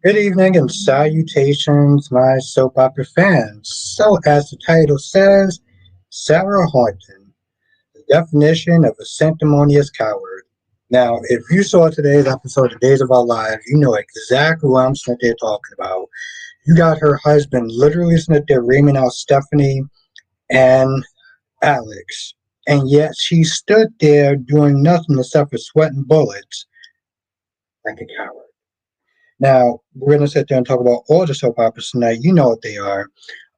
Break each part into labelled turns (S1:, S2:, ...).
S1: Good evening and salutations, my soap opera fans. So, as the title says, Sarah Horton, the definition of a sanctimonious coward. Now, if you saw today's episode of Days of Our Lives, you know exactly what I'm sitting there talking about. You got her husband literally sitting there reaming out Stephanie and Alex, and yet she stood there doing nothing except for sweating bullets like a coward. Now, we're going to sit there and talk about all the soap operas tonight. You know what they are.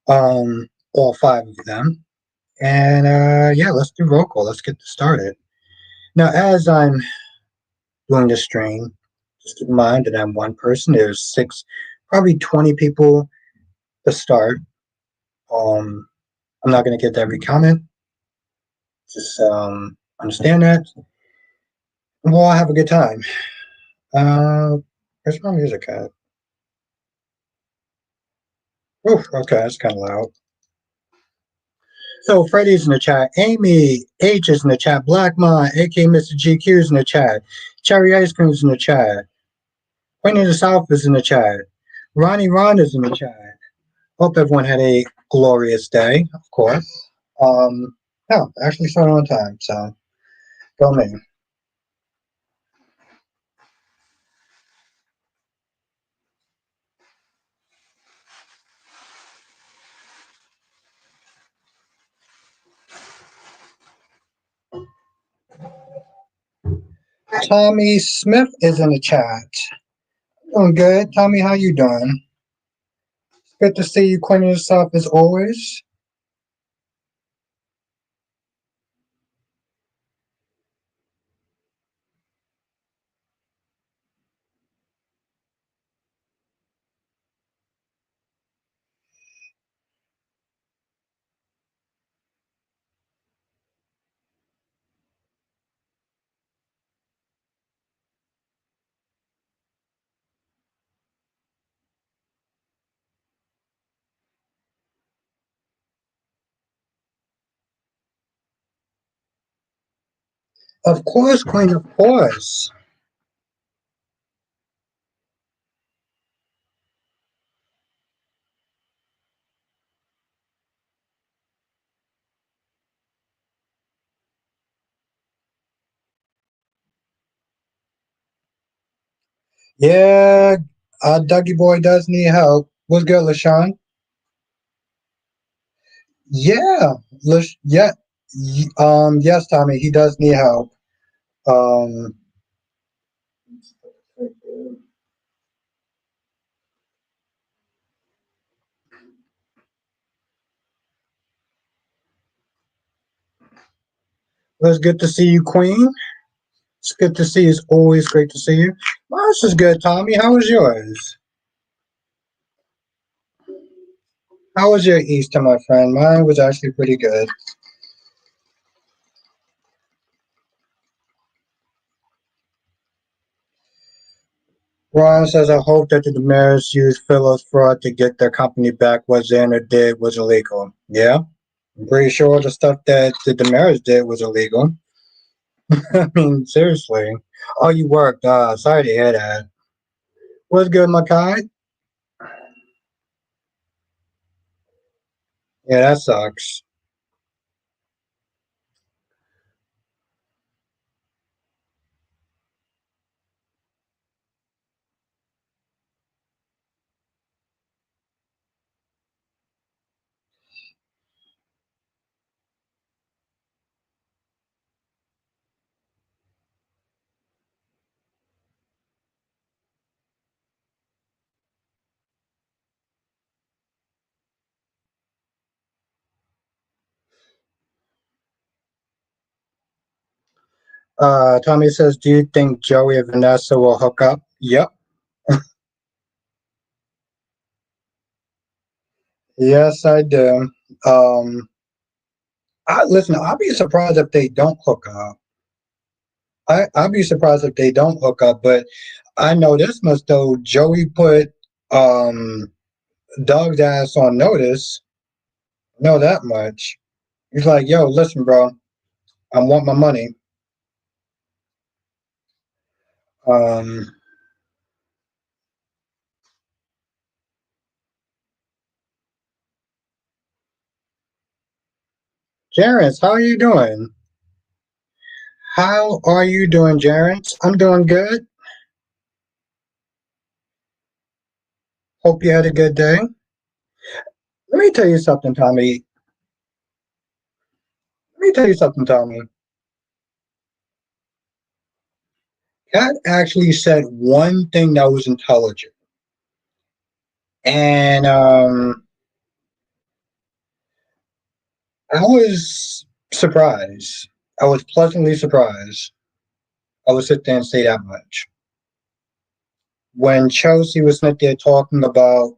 S1: All five of them. And yeah, let's do roll call. Let's get this started. Now, as I'm doing this stream, just keep in mind that I'm one person. There's six, probably 20 people to start. Um, I'm not going to get to every comment. Just understand that. And we'll all have a good time. Where's my music at? Oof, okay, that's kind of loud. So Freddie's in the chat. Amy H is in the chat. Blackmon, aka Mr. GQ is in the chat. Cherry Ice Cream is in the chat. Queen of the South is in the chat. Ronnie Ron is in the chat. Hope everyone had a glorious day, of course. No, actually started on time, so go me. Tommy Smith is in the chat. Doing good. Tommy, how you doing? It's good to see you, Queen of the South, as always. Of course, Queen, of course. Yeah, Dougie Boy does need help. What's good, LaShawn? Yeah, yeah, yes, Tommy, he does need help. Um, it's good to see you, Queen. It's good to see you. It's always great to see you. Mine's is good, Tommy. How was yours? How was your Easter, my friend? Mine was actually pretty good. Ron says, I hope that the Demaris used Phil's fraud to get their company back. What Xander did was illegal. Yeah, I'm pretty sure the stuff that the Demaris did was illegal. I mean, seriously. Oh, you worked. Sorry to hear that. What's good, Makai? Yeah, that sucks. Tommy says, do you think Joey and Vanessa will hook up? Yep. Yes, I do. Um, listen, I'll be surprised if they don't hook up. I'll be surprised if they don't hook up, but I know this much though. Joey put um Doug's ass on notice. Know that much. He's like, yo, listen, bro, I want my money. Um, Jarence, how are you doing? How are you doing, Jarence? I'm doing good. Hope you had a good day. Let me tell you something, Tommy. Let me tell you something, Tommy. Kat actually said one thing that was intelligent. And I was surprised. I was pleasantly surprised. I would sit there and say that much. When Chelsea was sitting there talking about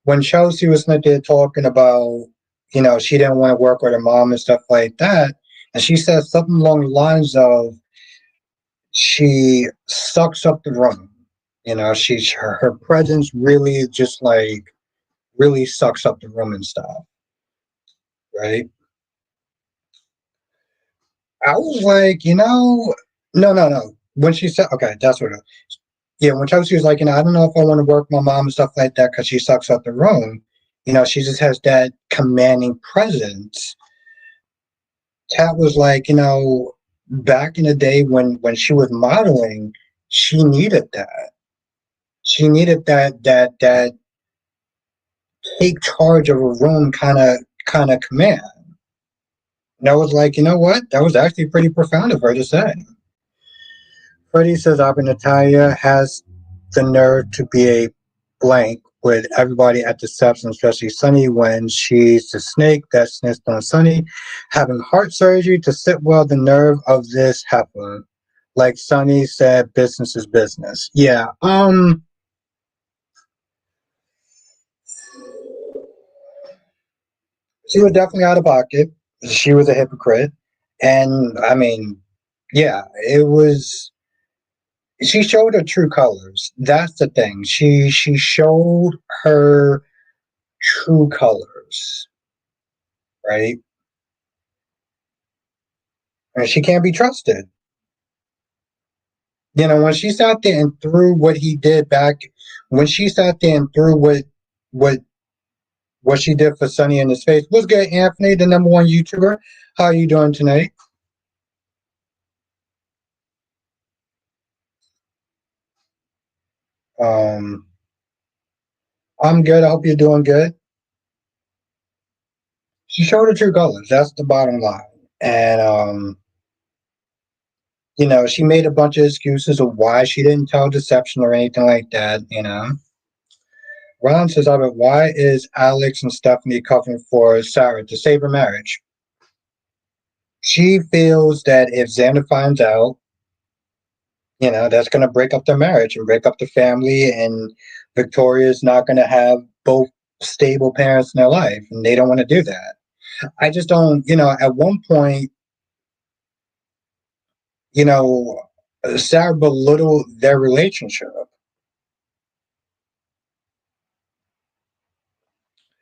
S1: when Chelsea was sitting there talking about, she didn't want to work with her mom and stuff like that, and she said something along the lines of she sucks up the room. Her presence really just like really sucks up the room and stuff, right? I was like, no, no, no. When she said, okay, that's what it was. Yeah, when Chelsea was like, I don't know if I want to work with my mom and stuff like that because she sucks up the room. She just has that commanding presence. Kat was like, back in the day when she was modeling, she needed that. She needed that take charge of a room kind of command. And I was like, you know what? That was actually pretty profound of her to say. Freddie says Abba Natalia has the nerve to be a blank with everybody at the steps, and especially Sunny when she's the snake that snitched on Sunny, having heart surgery to sit well the nerve of this happen. Like Sunny said, business is business. Yeah, she was definitely out of pocket. She was a hypocrite. And I mean, yeah, it was she showed her true colors. That's the thing. She showed her true colors, right? And she can't be trusted. When she sat there and threw what he did back, when she sat there and threw what what she did for Sonny in his face. What's good, Anthony, the number one YouTuber? How are you doing tonight? Um, I'm good. I hope you're doing good. She showed her true colors. That's the bottom line. And she made a bunch of excuses of why she didn't tell deception or anything like that. Ron says, Albert, why is Alex and Stephanie covering for Sarah to save her marriage? She feels that if Xander finds out, that's going to break up their marriage and break up the family, and Victoria's not going to have both stable parents in their life, and they don't want to do that. I just don't, at one point, you know, Sarah belittled their relationship.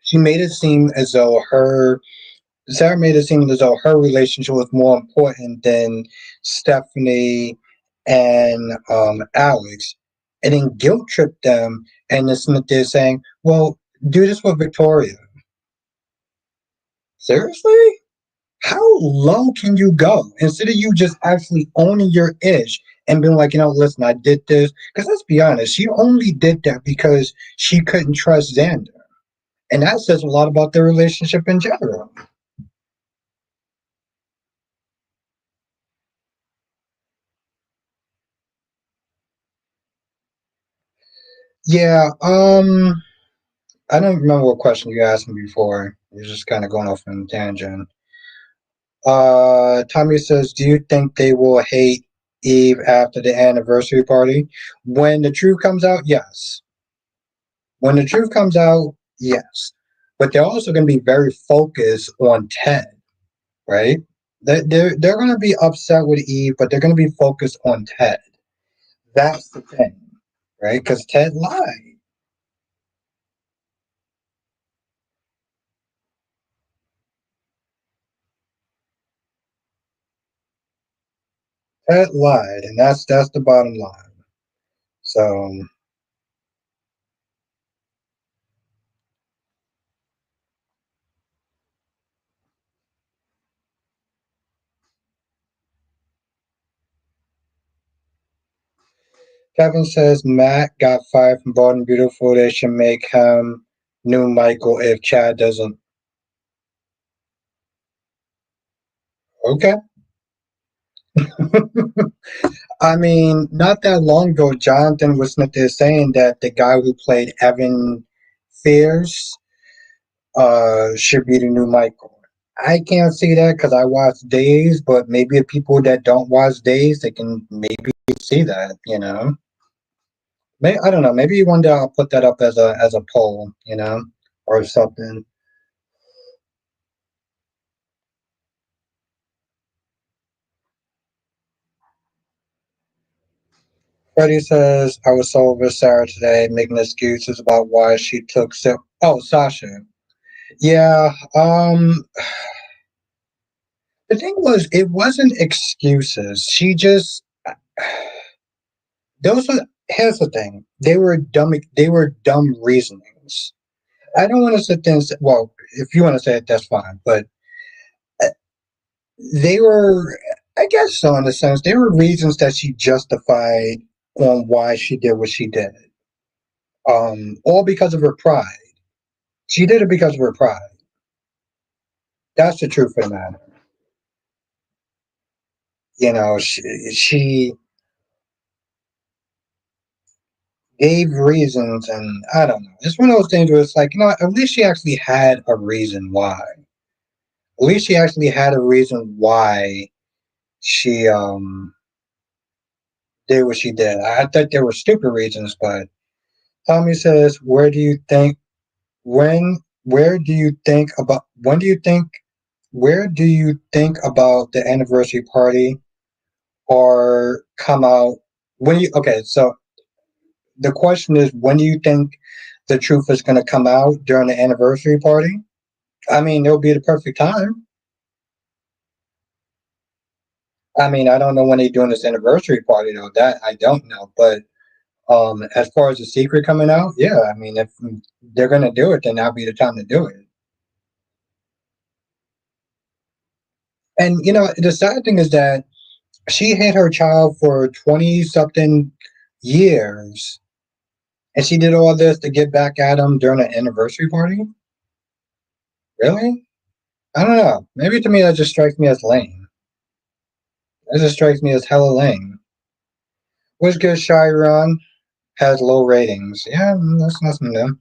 S1: She made it seem as though Sarah made it seem as though her relationship was more important than Stephanie and Alex, and then guilt tripped them. And they're saying, "Well, do this with Victoria." Seriously? How low can you go instead of you just actually owning your ish and being like, listen, I did this? Because let's be honest, she only did that because she couldn't trust Xander, and that says a lot about their relationship in general. Yeah, I don't remember what question you asked me before. You're just kind of going off on a tangent. Tommy says, "Do you think they will hate Eve after the anniversary party? When the truth comes out, yes. When the truth comes out, yes. But they're also going to be very focused on Ted, right? They're going to be upset with Eve, but they're going to be focused on Ted. That's the thing, right? Because Ted lied. Ted lied, and that's the bottom line. So Kevin says Matt got fired from Bold and Beautiful. They should make him new Michael if Chad doesn't. Okay. I mean, not that long ago, Jonathan was saying that the guy who played Evan Fears should be the new Michael. I can't see that because I watch Days, but maybe the people that don't watch Days, they can maybe see that, you know. Maybe, I don't know. Maybe one day I'll put that up as a poll, you know, or something. Freddie says I was so over Sarah today, making excuses about why she took so. Oh, Sasha. Yeah. The thing was, it wasn't excuses. She just those were. Here's the thing. They were dumb. They were dumb reasonings. I don't want to sit there and say, well, if you want to say it, that's fine. But uh, they were, I guess so, in a sense, they were reasons that she justified on why she did what she did. All because of her pride. She did it because of her pride. That's the truth of the matter. You know, she gave reasons, and I don't know. It's one of those things where it's like, you know, at least she actually had a reason why. At least she actually had a reason why she did what she did. I thought there were stupid reasons, but Tommy says, "Where do you think when? Where do you think about when do you think? Where do you think about the anniversary party or come out when you? Okay, so the question is, when do you think the truth is going to come out during the anniversary party? I mean, it'll be the perfect time. I mean, I don't know when they're doing this anniversary party though. That I don't know, but as far as the secret coming out, yeah, I mean, if they're gonna do it, then that'll be the time to do it. And you know, the sad thing is that she hid her child for 20 something years, and she did all this to get back at him during an anniversary party. Really? I don't know. Maybe to me that just strikes me as lame. That just strikes me as hella lame. What's good, Chiron? Has low ratings. Yeah, that's nothing new.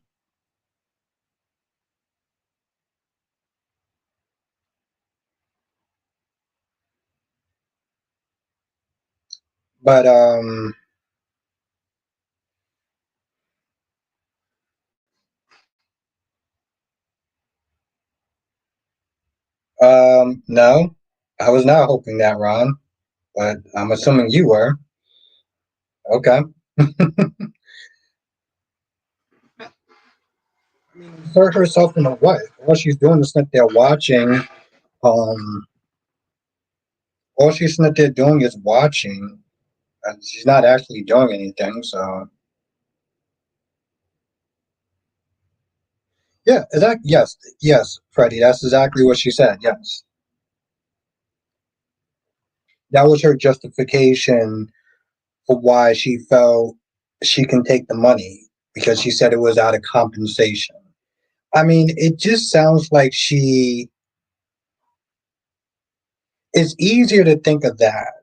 S1: But no, I was not hoping that, Ron. But I'm assuming you were. Okay. Insert herself in a what? All she's doing is sit there watching. Um, all she's sitting there doing is watching. And she's not actually doing anything. So yeah, that yes, yes, Freddie. That's exactly what she said. Yes, that was her justification for why she felt she can take the money because she said it was out of compensation. I mean, it just sounds like she. It's easier to think of that.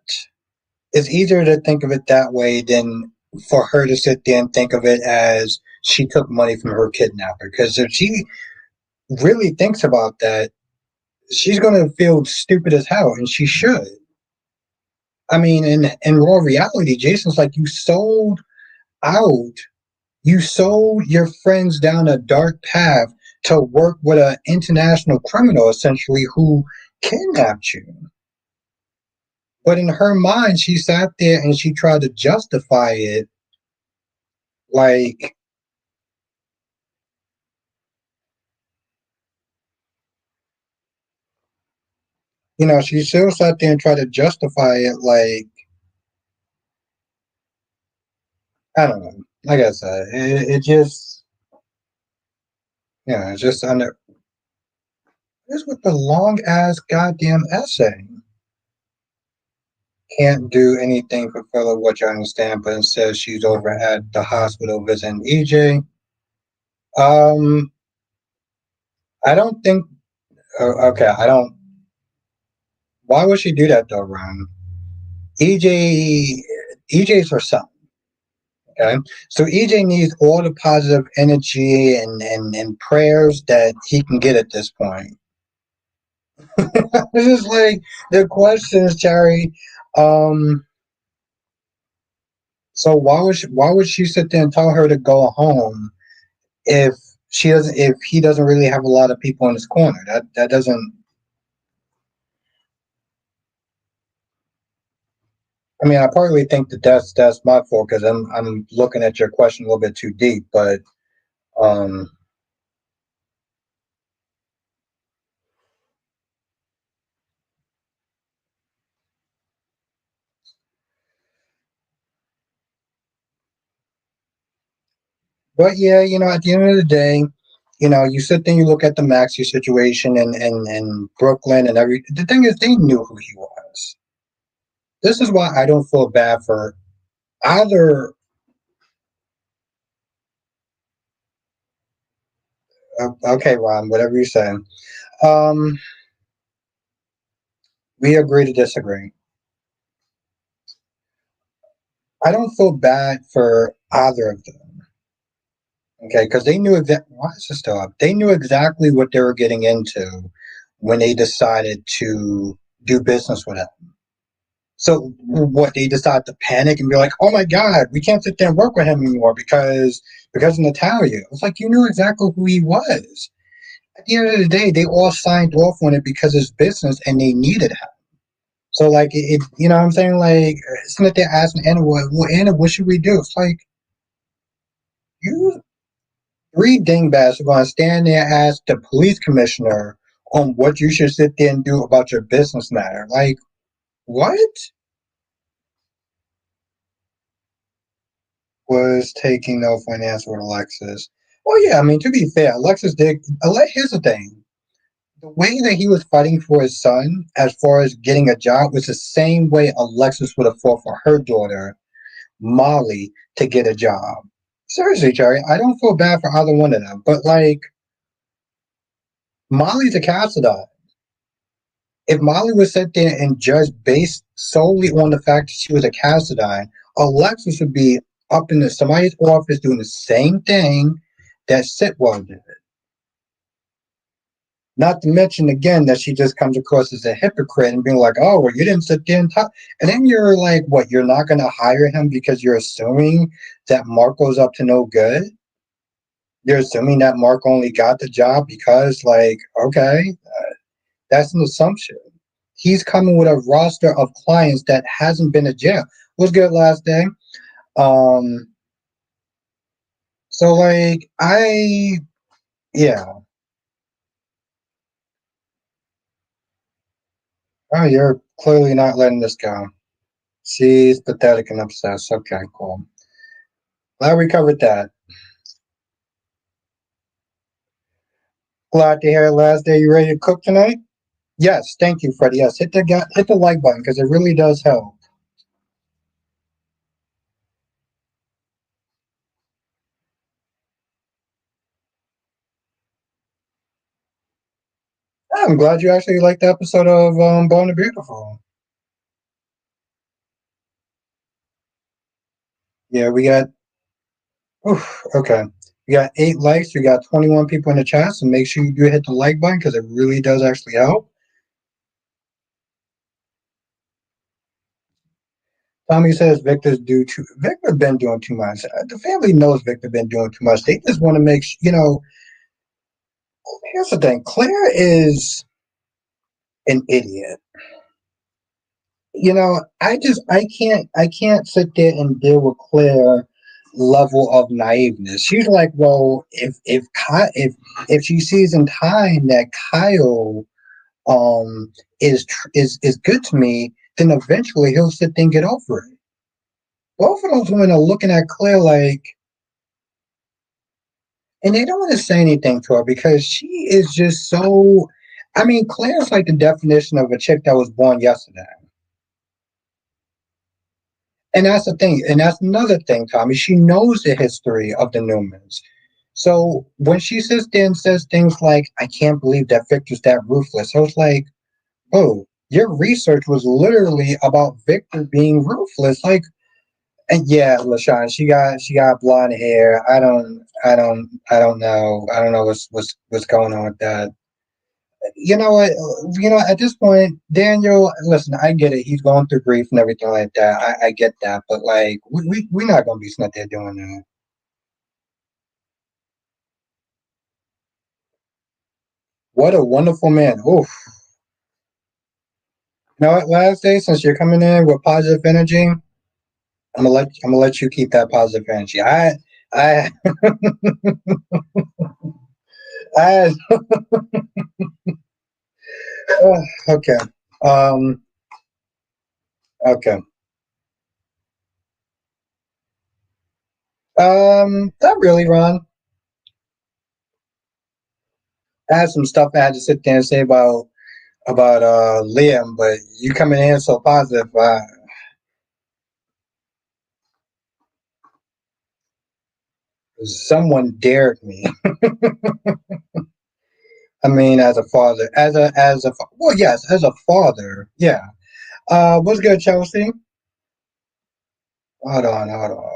S1: It's easier to think of it that way than for her to sit there and think of it as she took money from her kidnapper. Because if she really thinks about that, she's going to feel stupid as hell, and she should. I mean, in raw reality, Jason's like, out, you sold your friends down a dark path to work with an international criminal, essentially, who kidnapped you. But in her mind, she sat there and she tried to justify it like, you know, she still sat there and tried to justify it like, I don't know. Like I said, it just, it's just under. This with the long ass goddamn essay. Can't do anything for Philip, which I understand, but instead she's over at the hospital visiting EJ. Um, I don't think. Okay, I don't. Why would she do that though, Ron? EJ, EJ's her son. Okay, so EJ needs all the positive energy and prayers that he can get at this point. This is like the questions, Cherry. Um, so why would she sit there and tell her to go home if if he doesn't really have a lot of people in his corner? That doesn't. I mean, I partly think that that's my fault because I'm looking at your question a little bit too deep, um, but yeah, at the end of the day, you sit there and you look at the Maxi situation and Brooklyn and every. The thing is, they knew who he was. This is why I don't feel bad for either. Okay, Ron, whatever you say. Um, we agree to disagree. I don't feel bad for either of them. Okay, because they knew exactly. Why is this still up? They knew exactly what they were getting into when they decided to do business with him. So what they decided to panic and be like, "Oh my God, we can't sit there and work with him anymore because of Natalia." It's like you knew exactly who he was. At the end of the day, they all signed off on it because it's business and they needed him. So like you know what I'm saying? Like it's not they're asking Anna, well, Anna, what should we do? It's like you three dingbats are going to stand there and ask the police commissioner on what you should sit there and do about your business matter. Like what was taking no finance with Alexis? Well, yeah, I mean to be fair, Alexis did. Here's the thing: the way that he was fighting for his son, as far as getting a job, was the same way Alexis would have fought for her daughter Molly to get a job. Seriously, Jerry, I don't feel bad for either one of them, but like Molly's a Cassadine. If Molly was sit there and judge based solely on the fact that she was a Cassadine, Alexis would be up in somebody's office doing the same thing that Sitwell did. Not to mention again that she just comes across as a hypocrite and being like, "Oh, well, you didn't sit there and talk," and then you're like, "What? You're not going to hire him because you're assuming that Marco's up to no good? You're assuming that Mark only got the job because, like, okay, that's an assumption. He's coming with a roster of clients that hasn't been to jail. Was good last day. Um, so like yeah. Oh, you're clearly not letting this go. She's pathetic and obsessed. Okay, cool. Glad we covered that. Glad to hear it last day. You ready to cook tonight? Yes, thank you, Freddie. Yes, hit the like button because it really does help. I'm glad you actually liked the episode of Born to Beautiful. Yeah, we got. Oof, okay, we got 8 likes. We got 21 people in the chat. So make sure you do hit the like button because it really does actually help. Tommy says Victor been doing too much. The family knows Victor been doing too much. They just want to make here's the thing. Claire is an idiot. I can't sit there and deal with Claire level of naiveness. She's like, well, if she sees in time that Kyle is good to me, then eventually he'll sit there and get over it. Both of those women are looking at Claire like, and they don't want to say anything to her because she is just so. I mean, Claire's like the definition of a chick that was born yesterday. And that's the thing, and that's another thing, Tommy. She knows the history of the Newmans. So when she sits there and says things like, I can't believe that Victor's that ruthless, I was like, oh, your research was literally about Victor being ruthless. Like, and yeah, LaShawn, she got blonde hair. I don't know. I don't know what's going on with that. You know what? At this point, Daniel, listen, I get it. He's going through grief and everything like that. I get that, but like, we're not gonna be sitting there doing that. What a wonderful man. Oof. You know what? Last day, since you're coming in with positive energy, I'm gonna let you keep that positive energy. I, I. Okay. Um. Okay. Not really, Ron. I had some stuff I had to sit there and say about Liam, but you coming in so positive. Someone dared me. I mean, as a father, well, yes, as a father, yeah. What's good, Chelsea? Hold on, hold on.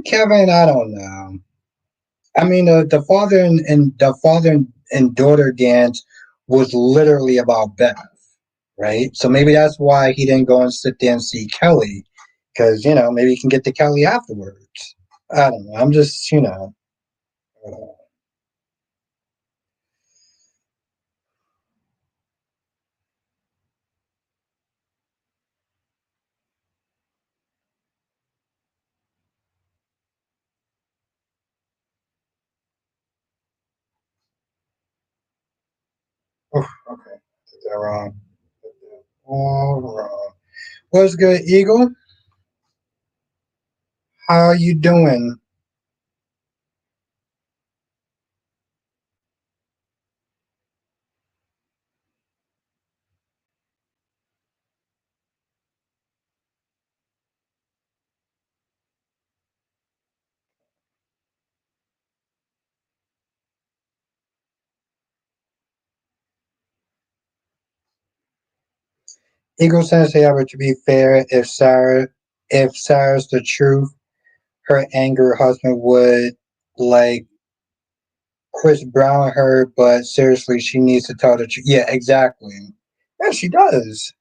S1: Kevin, I don't know. I mean, the father and the father and daughter dance was literally about Beth, right? So maybe that's why he didn't go and sit there and see Kelly, because maybe he can get to Kelly afterwards. I don't know. I'm just oof, okay, did that wrong. All wrong. What's good, Eagle? How are you doing? Eagle Sensei, however, to be fair, if Sarah's the truth, her anger husband would like Chris Brown her, but seriously, she needs to tell the truth. Yeah, exactly. Yeah, she does.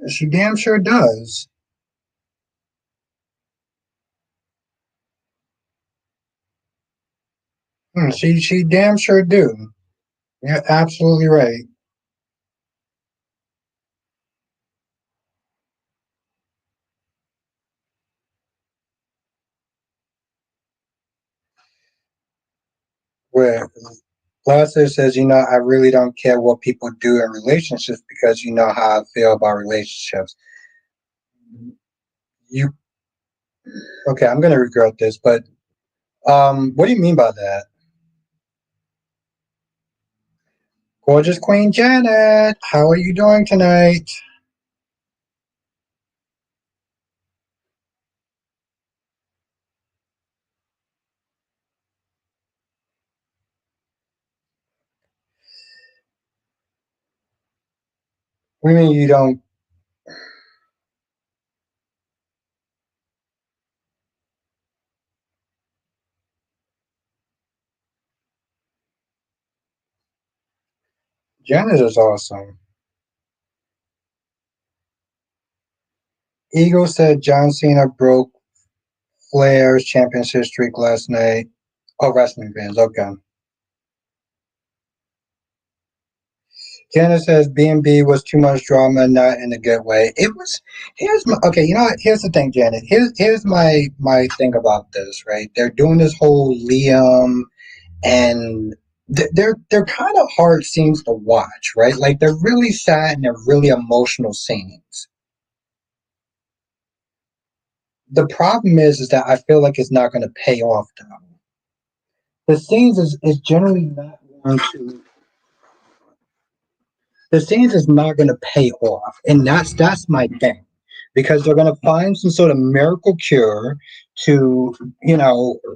S1: She damn sure does. She damn sure do. Yeah, absolutely right. Where Blaster says, I really don't care what people do in relationships because you know how I feel about relationships. You okay? I'm gonna regret this, but what do you mean by that? Gorgeous Queen Janet, how are you doing tonight? What do you mean you don't? Janet is awesome. Eagle said John Cena broke Flair's championship streak last night. Oh, wrestling fans, okay. Janet says B&B was too much drama, not in a good way. It was. Here's my okay. You know what? Here's the thing, Janet. Here's my thing about this. Right? They're doing this whole Liam and they're kind of hard scenes to watch. Right? Like they're really sad and they're really emotional scenes. The problem is that I feel like it's not going to pay off. Though. The scenes is generally not going to. the scenes is not going to pay off, and that's my thing, because they're going to find some sort of miracle cure to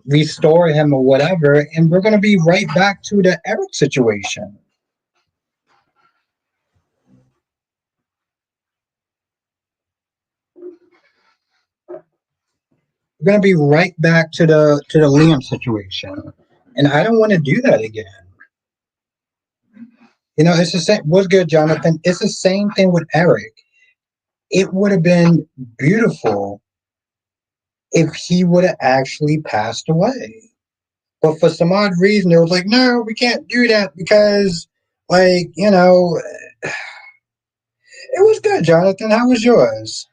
S1: restore him or whatever, and we're going to be right back to the Eric situation. We're going to be right back to the Liam situation, and I don't want to do that again. It's the same. What's good, Jonathan? It's the same thing with Eric. It would have been beautiful if he would have actually passed away. But for some odd reason, they was like, no, we can't do that because, it was good, Jonathan. How was yours?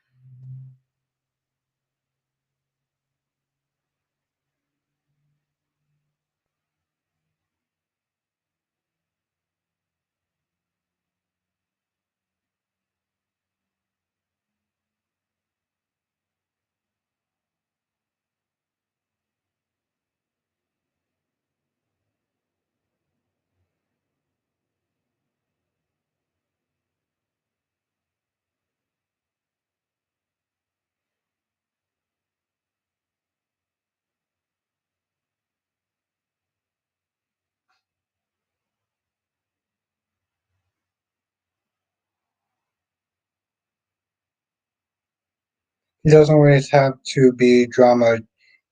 S1: It doesn't always have to be drama.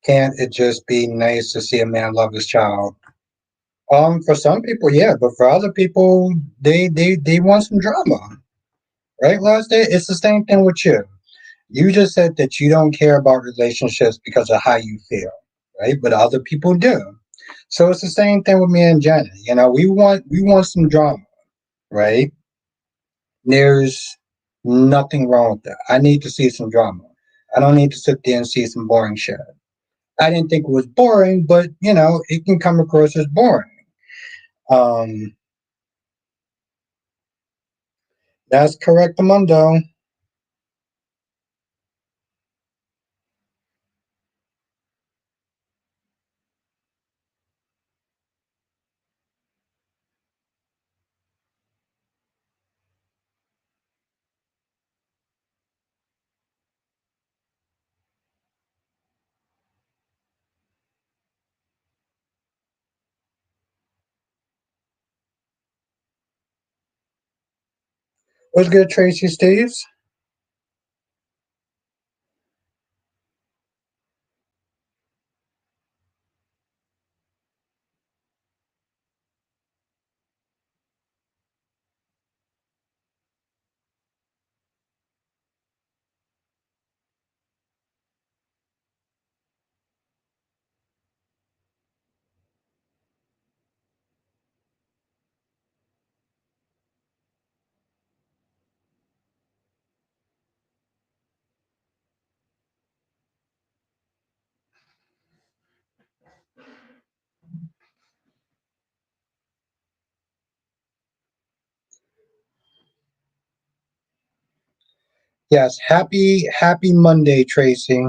S1: Can't it just be nice to see a man love his child? For some people, yeah, but for other people, they want some drama, right? Last day, it's the same thing with you. You just said that you don't care about relationships because of how you feel, right? But other people do. So it's the same thing with me and Jenna. We want some drama, right? There's nothing wrong with that. I need to see some drama. I don't need to sit there and see some boring shit. I didn't think it was boring, but it can come across as boring. Um, that's correct, Amundo. What's good, Tracy Steves? Yes, happy Monday, Tracy.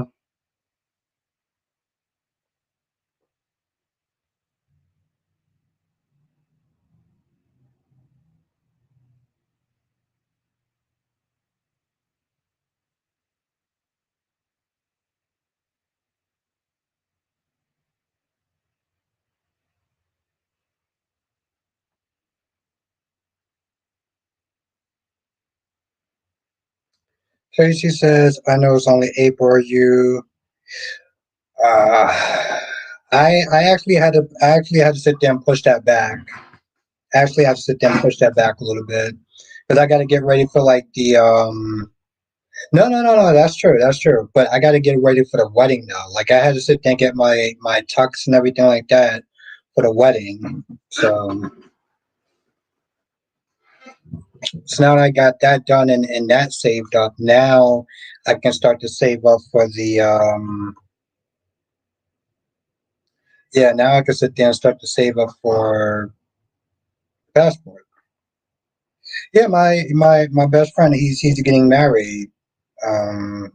S1: Tracy says, "I know it's only April. Are you?" Uh, I actually had to sit there and push that back. I actually have to sit there and push that back a little bit because I got to get ready for like the No, no, no, no. That's true. That's true. But I got to get ready for the wedding now. Like I had to sit there and get my tux and everything like that for the wedding. So now that I got that done and that saved up, now I can start to save up for the yeah. Now I can sit there and start to save up for passport. Yeah, my best friend, he's getting married um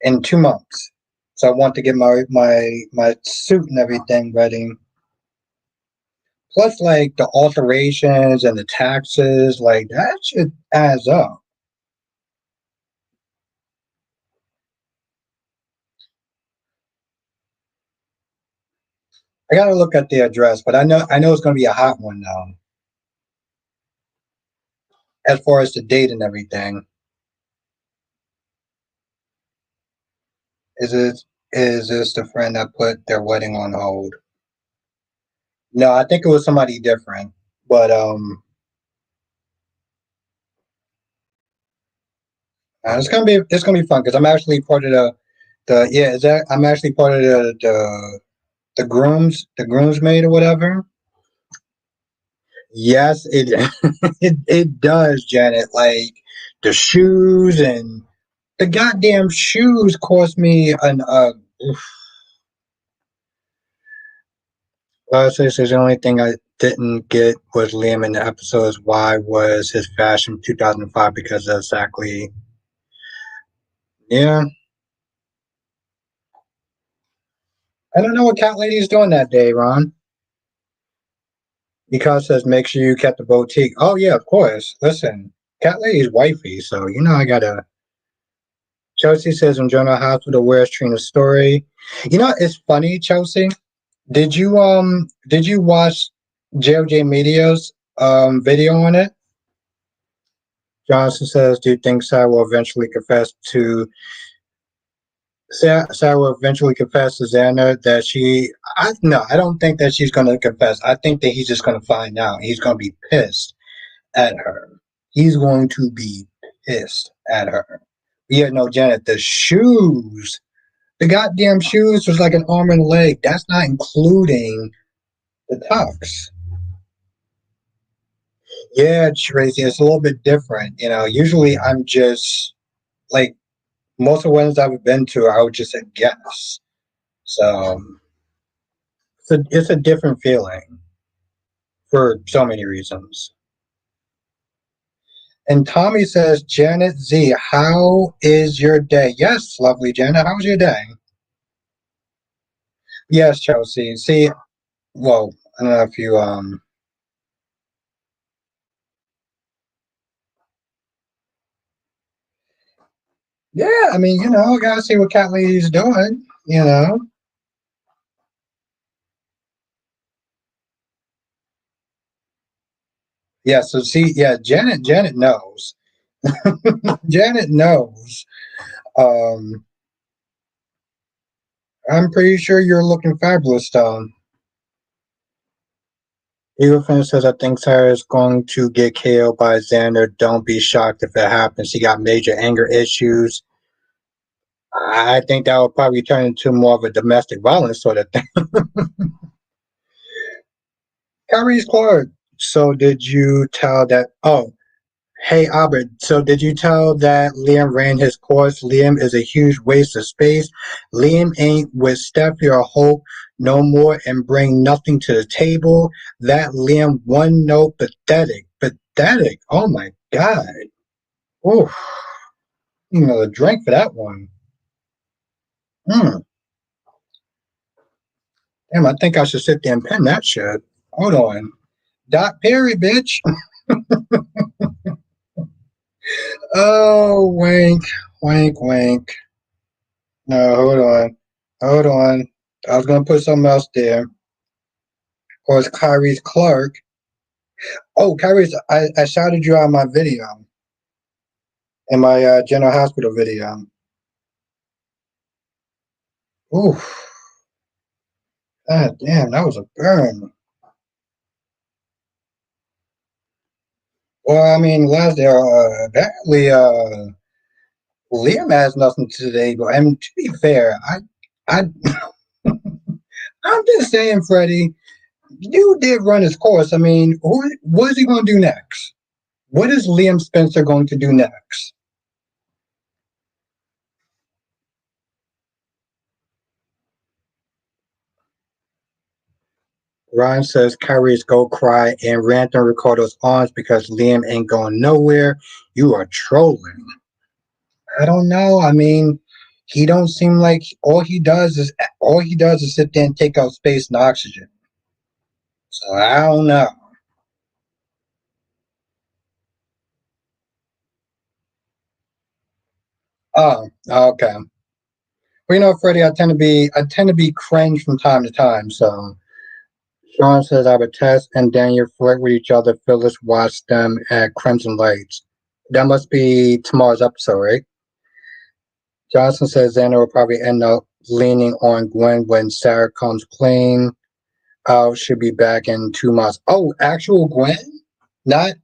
S1: in 2 months. So I want to get my suit and everything ready. Plus, like the alterations and the taxes, like that shit adds up. I gotta look at the address, but I know it's gonna be a hot one now, as far as the date and everything. Is it is this the friend that put their wedding on hold? No, I think it was somebody different. But it's gonna be fun because I'm actually part of the yeah. Is that I'm actually part of the groomsmaid or whatever. Yes, it it does, Janet. Like the shoes and the goddamn shoes cost me an Says the only thing I didn't get was Liam in the episodes. Why was his fashion 2005? Because exactly, yeah. I don't know what Cat Lady is doing that day, Ron. Because says make sure you kept the boutique. Oh yeah, of course. Listen, Cat Lady's wifey, so I gotta. Chelsea says in General Hospital, where's Trina's story? It's funny, Chelsea. Did you watch JLJ Media's video on it? Johnson says, do you think Sarah will eventually confess to Sarah will eventually confess to Xander that no, I don't think that she's gonna confess. I think that he's just gonna find out. He's gonna be pissed at her. He's going to be pissed at her. Yeah, no, Janet, the goddamn shoes was like an arm and a leg. That's not including the tux. Yeah, Tracy, it's a little bit different. Usually I'm just like most of the ones I've been to, I would just say guess. So it's a different feeling for so many reasons. And Tommy says, Janet Z, how is your day? Yes, lovely Janet, how's your day? Yes, Chelsea. See, well, I don't know if you yeah, I mean, gotta see what Cat Lady's doing. Yeah, so see, yeah, Janet knows. Janet knows. Um, I'm pretty sure you're looking fabulous, Stone. Eagle Fan says, I think Sarah is going to get KO'd by Xander. Don't be shocked if it happens. He got major anger issues. I think that will probably turn into more of a domestic violence sort of thing. Kyrie's Clark. So did you tell that? Oh, hey, Albert. So did you tell that Liam ran his course? Liam is a huge waste of space. Liam ain't with Steffi or Hope no more and bring nothing to the table. That Liam one note pathetic. Pathetic. Oh my God. Oof. A drink for that one. Hmm. Damn, I think I should sit there and pen that shit. Hold on. Doc Perry, bitch. Oh, wink, wink, wink. No, hold on. Hold on. I was going to put something else there. Or it's Kyrie's Clark. Oh, Kyrie's, I shouted you out my video, in my General Hospital video. Oof. God damn, that was a burn. Well, I mean, last day, apparently, Liam has nothing to say, but to be fair, I, I'm just saying, Freddie, you did run his course. I mean, what is he going to do next? What is Liam Spencer going to do next? Ryan says Kyrie's go cry and rant on Ricardo's arms because Liam ain't going nowhere. You are trolling. I don't know. I mean, he don't seem like all he does is sit there and take out space and oxygen. So I don't know. Oh, okay. Well, Freddie, I tend to be cringe from time to time. So Sean says I would test and Daniel flirt with each other. Phyllis watched them at Crimson Lights. That must be tomorrow's episode, right? Johnson says Xander will probably end up leaning on Gwen when Sarah comes clean. Should be back in 2 months. Oh, actual Gwen, not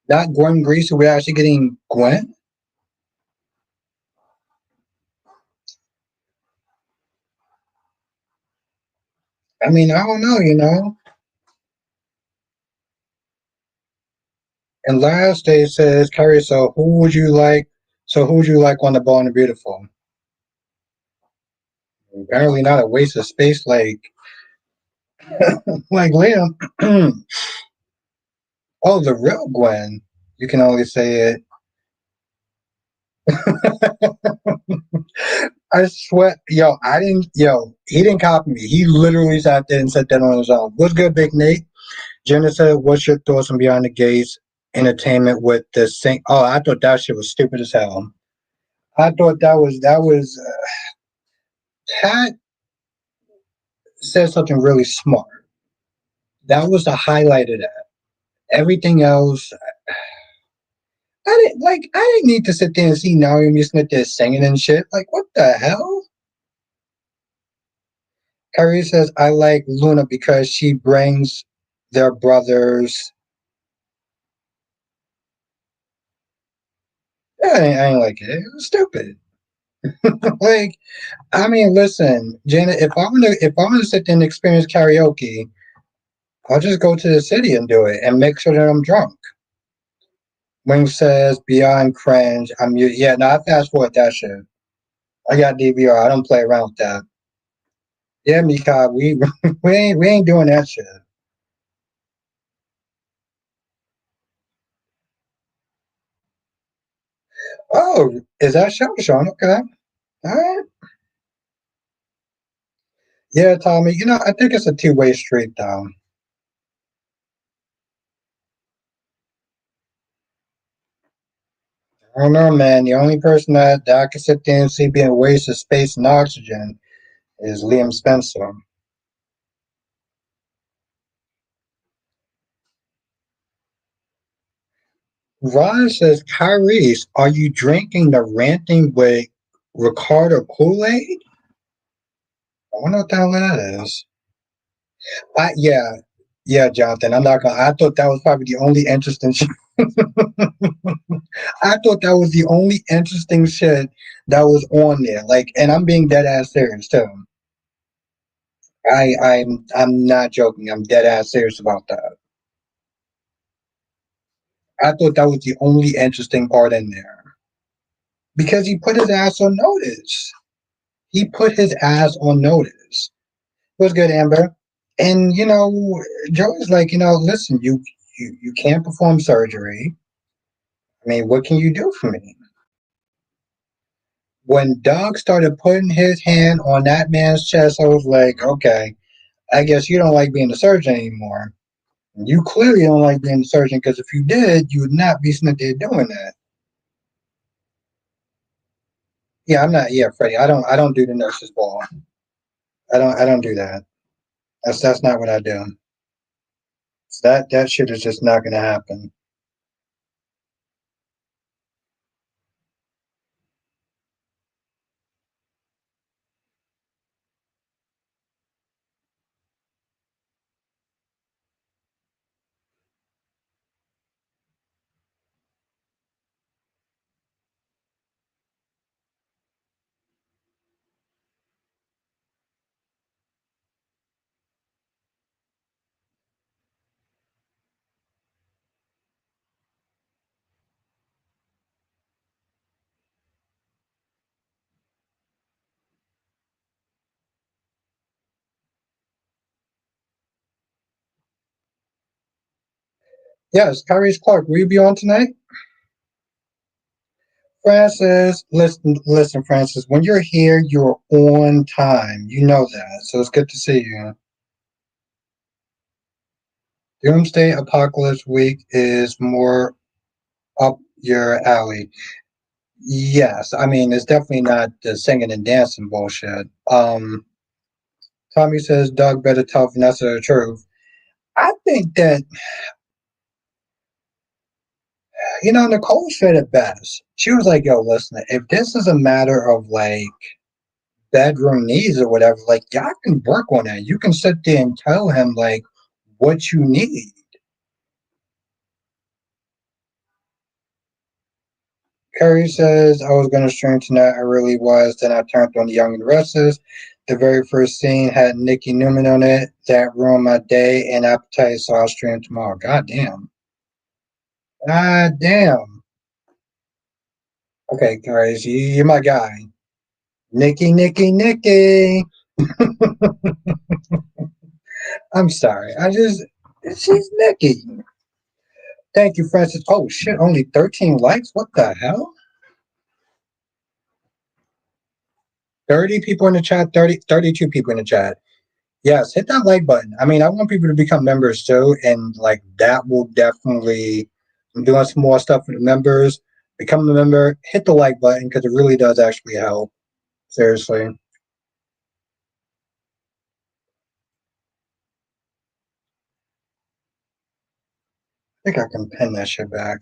S1: not Gwen Grease. We're actually getting Gwen. I mean, I don't know. And last day says Carrie. So who would you like? So who would you like on the Ball and the Beautiful? Apparently not a waste of space like Liam. Oh, the real Gwen. You can only say it. I swear, yo, I didn't, yo, he didn't copy me. He literally sat there and said that on his own. What's good, Big Nate? Jenna said, "What's your thoughts on Beyond the Gates entertainment with the sing?" Oh, I thought that shit was stupid as hell. I thought that was Pat said something really smart. That was the highlight of that. Everything else, I didn't need to sit there and see Naomi Smith there singing and shit. Like, what the hell? Kyrie says, "I like Luna because she brings their brothers." Yeah, I ain't like it. It was stupid. Like, I mean, listen, Janet, if I'm gonna sit there and experience karaoke, I'll just go to the city and do it and make sure that I'm drunk. Wing says beyond cringe. Yeah, no, I fast forward that shit. I got DVR. I don't play around with that. Yeah, Mika, we we ain't doing that shit. Oh, is that show, Sean? Okay. All right. Yeah, Tommy. I think it's a two-way street, though. I don't know, man. The only person that I can sit there and see being a waste of space and oxygen is Liam Spencer. Ron says, Kyrie's, are you drinking the ranting with Ricardo Kool-Aid? I wonder what the hell that is. Yeah, yeah, Jonathan. I'm not gonna. I thought that was probably the only interesting. I thought that was the only interesting shit that was on there. Like, and I'm being dead ass serious too. I'm not joking. I'm dead ass serious about that. I thought that was the only interesting part in there because he put his ass on notice. He put his ass on notice. What's good, Amber? And Joey's like, listen, you can't perform surgery. I mean, what can you do for me? When Doug started putting his hand on that man's chest, I was like, okay, I guess you don't like being a surgeon anymore. You clearly don't like being a surgeon because if you did, you would not be sitting there doing that. Yeah, I'm not. Yeah, Freddie, I don't do the nurse's ball. I don't do that. That's not what I do. So that shit is just not gonna happen. Yes, Tyrese Clark, will you be on tonight? Francis, listen, Francis. When you're here, you're on time. You know that, so it's good to see you. Doomsday Apocalypse Week is more up your alley. Yes, I mean it's definitely not the singing and dancing bullshit. Tommy says Doug better tell Vanessa the truth. I think that Nicole said it best. She was like, "Yo, listen, if this is a matter of like bedroom needs or whatever, like y'all can work on that. You can sit there and tell him like what you need." Carrie says, I was going to stream tonight. I really was. Then I turned on The Young and Restless. The very first scene had Nikki Newman on it. That ruined my day and appetite, so I'll stream tomorrow. God damn. God damn. Okay, guys, you're my guy. Nikki, Nikki, Nikki. I'm sorry. She's Nikki. Thank you, Francis. Oh, shit, only 13 likes? What the hell? 30 people in the chat, 32 people in the chat. Yes, hit that like button. I mean, I want people to become members too, and like that will definitely. I'm doing some more stuff for the members. Become a member, hit the like button because it really does actually help. Seriously, I think I can pin that shit back.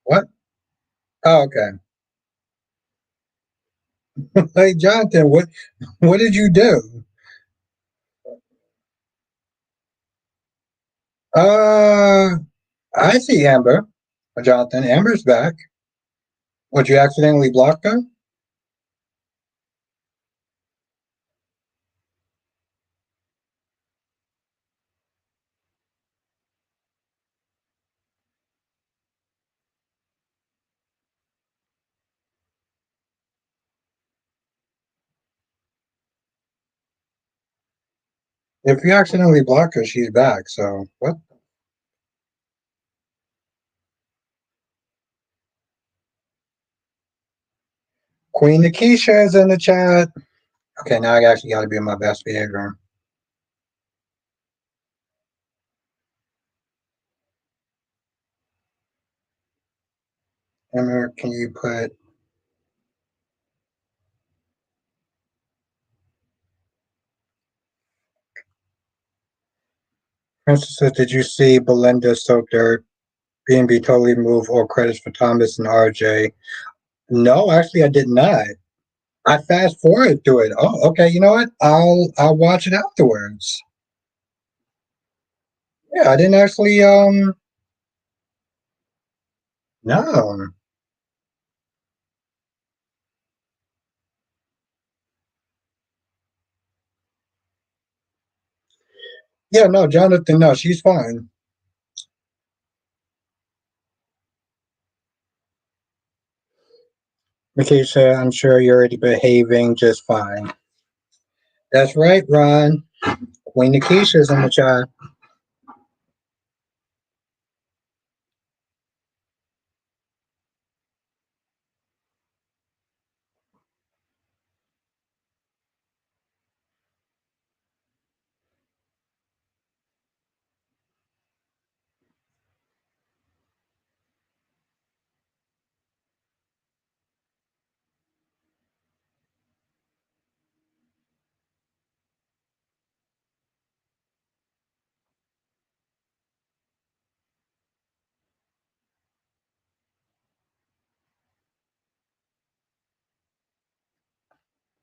S1: What? Oh, okay. Hey, Jonathan, what did you do? Uh, I see Amber. Jonathan, Amber's back. Would you accidentally block her? If you accidentally block her, she's back. So what? Queen Nakisha is in the chat. Okay, now I actually got to be in my best behavior. Emma, can you put Princess says, did you see Belinda So Dirt? B&B totally moved all credits for Thomas and RJ. No, actually I did not. I fast forwarded through it. Oh, okay, you know what? I'll watch it afterwards. Yeah, I didn't actually no. Yeah, no, Jonathan, no, she's fine. Makisha, I'm sure you're already behaving just fine. That's right, Ron. Queen Nakisha's in the chat.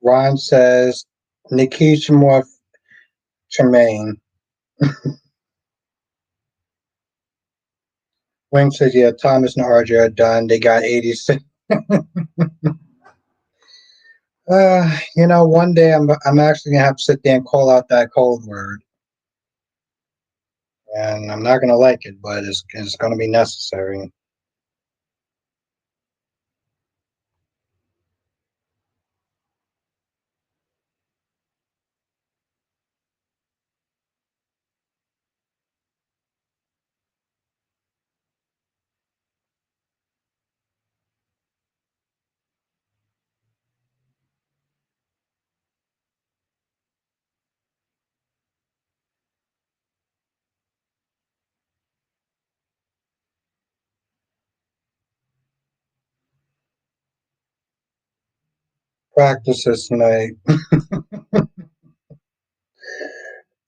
S1: Ron says Nikisha more Tremaine. Wing says, yeah, Thomas and RJ are done. They got 86. One day I'm actually gonna have to sit there and call out that code word, and I'm not gonna like it, but it's gonna be necessary. Practices tonight.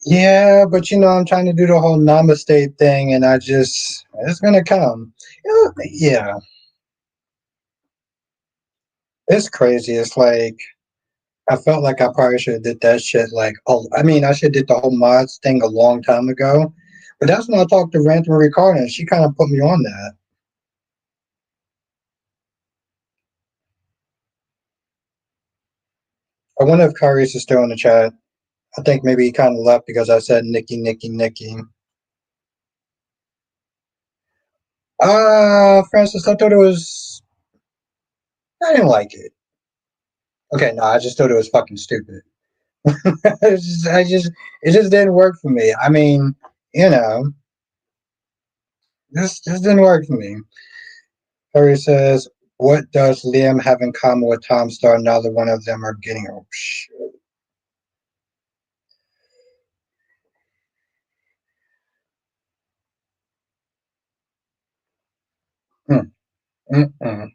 S1: Yeah, but I'm trying to do the whole namaste thing, and it's gonna come. Yeah, it's crazy. It's like I felt like I probably should have did that shit. Like, oh, I mean, I should have did the whole mods thing a long time ago. But that's when I talked to Random Ricardo, and she kind of put me on that. I wonder if Kyrie's is still in the chat. I think maybe he kind of left because I said Nikki, Nikki, Nikki. Francis, I thought it was. I didn't like it. Okay, no, I just thought it was fucking stupid. It just didn't work for me. I mean, you know, this didn't work for me. Harry says, "What does Liam have in common with Tom Star? Neither one of them are getting." Oh shit. Mm, mm, mm.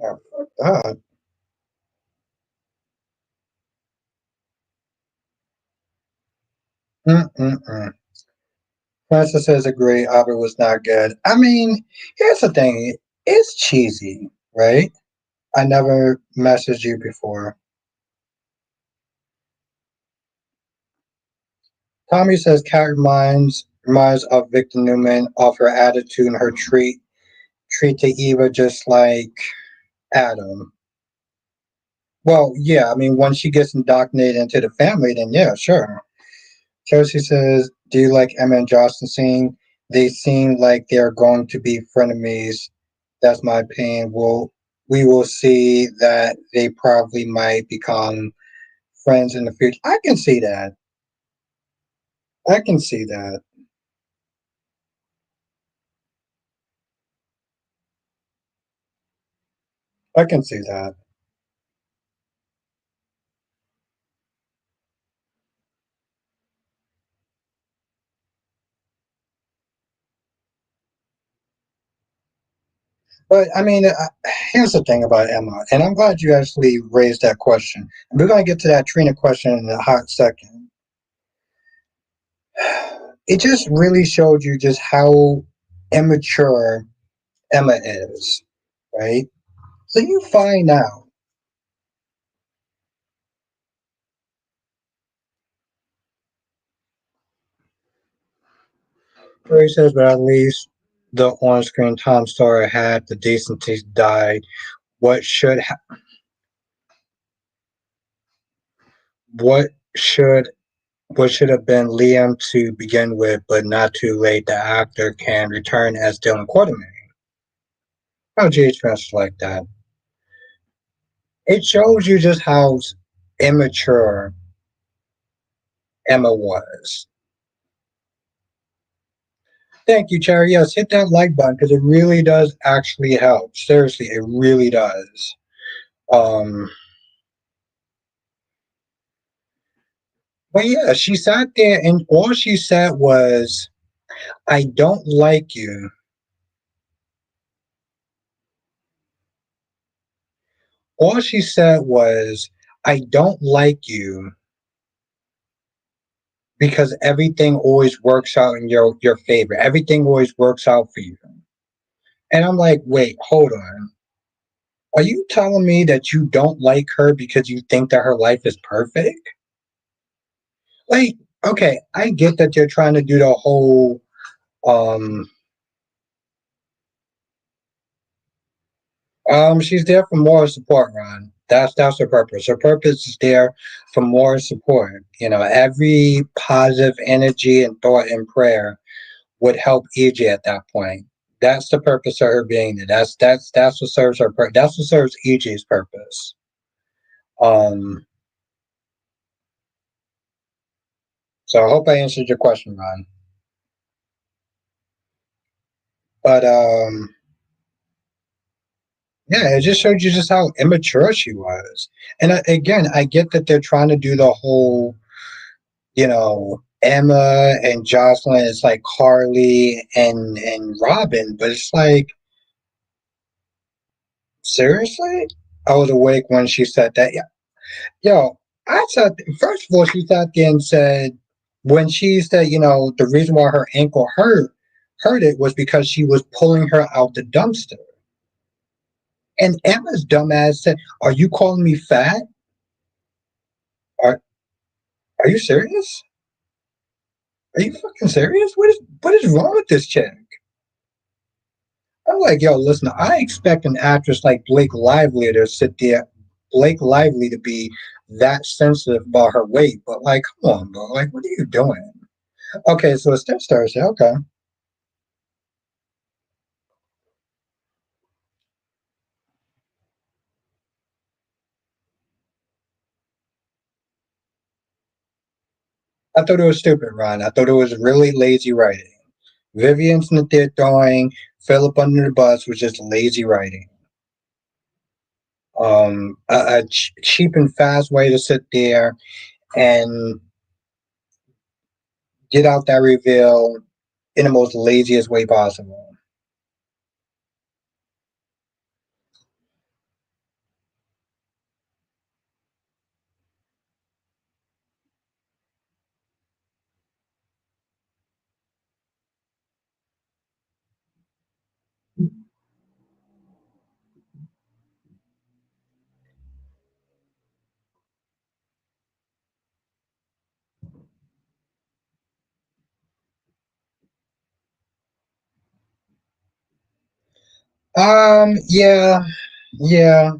S1: Yeah, fuck that. Mm, mm, mm. Francis says, "Agree. Albert was not good." I mean, here's the thing. It's cheesy, right? I never messaged you before. Tommy says, "Cat reminds of Victor Newman of her attitude and her treat to Eva just like Adam." Well, yeah, I mean, once she gets indoctrinated into the family, then yeah, sure. Chelsea says, "Do you like Emma and Jocelyn scene? They seem like they're going to be frenemies. That's my opinion. We will see that they probably might become friends in the future." I can see that. I can see that. I can see that. But I mean, here's the thing about Emma, and I'm glad you actually raised that question. And we're going to get to that Trina question in a hot second. It just really showed you just how immature Emma is, right? So you find out. Ray says, but at least the on-screen Tom Sawyer had the decency to die. What should what should what should have been Liam to begin with, but not too late. The actor can return as Dylan Quartermain. How GH fans like that. It shows you just how immature Emma was. Thank you, Cherry. Yes, hit that like button because it really does actually help. Seriously, it really does. Um, but yeah, she sat there and all she said was, "I don't like you." All she said was, "I don't like you because everything always works out in your favor. Everything always works out for you." And I'm like, wait, hold on. Are you telling me that you don't like her because you think that her life is perfect? Like, okay, I get that you're trying to do the whole um she's there for moral support, Ron. That's her purpose. Her purpose is there for moral support. Every positive energy and thought and prayer would help EJ at that point. That's the purpose of her being there. That's what serves her. That's what serves EJ's purpose. Um, so I hope I answered your question, Ron. But Yeah, it just showed you just how immature she was. And again, I get that they're trying to do the whole, Emma and Jocelyn is like Harley and Robin, but it's like, seriously? I was awake when she said that. Yeah. Yo, I said, first of all, she sat there and said, when she said, the reason why her ankle hurt it was because she was pulling her out the dumpster. And Emma's dumbass said, "Are you calling me fat? Are Are you serious? Are you fucking serious? What is wrong with this chick?" I'm like, yo, listen, I expect an actress like Blake Lively to sit there, Blake Lively to be that sensitive about her weight, but like, come on, bro, like, what are you doing? Okay, so it's this Thursday. Okay, I thought it was stupid, Ron. I thought it was really lazy writing. Vivian's in there throwing Philip under the bus was just lazy writing. A cheap and fast way to sit there and get out that reveal in the most laziest way possible. Yeah, yeah.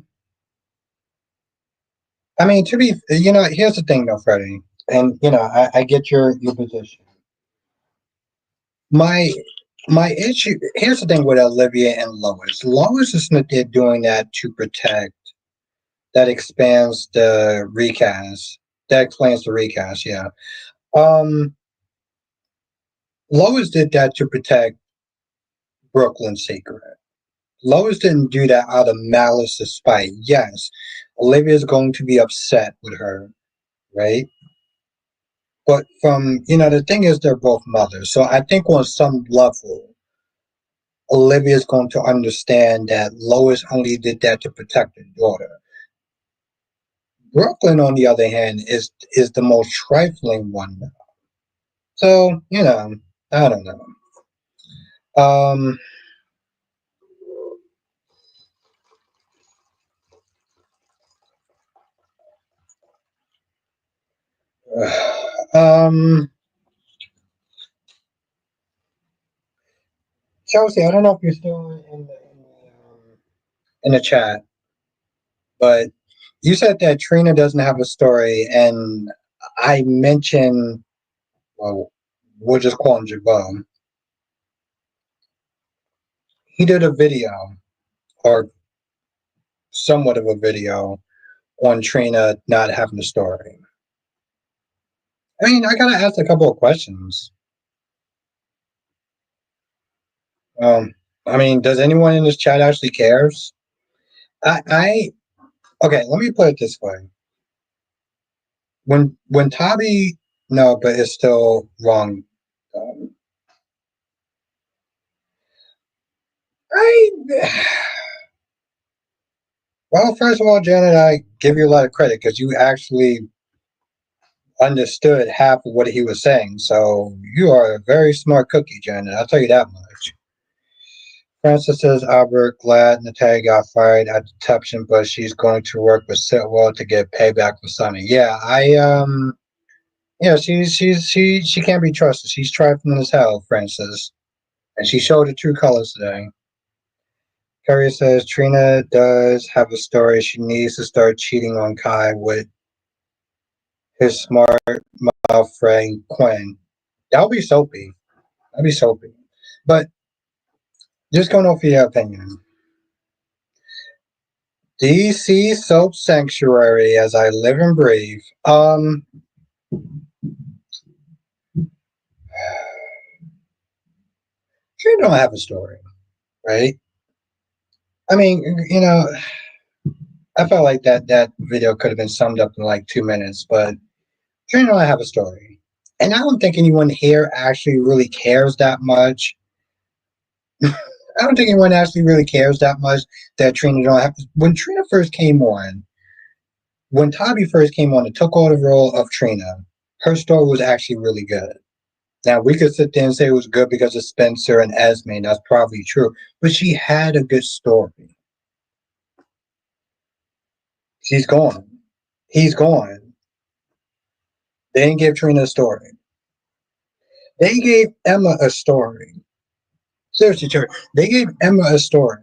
S1: I mean, here's the thing though, Freddie, and I get your position. My my issue. Here's the thing with Olivia and Lois. Lois is not there doing that to protect. That expands the recast. That explains the recast. Yeah. Um, Lois did that to protect Brooklyn's secret. Lois didn't do that out of malice or spite. Yes, Olivia is going to be upset with her, right? But the thing is, they're both mothers. So I think on some level, Olivia is going to understand that Lois only did that to protect her daughter. Brooklyn, on the other hand, is the most trifling one. So, I don't know. Um, um, Chelsea, I don't know if you're still in the chat, but you said that Trina doesn't have a story, and I mentioned, well, we'll just call him Jabone. He did a video, or somewhat of a video, on Trina not having a story. I mean, I gotta ask a couple of questions. Um, I mean, does anyone in this chat actually cares? I okay. Let me put it this way: when Tabi, no, but it's still wrong. Um, I well, first of all, Janet, I give you a lot of credit because you actually understood half of what he was saying. So you are a very smart cookie, Janet. I'll tell you that much. Francis says Albert glad Natalia got fired at detention, but she's going to work with Sitwell to get payback for Sonny. Yeah, yeah, she can't be trusted. She's trifling as hell, Francis. And she showed her true colors today. Curry says Trina does have a story. She needs to start cheating on Kai with his smart mouth friend Quinn. That'll be soapy. That'd be soapy. But just going off your opinion. DC Soap Sanctuary as I live and breathe. Trina don't have a story, right? I mean, I felt like that video could have been summed up in like 2 minutes, but Trina and I have a story. And I don't think anyone here actually really cares that much. I don't think anyone actually really cares that much that Trina don't have. When Trina first came on, when Tabi first came on and took on the role of Trina, her story was actually really good. Now we could sit there and say it was good because of Spencer and Esme, and that's probably true. But she had a good story. She's gone. He's gone. They didn't give Trina a story. They gave Emma a story. Seriously, Terry, they gave Emma a story.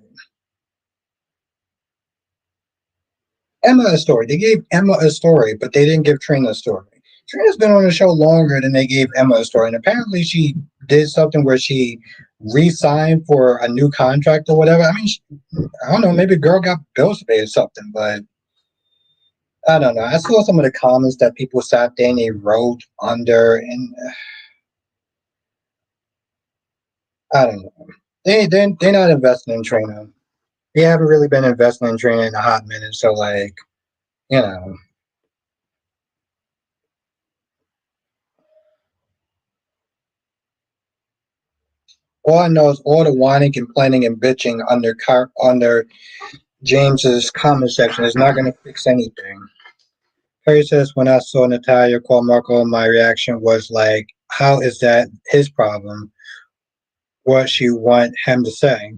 S1: Emma a story. They gave Emma a story, but they didn't give Trina a story. Trina's been on the show longer than they gave Emma a story, and apparently she did something where she re-signed for a new contract or whatever. I mean, I don't know. Maybe the girl got bills to pay or something, but I don't know. I saw some of the comments that people sat there and they wrote under, and I don't know. They're not investing in Trina. They haven't really been investing in Trina in a hot minute. So like, you know, all I know is all the whining, complaining, and bitching under James's comment section is not going to fix anything. Perry says, when I saw Natalia call Marco, my reaction was like, how is that his problem? What she want him to say?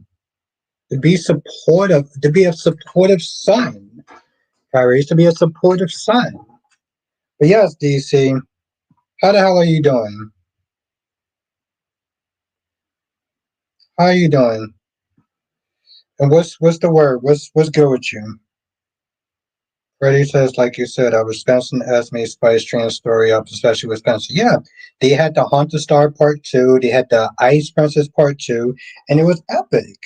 S1: To be supportive, to be a supportive son. Perry to be a supportive son. But yes, DC, how the hell are you doing? How are you doing? And what's the word? What's good with you? Freddie says, like you said, I was Spencer asked me Spice Trans story up, especially with Spencer. Yeah, they had the Haunted Star Part 2, they had the Ice Princess Part 2, and it was epic.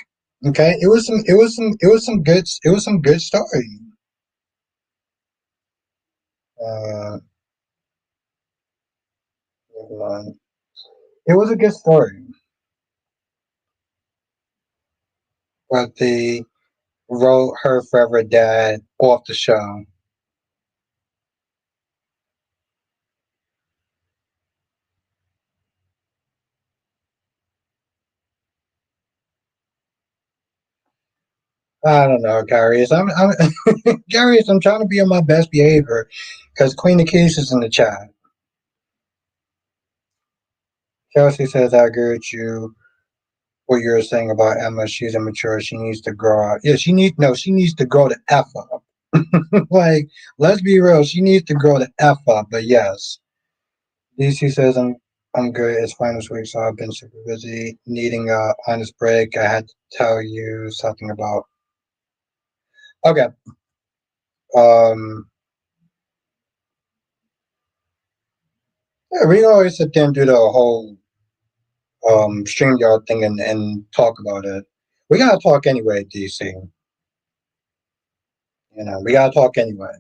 S1: Okay, it was some good story. Uh, it was a good story, but they wrote her forever dad off the show. I don't know, Garius. I'm Garius. I'm trying to be on my best behavior because Queen of Keys is in the chat. Chelsea says, I agree with you. What you're saying about Emma, she's immature. She needs to grow up. Yeah, she needs to grow the F up. Like, let's be real. She needs to grow the F up. But yes, DC says, I'm good. It's finals week, so I've been super busy. Needing a honest break. I had to tell you something about. Okay. Um. Yeah, we can always sit there and do the whole StreamYard thing and talk about it. We gotta talk anyway, DC. We gotta talk anyway.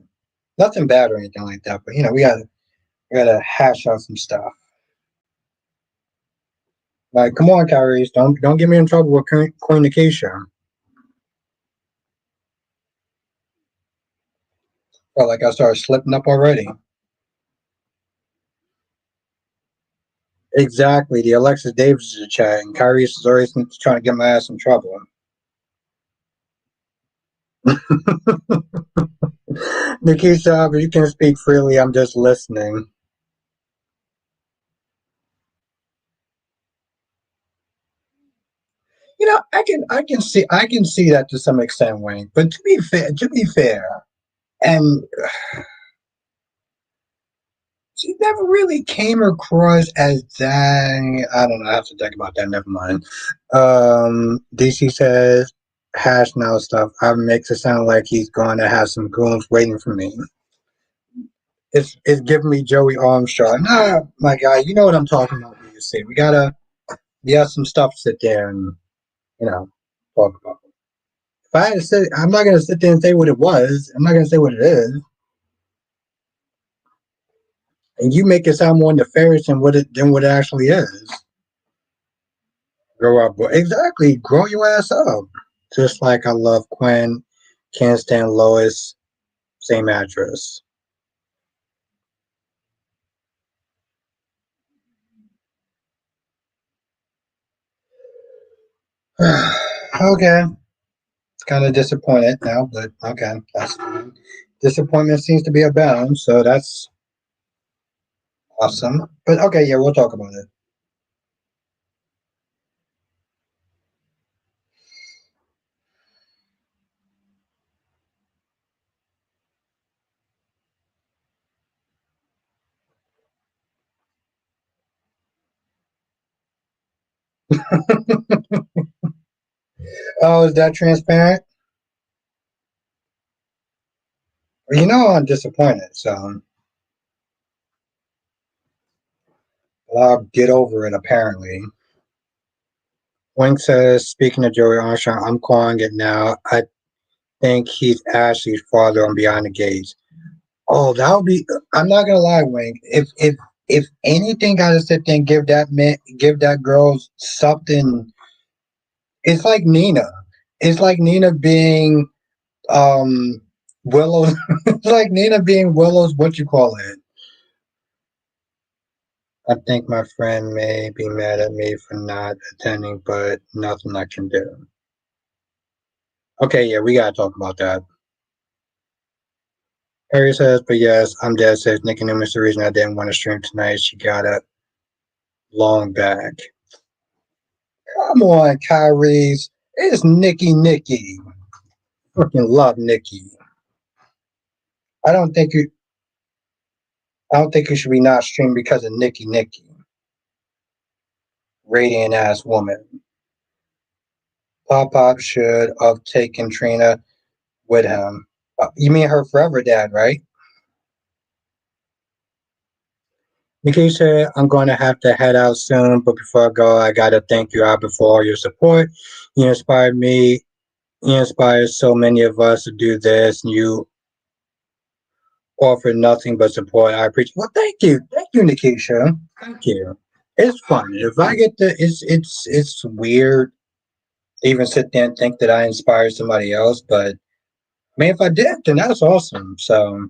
S1: Nothing bad or anything like that, but we gotta hash out some stuff. Like, come on, Kyrie, don't get me in trouble with communication. Felt like I started slipping up already. Exactly, the Alexis Davis is chat, and Kyrie is always trying to get my ass in trouble. Nikita, but you can speak freely. I'm just listening. I can see that to some extent, Wayne. But to be fair, and she never really came across as that. I don't know. I have to think about that. Never mind. DC says hash now stuff. I makes it sound like he's going to have some goons waiting for me. It's giving me Joey Armstrong. Nah, my guy, you know what I'm talking about. DC, we got some stuff to sit there and you know talk about. If I had to sit, I'm not gonna sit there and say what it was. I'm not gonna say what it is. And you make it sound more nefarious than what it actually is. Grow up, boy. Exactly. Grow your ass up. Just like I love Quinn, can't stand Lois, same actress. Okay, kind of disappointed now, but okay, that's fine. Disappointment seems to be abound, so that's awesome. But okay, yeah, we'll talk about it. Oh, is that transparent? Well, you know I'm disappointed, so I'll get over it apparently. Wink says, speaking of Joey Armstrong, I'm calling it now. I think he's Ashley's father on Beyond the Gates. Oh, that would be. I'm not gonna lie, Wink. If anything, gotta sit there and give that girl something. It's like Nina. It's like Nina being Willow's. It's like Nina being Willow's. What you call it? I think my friend may be mad at me for not attending, but nothing I can do. Okay, yeah, we gotta talk about that. Harry says, but yes, I'm dead. Says Nikki Newman's the reason I didn't want to stream tonight. She got a long back. Come on, Kyrie's. It's Nikki. Freaking love Nikki. I don't think you. I don't think you should be not streaming because of Nikki. Radiant ass woman. Pop should have taken Trina with him. You mean her forever dad, right? Nikki said, I'm going to have to head out soon, but before I go, I got to thank you, Albert, for all your support. You inspired me. You inspired so many of us to do this, and you offer nothing but support. I appreciate. Well, thank you, Nikisha. Thank you. It's fun. If I get the, it's weird to even sit there and think that I inspired somebody else, but I mean, if I did, then that's awesome. So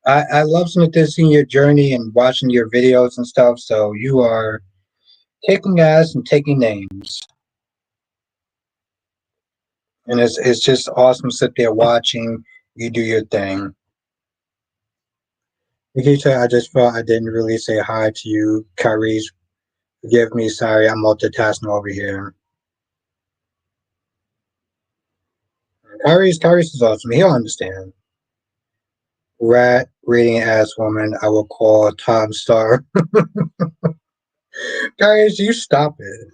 S1: I love seeing your journey and watching your videos and stuff. So you are kicking ass and taking names, and it's just awesome to sit there watching you do your thing. Nikisha, I just felt I didn't really say hi to you, Kyrie. Forgive me, sorry, I'm multitasking over here. Kyrie's is awesome. He'll understand. Rat reading ass woman, I will call Tom Star. Kyrie, you stop it.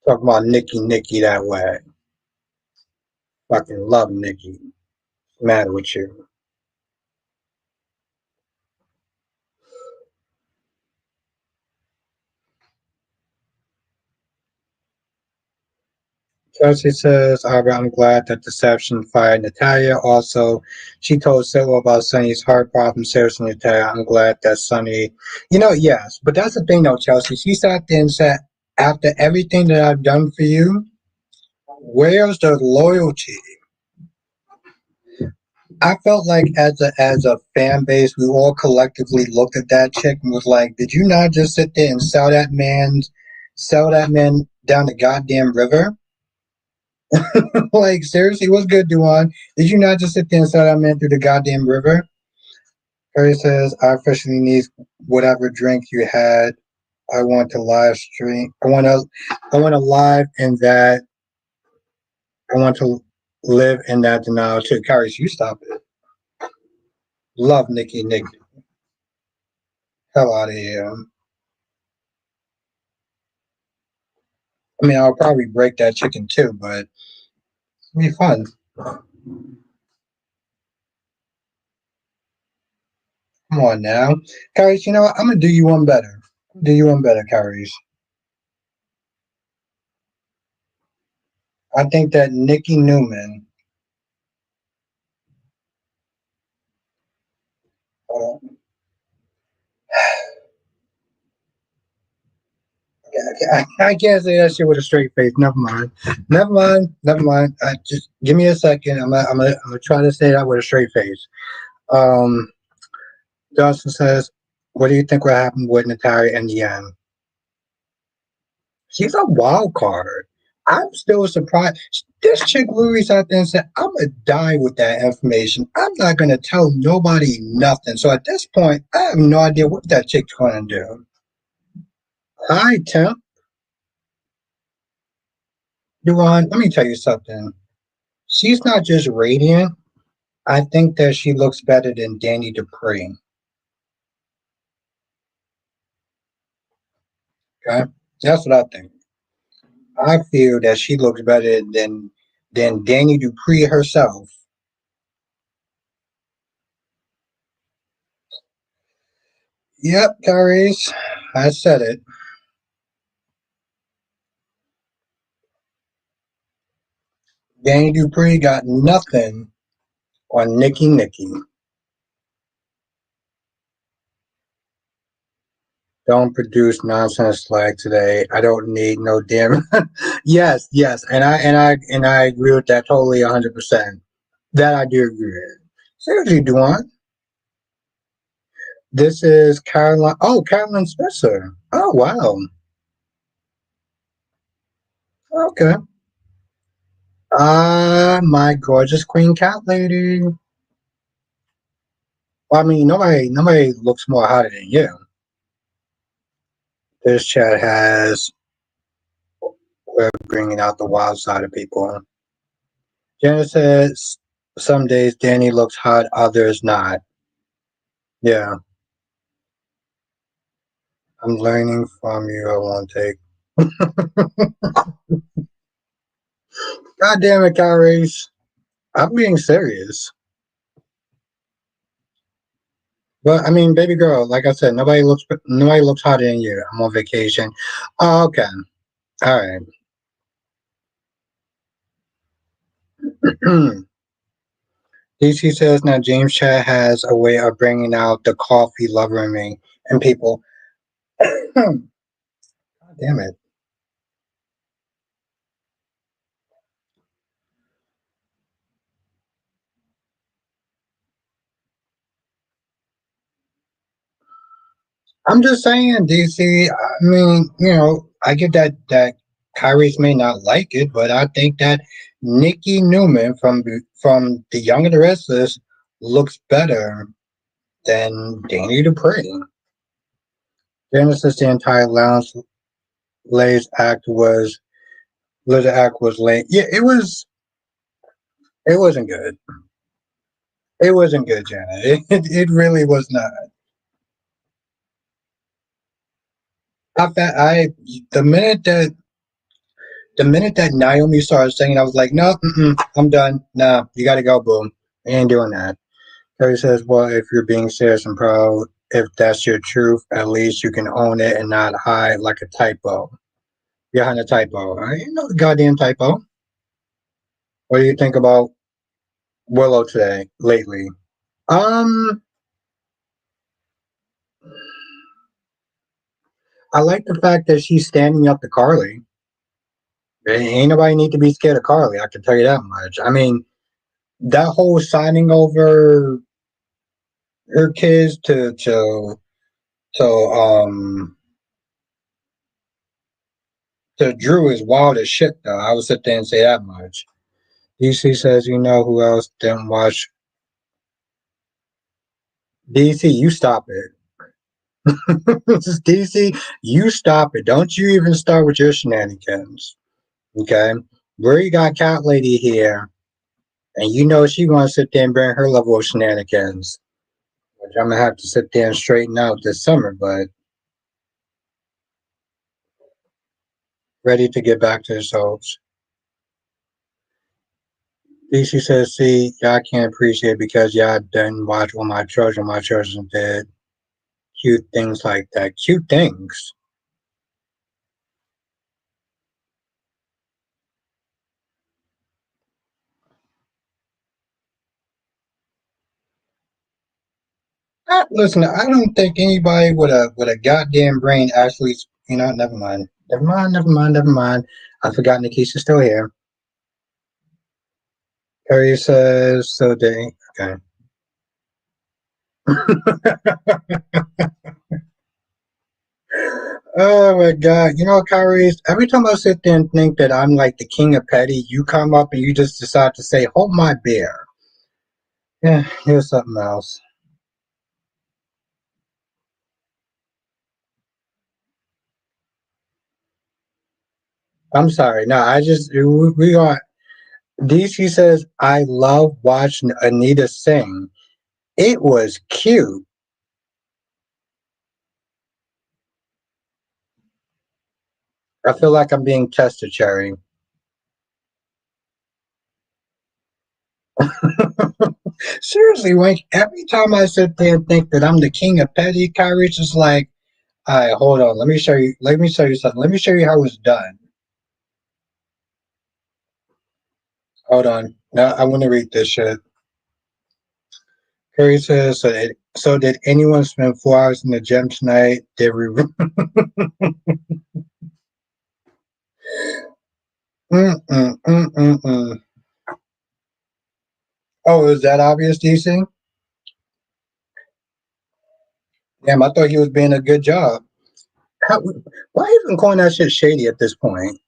S1: Talk about Nikki that way. Fucking love Nikki. What's the matter with you? Chelsea says, Albert, I'm glad that Deception fired Natalia. Also, she told Silva about Sonny's heart problem. Seriously, Natalia, I'm glad that Sonny, yes. But that's the thing, though, Chelsea. She sat there and said, after everything that I've done for you, where's the loyalty? I felt like as a fan base, we all collectively looked at that chick and was like, did you not just sit there and sell that man down the goddamn river? Like, seriously, what's good, Duan? Did you not just sit there and sell that man through the goddamn river? Harry says, I officially need whatever drink you had. I want to live stream. I want to live in that. I want to live in that denial too. Carrie, you stop it. Love Nikki. Hell out of here. I mean, I'll probably break that chicken too, but it'll be fun. Come on now. Carrie, you know what? I'm going to do you one better. Do you one better, Carrie. I think that Nikki Newman. Uh, I can't say that shit with a straight face. Never mind. Never mind. Never mind. Just give me a second. I'm gonna try to say that with a straight face. Um, Johnson says, "What do you think will happen with Natalia in the end?" She's a wild card. I'm still surprised. This chick literally sat there and said, "I'm gonna die with that information. I'm not gonna tell nobody nothing." So at this point, I have no idea what that chick's gonna do. Hi, Tim. Duan, let me tell you something. She's not just radiant. I think that she looks better than Danny Dupree. Okay, that's what I think. I feel that she looks better than Danny Dupree herself. Yep, Tyrese, I said it. Danny Dupree got nothing on Nikki. Don't produce nonsense flag today. I don't need no damn. Yes, yes, and I agree with that totally 100%. That I do agree with. Seriously, Duan. This is Caroline. Oh, Caroline Spencer. Oh, wow. Okay. My gorgeous queen cat lady. Well, I mean, nobody looks more hotter than you. This chat has we're bringing out the wild side of people. Jenna says some days Danny looks hot, others not. Yeah, I'm learning from you. I won't take. God damn it, Kyries. I'm being serious. But I mean, baby girl, like I said, nobody looks hotter than you. I'm on vacation. Oh, okay. All right. DC says now James Chat has a way of bringing out the coffee lover in me and people. God damn it. I'm just saying, DC. I mean, I get that Kyrie's may not like it, but I think that Nikki Newman from The Young and the Restless looks better than Danny Dupree. Genesis, the entire lounge Lay's act was Liz's act was late. Yeah, it was. It wasn't good. It wasn't good, Janet. It really was not. I the minute that the minute that Naomi started singing, I was like, no, I'm done. Nah, you got to go, boom. I ain't doing that. Terry says, well, if you're being serious and proud, if that's your truth, at least you can own it and not hide like a typo. Behind a typo. I ain't no goddamn typo. What do you think about Willow today, lately? Um, I like the fact that she's standing up to Carly. Ain't nobody need to be scared of Carly. I can tell you that much. I mean, that whole signing over her kids to to Drew is wild as shit. Though I would sit there and say that much. DC says, you know who else didn't watch? DC, you stop it. DC, you stop it. Don't you even start with your shenanigans. Okay, Bree got cat lady here, and you know she gonna sit there and bring her level of shenanigans, which I'm gonna have to sit there and straighten out this summer. But ready to get back to the souls. DC says, see, y'all can't appreciate because y'all didn't watch what my children did. Cute things like that. Cute things. Listen, I don't think anybody with a goddamn brain actually, never mind. Never mind, never mind, never mind. I forgot Nikisha's still here. Harry says, so they, okay. Oh my god. You know, Kyrie, every time I sit there and think that I'm like the king of petty, you come up and you just decide to say, hold my beer. Yeah, here's something else. I'm sorry. No, we are. DC says, I love watching Anita sing. It was cute. I feel like I'm being tested, Cherry. Seriously, like every time I sit there and think that I'm the king of petty, Kyrie's just like, all right, hold on. Let me show you. Let me show you something. Let me show you how it's done. Hold on. Now I want to read this shit. Kyrie says, so did anyone spend 4 hours in the gym tonight? Did we? Mm. Oh, is that obvious, DC? Damn, I thought he was being a good job. How, why even calling that shit shady at this point?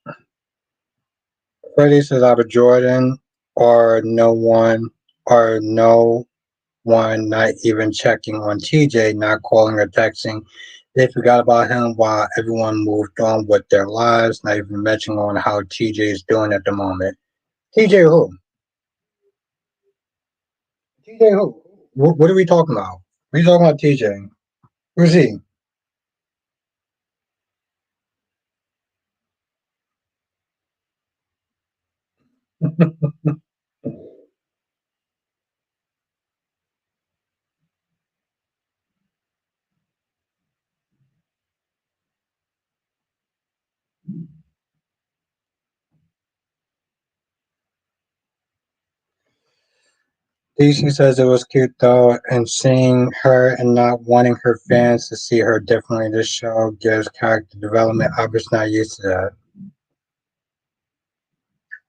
S1: Freddie says out of Jordan or no one not even checking on TJ, not calling or texting. They forgot about him while everyone moved on with their lives, not even mentioning on how TJ is doing at the moment. TJ who? TJ who? What are we talking about? What are you talking about TJ? Who's he? DC says it was cute though, and seeing her and not wanting her fans to see her differently. This show gives character development. I was not used to that.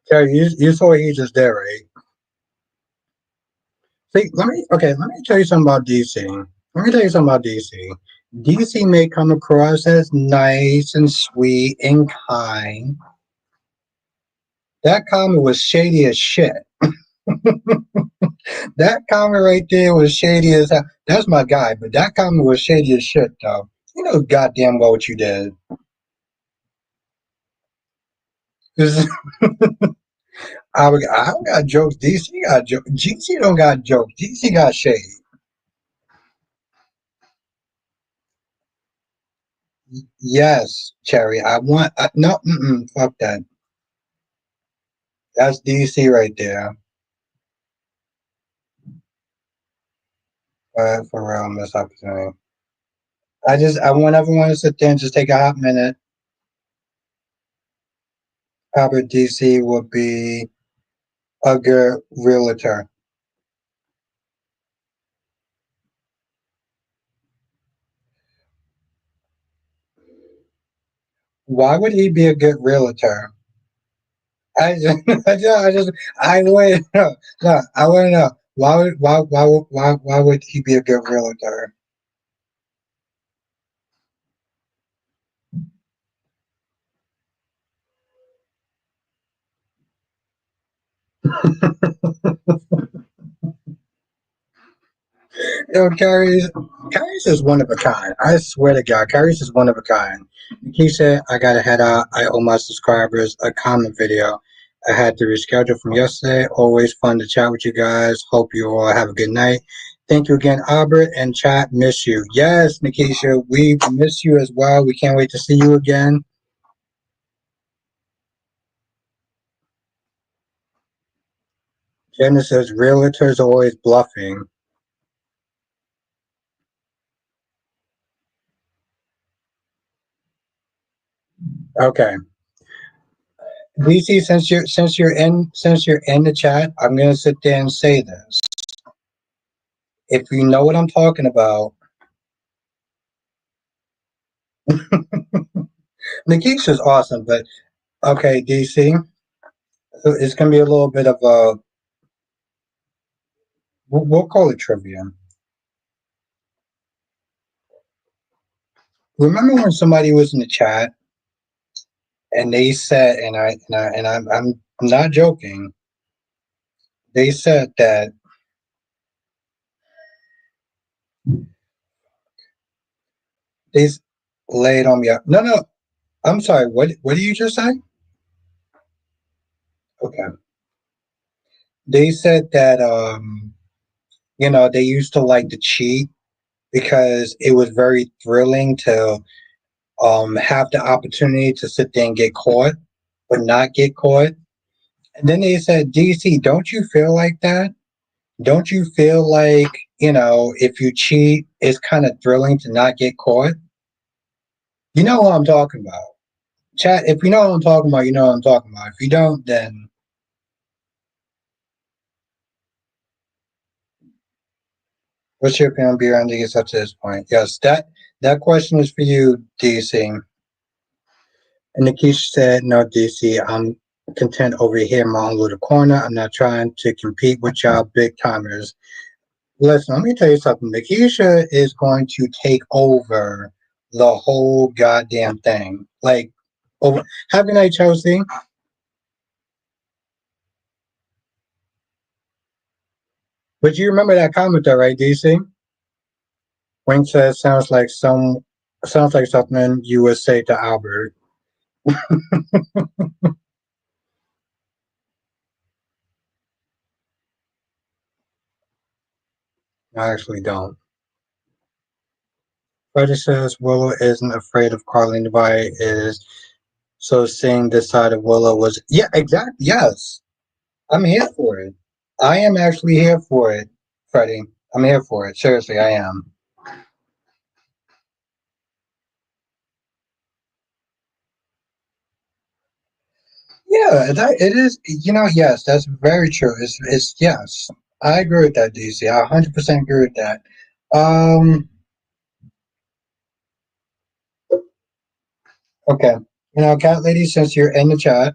S1: Terry, you saw he just did, right? See, let me tell you something about DC. Let me tell you something about DC. DC may come across as nice and sweet and kind. That comment was shady as shit. That comment right there was shady as hell. That's my guy, but that comment was shady as shit, though. You know goddamn well what you did. 'Cause I don't got jokes. DC got jokes. DC don't got jokes. DC got shade. Yes, Cherry. I want no. Fuck that. That's DC right there. For real, missed opportunity. I want everyone to sit there and just take a hot minute. Robert DC will be a good realtor. Why would he be a good realtor? I just, I want to know. No, I want to know. Why would he be a good realtor? Yo, Carrie's is one of a kind. I swear to God, Carrie's is one of a kind. He said, I gotta head out. I owe my subscribers a comment video. I had to reschedule from yesterday. Always fun to chat with you guys. Hope you all have a good night. Thank you again, Albert and chat. Miss you. Yes, Nikisha, we miss you as well. We can't wait to see you again. Jenna says, realtors are always bluffing. Okay. DC, since you're in the chat, I'm gonna sit there and say this. If you know what I'm talking about, Nikisha's awesome, but okay, DC. It's gonna be a little bit of a we'll call it trivia. Remember when somebody was in the chat and they said, I'm not joking. They said that they laid on me. No, no. I'm sorry. What did you just say? Okay. They said that they used to like to cheat because it was very thrilling to have the opportunity to sit there and get caught, but not get caught. And then they said, DC, don't you feel like that? Don't you feel like, if you cheat, it's kind of thrilling to not get caught? You know what I'm talking about. Chat, if you know what I'm talking about, you know what I'm talking about. If you don't, then what's your opinion beyond to get up to this point? Yes, that question is for you, DC. And Nikisha said, no, DC, I'm content over here in my own little corner. I'm not trying to compete with y'all big timers. Listen, let me tell you something. Nikisha is going to take over the whole goddamn thing. Like, over. Have a good night, Chelsea. But you remember that comment though, right, DC? Wayne says sounds like something you would say to Albert. I actually don't. Freddie says Willow isn't afraid of Carly Levi is so seeing this side of Willow was exactly yes. I'm here for it. I am actually here for it, Freddie. I'm here for it. Seriously, I am. Yeah, it is. Yes, that's very true. It's yes. I agree with that, DC. I 100% agree with that. Um, okay. Cat lady, since you're in the chat,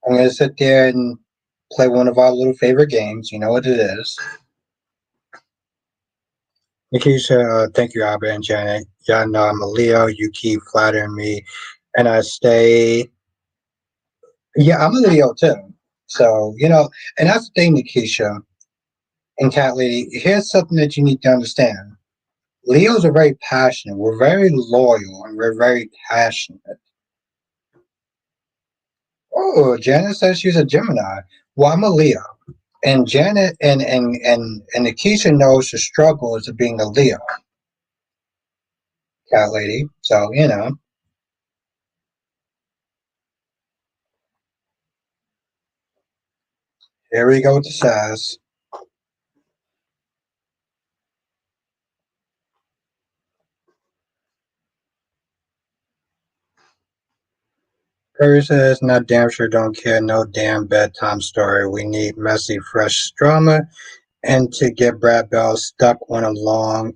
S1: I'm gonna sit there and play one of our little favorite games. You know what it is. Nikisha, thank you, Albert and Janet. Y'all know I'm a Leo. You keep flattering me, and I stay. Yeah, I'm a Leo too. So and that's the thing, Nikisha and Cat Lady. Here's something that you need to understand. Leos are very passionate. We're very loyal and we're very passionate. Oh, Janet says she's a Gemini. Well, I'm a Leo. And Janet and Nikisha knows the struggles of being a Leo, Cat Lady. So, here we go with the sass. Curry says, not damn sure don't care, no damn bedtime story. We need messy, fresh drama and to get Brad Bell stuck on a long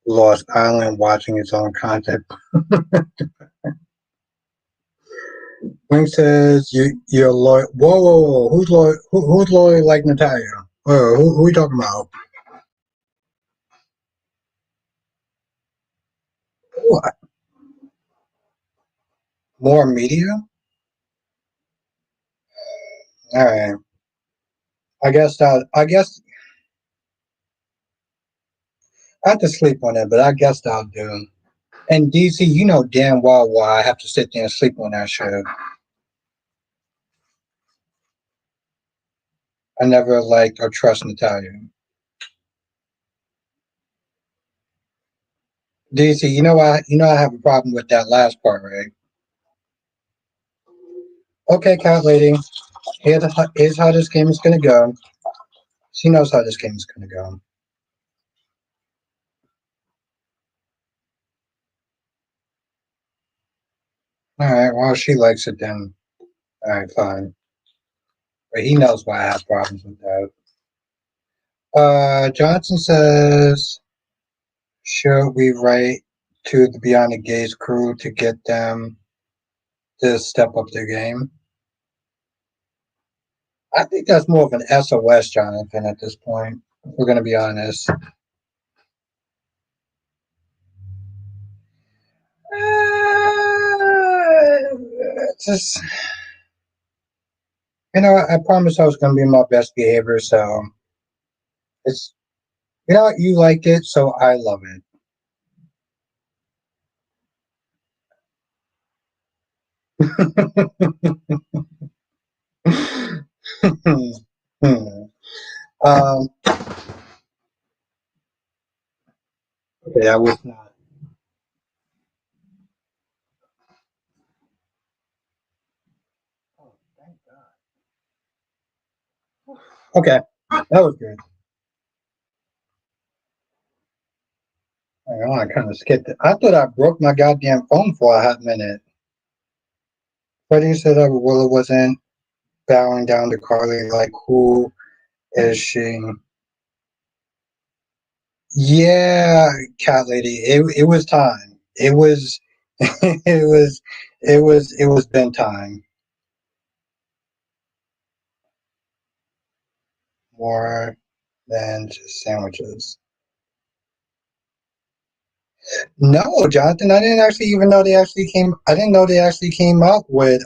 S1: lost island watching his own content. Wing says you're loyal. Whoa, whoa, whoa! Who's loyal? Who's loyal like Natalia? Who are you talking about? What? More media? All right. I guess I have to sleep on it, but I guess I'll do. And DC, you know damn well why I have to sit there and sleep on that show. I never liked or trust Natalia. DC, I have a problem with that last part, right? Okay, cat lady. Here's how this game is gonna go. She knows how this game is gonna go. All right. Well, she likes it then. All right, fine. But he knows why I have problems with that. Johnson says, should we write? to the Beyond the Gaze crew to get them to step up their game. I think that's more of an SOS, Jonathan, at this point. If we're going to be honest. Just, I promised I was going to be my best behavior, so it's, you like it, so I love it. um, okay, I was not. Oh, thank God. Okay, that was good. Hang on, I kind of skipped it. I thought I broke my goddamn phone for a hot minute. Freddie said that Willa wasn't bowing down to Carly. Like, who is she? Yeah, cat lady. It was time. It was it was been time. More than just sandwiches. No, Jonathan, I didn't actually even know they actually came. I didn't know they actually came up with.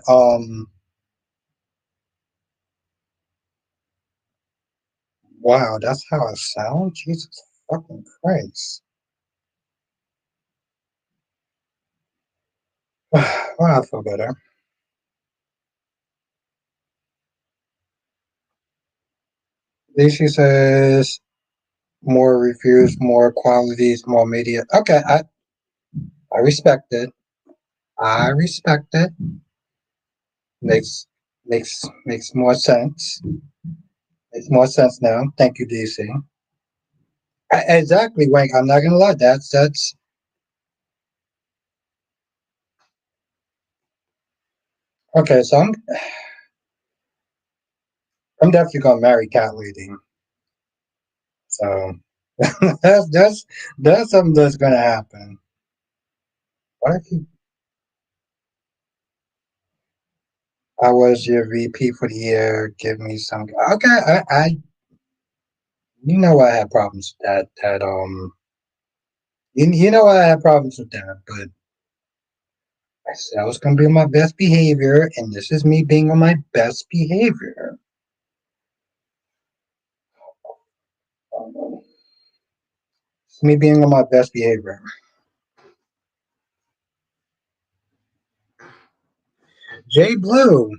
S1: Wow, that's how it sounds. Jesus fucking Christ. Well, I feel better. Lacey says more reviews, more qualities, more media. Okay, I respect it. I respect it. Makes more sense. Makes more sense now. Thank you, DC. Exactly, Wank. I'm not gonna lie. That's okay. So I'm definitely gonna marry Cat Lady. So that's something that's gonna happen. What if I was your VP for the year? Give me some. Okay, you know I had problems with you know I had problems with that, but I said I was gonna be on my best behavior, and this is me being on my best behavior. It's me being on my best behavior. Jay Blue,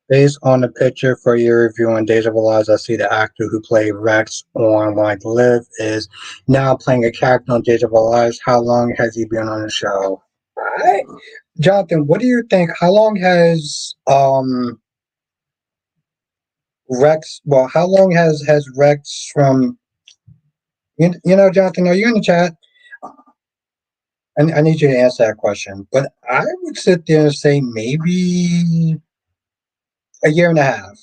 S1: based on the picture for your review on Days of Our Lives, I see the actor who played Rex on Like to Live is now playing a character on Days of Our Lives. How long has he been on the show? Right. Jonathan, what do you think? How long has Rex? Well, how long has Rex from? Jonathan, are you in the chat? I need you to answer that question. But I would sit there and say maybe a year and a half.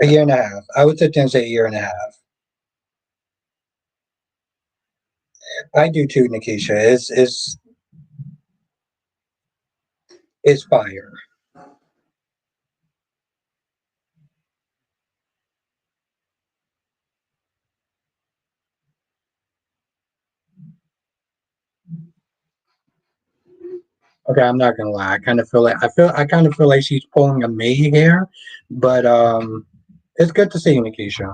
S1: A year and a half. I would sit there and say a year and a half. I do too, Nikisha. It's fire. Okay, I'm not gonna lie. I kind of feel like she's pulling a May here, but it's good to see you, Nikisha.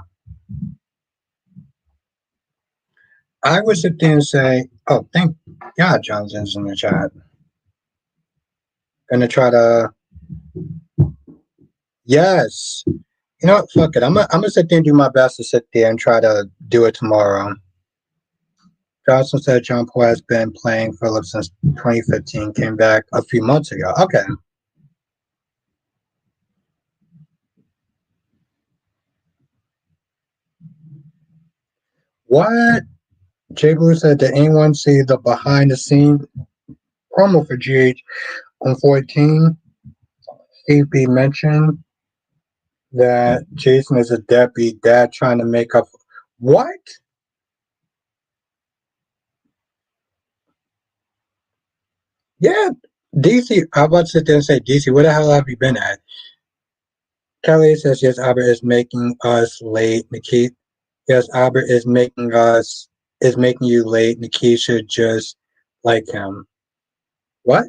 S1: I would sit there and say, "Oh, thank God, Johnson's in the chat." Gonna try to, yes. You know what? Fuck it. I'm gonna sit there and do my best to sit there and try to do it tomorrow. Johnson said John Paul has been playing Phillips since 2015. Came back a few months ago. Okay. What? Jay Blue said, did anyone see the behind the scenes promo for GH on 14? Steve B mentioned that Jason is a deadbeat dad trying to make up. What? Yeah, DC. I'm about to sit there and say, DC, where the hell have you been at? Kelly says, yes, Albert is making us late. Nikita, yes, Albert is making you late. Nikisha just like him. What?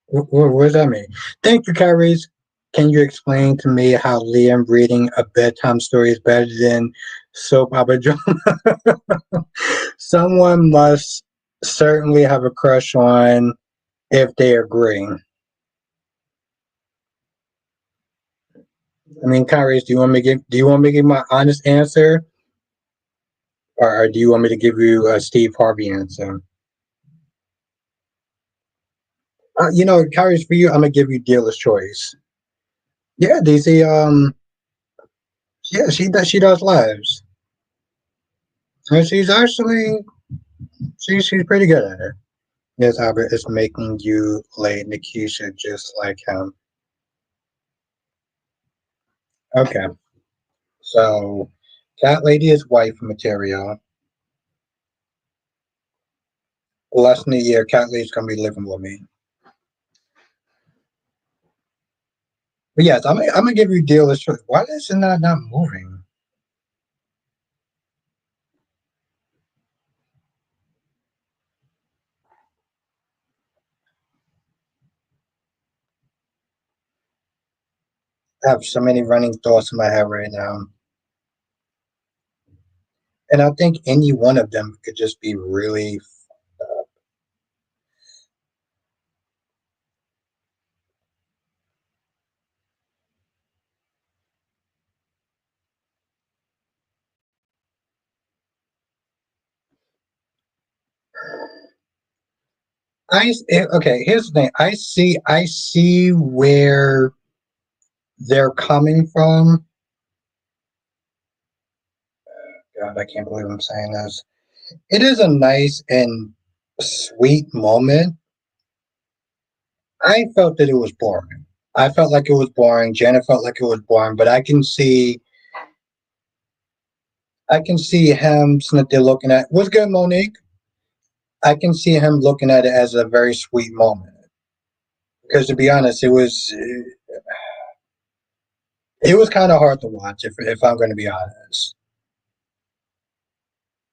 S1: What does that mean? Thank you, Kyrie. Can you explain to me how Liam reading a bedtime story is better than soap opera drama? Someone must certainly have a crush on if they agree. I mean, Kyrie, do you want me to give my honest answer, or do you want me to give you a Steve Harvey answer? Kyrie, for you, I'm gonna give you dealer's choice. Yeah, DC. Yeah, she does lives, and she's pretty good at it. Yes, Albert is making you late, Nikisha, just like him. Okay, so Cat Lady is wife material. Less than a year, Cat Lady's gonna be living with me. But yes, I'm gonna give you dealer's choice. Why is it not moving? I have so many running thoughts in my head right now, and I think any one of them could just be really. Okay. Here's the thing. I see where they're coming from. God, I can't believe I'm saying this. It is a nice and sweet moment. I felt that it was boring. I felt like it was boring. Janet felt like it was boring, but I can see him sitting there looking at what's good, Monique. I can see him looking at it as a very sweet moment. Because to be honest, it was kind of hard to watch if I'm going to be honest.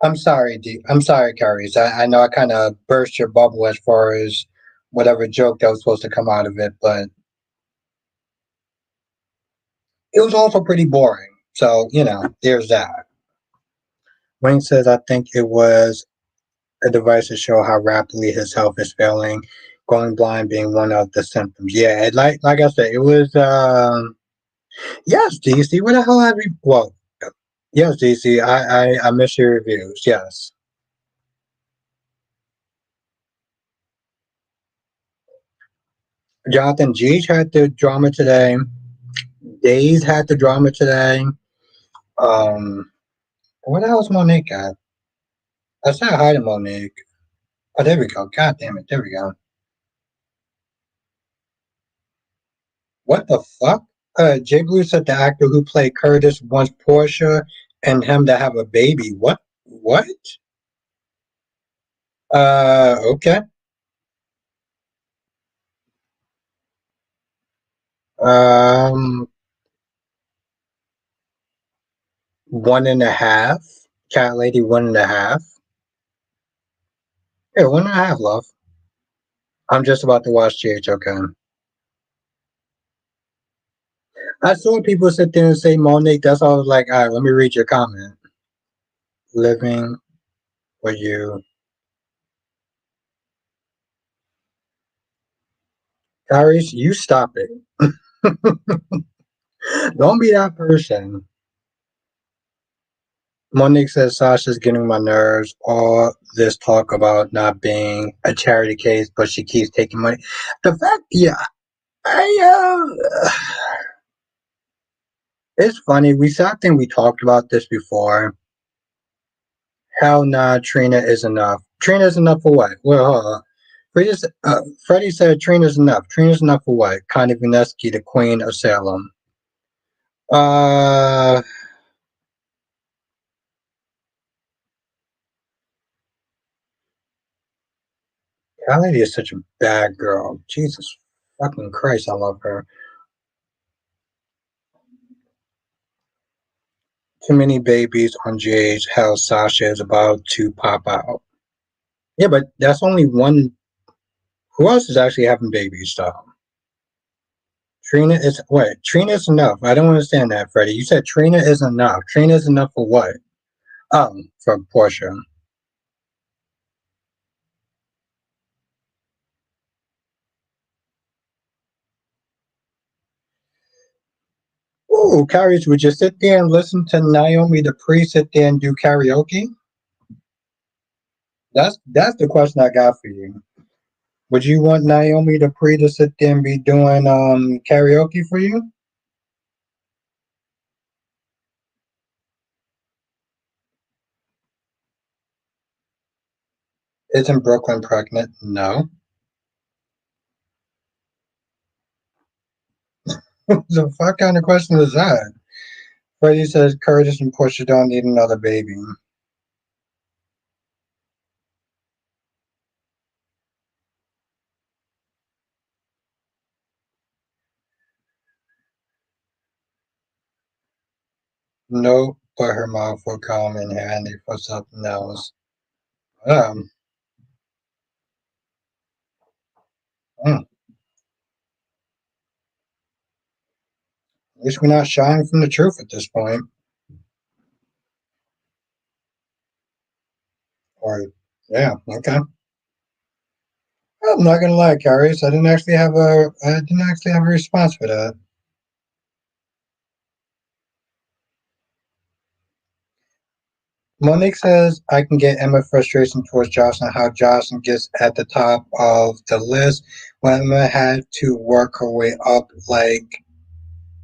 S1: I'm sorry, I'm sorry, Carries. I know I kind of burst your bubble as far as whatever joke that was supposed to come out of it, but it was also pretty boring. So there's that. Wayne says, I think it was a device to show how rapidly his health is failing, going blind being one of the symptoms. Yeah, like I said, it was. Yes, DC. What the hell have you? Well, yes, DC. I miss your reviews. Yes, Jonathan G had the drama today. Days had the drama today. Um, what the hell's Monique at? I said hi to Monique. Oh, there we go. God damn it. There we go. What the fuck? Jay Blue said the actor who played Curtis wants Portia and him to have a baby. What? What? Okay. Um, 1.5. Cat lady, 1.5. Yeah, 1.5, love. I'm just about to watch GHOK. I saw people sit there and say Monique. That's all I was like, all right, let me read your comment. Living for you. Tyrese, you stop it. Don't be that person. Monique says Sasha's getting my nerves. All this talk about not being a charity case, but she keeps taking money. The fact, yeah, I it's funny. I think we talked about this before. Hell nah, Trina is enough. Trina's enough for what? Well, Freddie said Trina's enough. Trina's enough for what? Connie Vineski, the Queen of Salem. Uh, Callie is such a bad girl. Jesus fucking Christ, I love her. Too many babies on GH. How Sasha is about to pop out. Yeah, but that's only one. Who else is actually having babies, though? Trina is what? Trina is enough. I don't understand that, Freddie. You said Trina is enough. Trina is enough for what? For Portia. Ooh, Carries, would you sit there and listen to Naomi the priest sit there and do karaoke? That's the question I got for you. Would you want Naomi the priest to sit there and be doing karaoke for you? Isn't Brooklyn pregnant? No. The fuck kind of question is that? Freddie says Curtis and Portia don't need another baby. Nope, but her mouth will come in handy for something else. Um, at least we're not shying from the truth at this point. Or, yeah, okay. I'm not gonna lie, Carrie. I didn't actually have a response for that. Monique says I can get Emma frustration towards Jocelyn, how Jocelyn gets at the top of the list when Emma had to work her way up like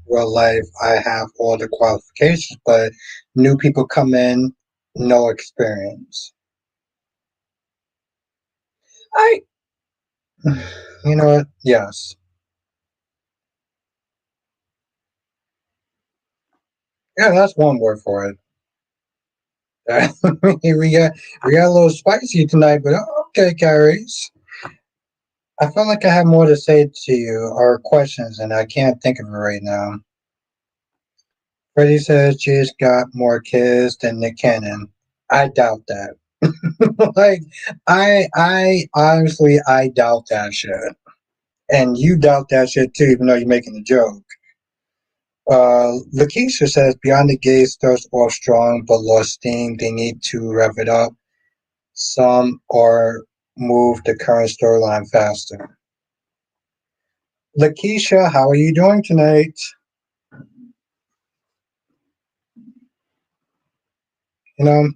S1: real life. I have all the qualifications, but new people come in, no experience. I, you know what? Yes. Yeah, that's one word for it. we got a little spicy tonight, but okay, Carries. I felt like I had more to say to you or questions, and I can't think of it right now. Freddie says she's got more kids than Nick Cannon. I doubt that. Like, I honestly, I doubt that shit, and you doubt that shit too, even though you're making a joke. Lakeisha says Beyond the Gate starts off strong but lost steam. They need to rev it up some or move the current storyline faster. Lakeisha, how are you doing tonight? You know,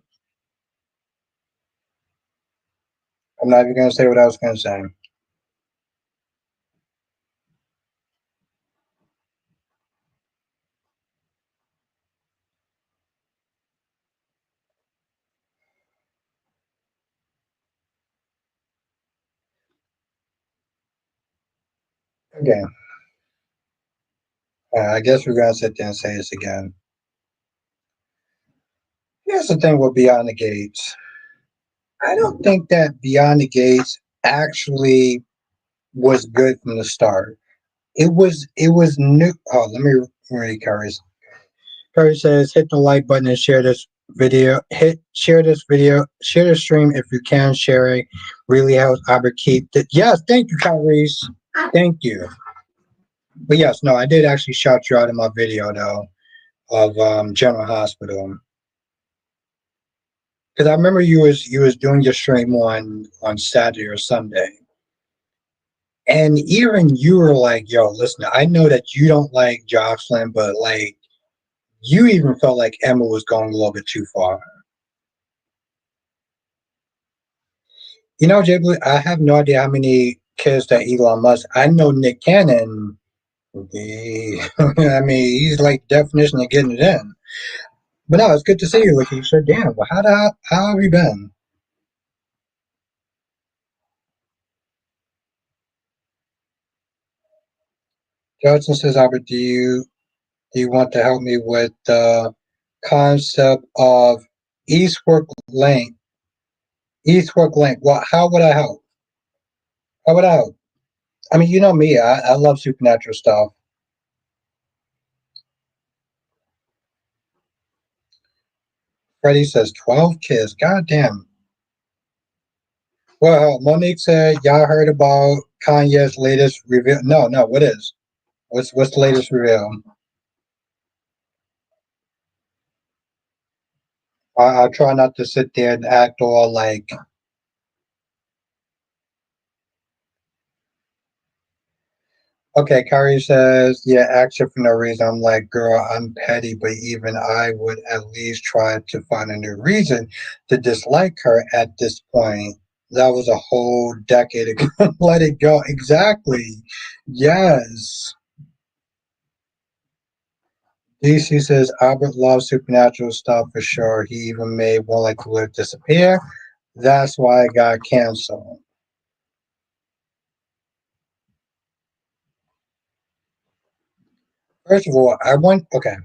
S1: I'm not even gonna say what I was gonna say. Okay, I guess we're gonna sit there and say this again. Here's the thing with Beyond the Gates. I don't think that Beyond the Gates actually was good from the start. It was new. Oh, let me read Curry's. Curry says, hit the like button and share this video. Share the stream if you can. Sharing really helps Albert keep it. Yes, thank you, Kyrie's. Thank you. But yes, no, I did actually shout you out in my video though of General Hospital because I remember you was doing your stream on Saturday or Sunday, and even you were like, "Yo, listen, I know that you don't like Jocelyn, but like you even felt like Emma was going a little bit too far." You know, Jay Blue, I have no idea how many kids that Elon Musk. I know Nick Cannon. I mean, he's like definition of getting it in. But no, it's good to see you, Lakeisha. Damn, well, how have you been? Johnson says, Albert, do you want to help me with the concept of Eastwork Link? Eastwork Link. Well, how would I help? How about I mean, you know me. I love supernatural stuff. Freddie says 12 kids. God damn. Well, Monique said y'all heard about Kanye's latest reveal. No, no. What is? What's the latest reveal? I try not to sit there and act all like. Okay, Kyrie says, yeah, action for no reason. I'm like, girl, I'm petty, but even I would at least try to find a new reason to dislike her at this point. That was a whole decade ago. Let it go. Exactly. Yes. DC says Albert loves supernatural stuff for sure. He even made One Like to Live disappear. That's why it got canceled. First of all, I want okay,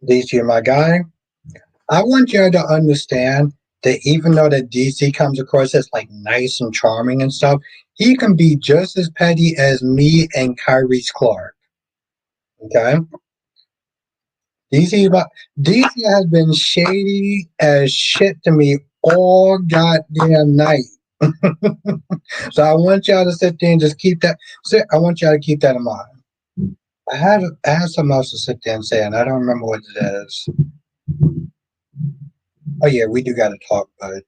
S1: DC, my guy. I want you to understand that even though that DC comes across as like nice and charming and stuff, he can be just as petty as me and Kyrie Clark. Okay, DC, DC has been shady as shit to me all goddamn night. So I want y'all to sit there and just keep that. I want y'all to keep that in mind. I had something else to sit there and say, and I don't remember what it is. Oh yeah, we do got to talk, but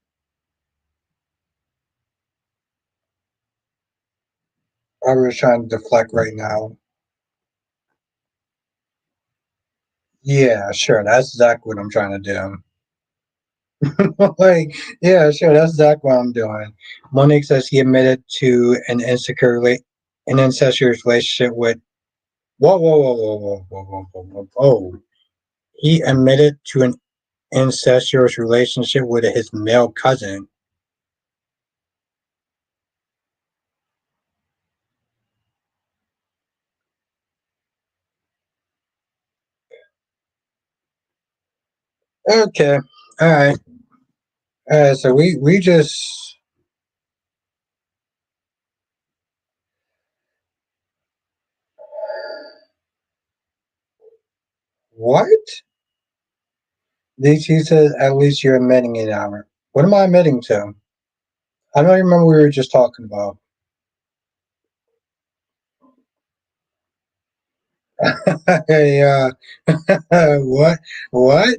S1: I was trying to deflect right now. Yeah, sure. That's exactly what I'm trying to do. Like, yeah, sure. That's exactly what I'm doing. Monique says he admitted to an incestuous relationship with. Whoa, whoa, whoa, whoa, whoa, whoa, whoa, whoa, whoa. Whoa. He admitted to an incestuous relationship with his male cousin. Okay, all right. So we just what? DC says at least you're admitting it, Albert. What am I admitting to? I don't remember what we were just talking about. Hey, what? What?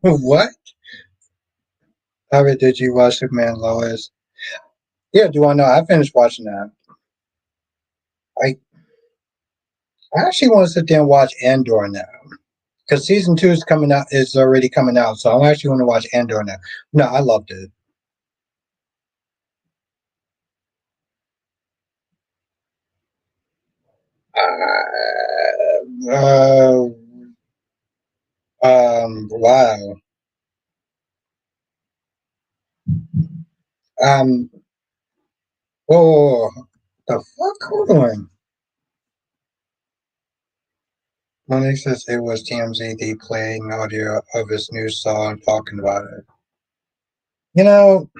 S1: What? How did you watch Superman Lois? Yeah, do I know? I finished watching that. I, I actually want to sit there and watch Andor now. Because season two is coming out, is already coming out. So I actually want to watch Andor now. No, I loved it. Uh, wow. Um, oh, the fuck? Hold on. Monique says it was TMZ playing audio of his new song talking about it. You know,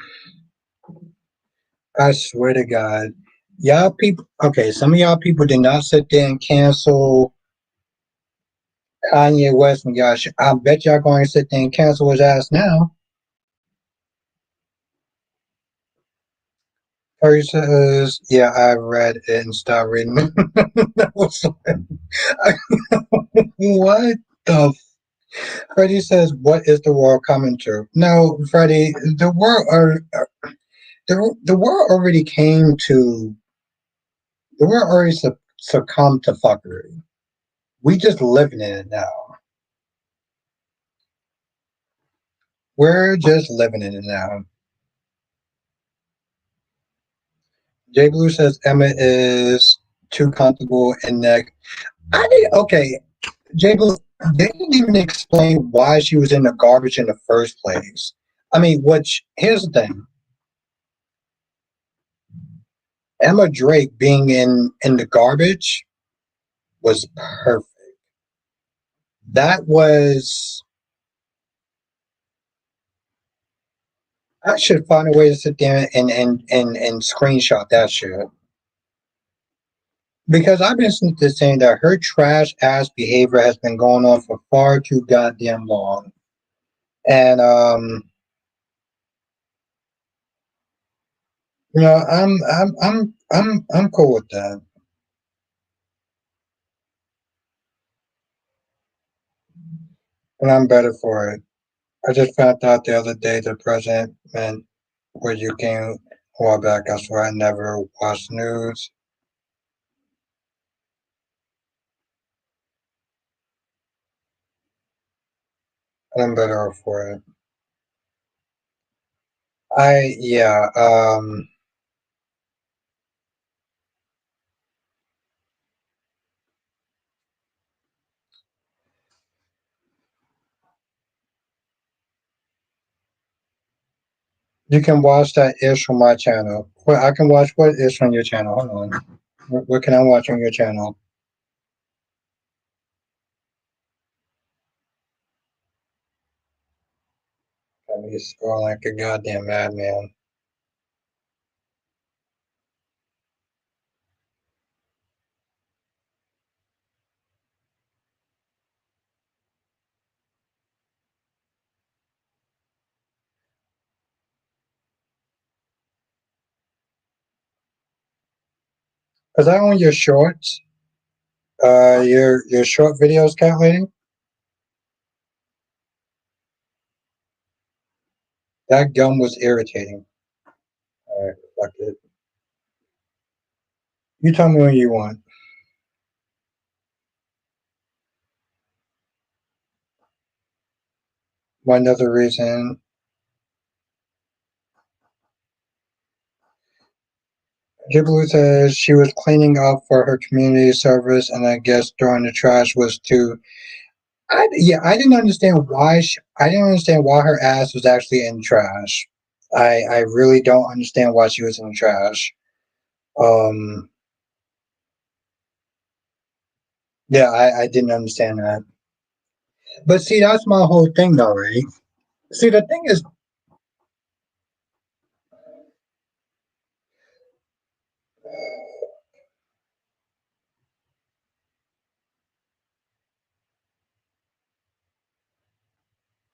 S1: I swear to God, y'all people. Okay, some of y'all people did not sit there and cancel Kanye West when y'all. I bet y'all going to sit there and cancel his ass now. Curry says, "Yeah, I read it and stopped reading it." That was like, what the? Freddie says, "What is the world coming to?" No, Freddie, the world already came to. The world already succumbed to fuckery. We just living in it now. We're just living in it now. Jay Blue says Emma is too comfortable in that. I did okay. Jay Blue, they didn't even explain why she was in the garbage in the first place. I mean, which here's the thing: Emma Drake being in the garbage was perfect. That was I should find a way to sit there and screenshot that shit. Because I've been saying that her trash ass behavior has been going on for far too goddamn long. And you know, I'm cool with that. And I'm better for it. I just found out the other day the president meant where you came a while back. I swear I never watched news. And I'm better for it. Yeah, you can watch that ish on my channel. Well, I can watch what ish on your channel. Hold on. What can I watch on your channel? Got me scrolling like a goddamn madman. Is that on your shorts? Your short videos, cat lady? That gum was irritating. Alright, fuck it. You tell me what you want. One other reason. Ghibli says she was cleaning up for her community service, and I guess throwing the trash was too. I didn't understand why. I didn't understand why her ass was actually in trash. I really don't understand why she was in trash. Um, yeah, I didn't understand that. But see, that's my whole thing, though, right? See, the thing is,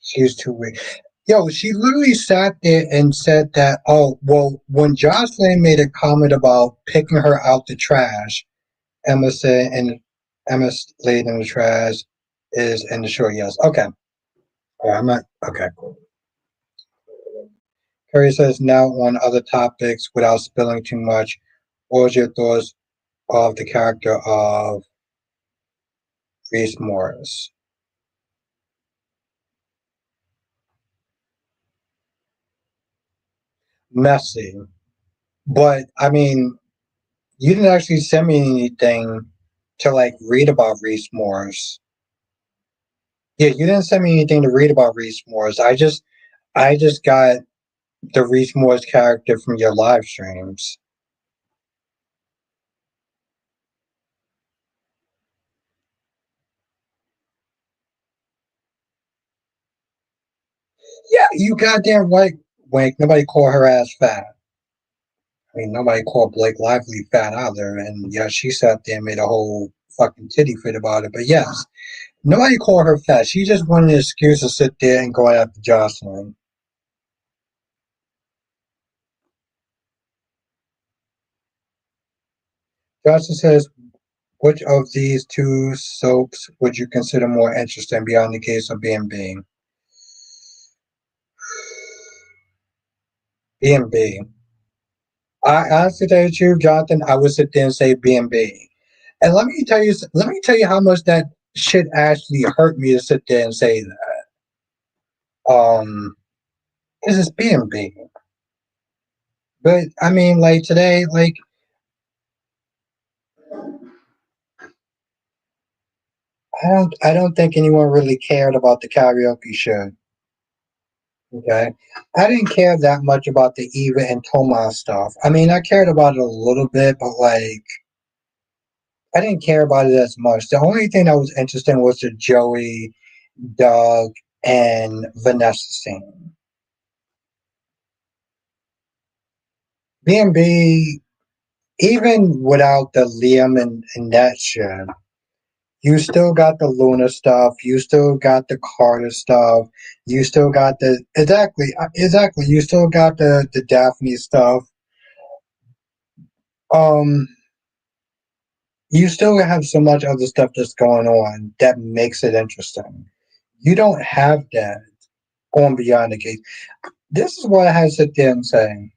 S1: she's too weak. Yo, she literally sat there and said that, oh, well, when Jocelyn made a comment about picking her out the trash, Emma said, and Emma laid in the trash is in the short. Yes. Okay. All right, I'm not. Okay, cool. Carrie says, now on other topics without spilling too much. What was your thoughts of the character of Reese Morris? Messy. But, I mean, you didn't actually send me anything to, like, read about Reese Morris. Yeah, you didn't send me anything to read about Reese Morris. I just got the Reese Morris character from your live streams. Yeah, you goddamn right, Wank. Nobody call her ass fat. I mean, nobody called Blake Lively fat either. And yeah, she sat there and made a whole fucking titty fit about it. But yes, nobody called her fat. She just wanted an excuse to sit there and go after Jocelyn. Jocelyn says, which of these two soaps would you consider more interesting beyond the case of B&B? B&B. I honestly tell you the truth, Jonathan, I would sit there and say B&B. And let me tell you how much that shit actually hurt me to sit there and say that. This is B&B. But I mean, like today, like I don't think anyone really cared about the karaoke show. Okay, I didn't care that much about the Eva and Tomas stuff. I mean, I cared about it a little bit, but like I didn't care about it as much. The only thing that was interesting was the Joey, Doug, and Vanessa scene. B&B, even without the Liam and that shit, you still got the Luna stuff. You still got the Carter stuff. You still got the exactly. You still got the Daphne stuff. Um, you still have so much other stuff that's going on that makes it interesting. You don't have that on Beyond the Gate. This is what I had to sit there and say,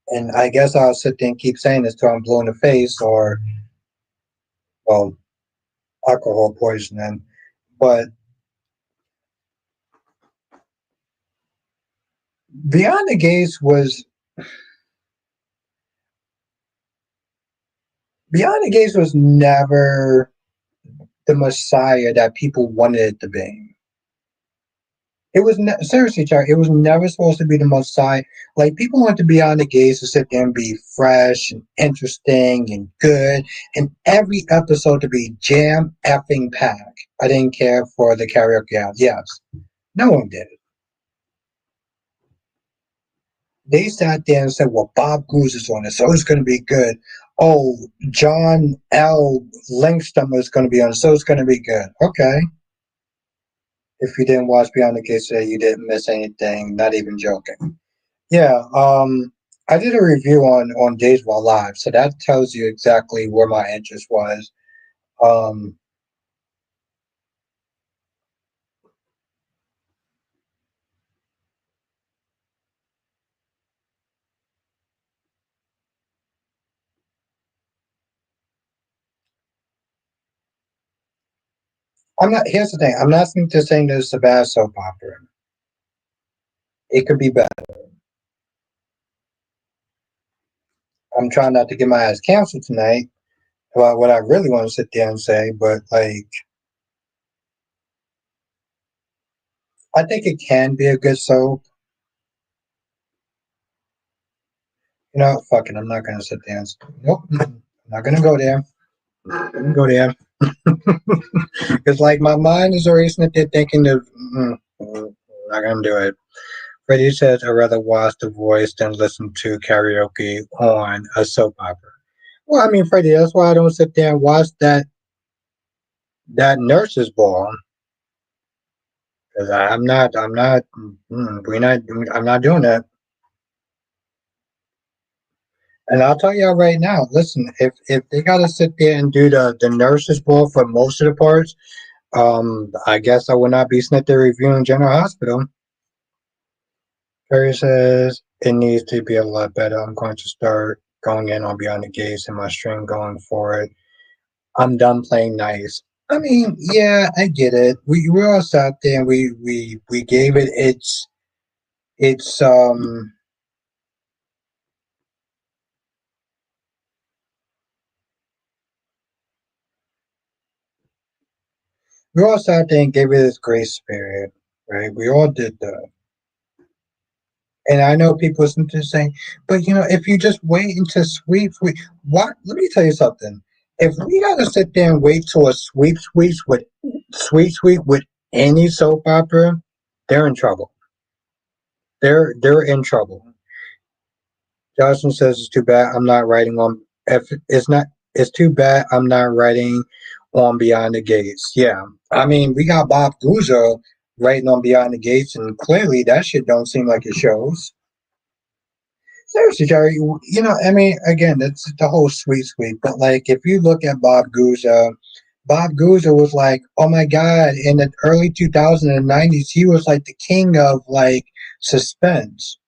S1: and I guess I'll sit there and keep saying this till I'm blue in the face or well, alcohol poisoning. But Beyond the Gates was Beyond the Gates was never the Messiah that people wanted it to be. It was seriously, Charlie. It was never supposed to be the Messiah. Like people want to be on the gates to sit there and be fresh and interesting and good, and every episode to be jam effing packed. I didn't care for the karaoke house. Yes, no one did. They sat there and said, "Well, Bob Cruz is on it, so it's going to be good." Oh, John L. Langston is going to be on it, so it's going to be good. Okay. If you didn't watch Beyond the Gates today, you didn't miss anything. Not even joking. Yeah, I did a review on Days While Live, so that tells you exactly where my interest was. Um, I'm not. Here's the thing. I'm not just saying this is a bad soap opera. It could be better. I'm trying not to get my ass canceled tonight about what I really want to sit there and say, but like, I think it can be a good soap. You know, fuck it. I'm not gonna sit there and nope. I'm not gonna go there. I'm gonna go there. Because like my mind is already sitting there thinking of, not gonna do it. Freddie says I'd rather watch The Voice than listen to karaoke on a soap opera. Well, I mean, Freddie, that's why I don't sit there and watch that nurse's ball. Because I'm not doing that. And I'll tell y'all right now, listen, if they gotta sit there and do the nurse's ball for most of the parts, I guess I will not be sitting there reviewing General Hospital. Perry says it needs to be a lot better. I'm going to start going in on Beyond the Gates and my stream going forward. I'm done playing nice. I mean, yeah, I get it. We all sat there and we gave it its we all sat there and gave it its grace period, right? We all did that. And I know people listen to saying, but you know, if you just wait until sweep, what? Let me tell you something. If we gotta sit there and wait till a sweep with any soap opera, they're in trouble. They're in trouble. Johnson says it's too bad I'm not writing on. If it's not, it's too bad I'm not writing on Beyond the Gates. Yeah, I mean we got Bob Guzzo writing on Beyond the Gates, and clearly that shit don't seem like it shows. Seriously, Jerry, you know, I mean, again, it's the whole sweep, but like, if you look at Bob Guza was like, oh my god, in the early 2000s and 90s, he was like the king of like suspense.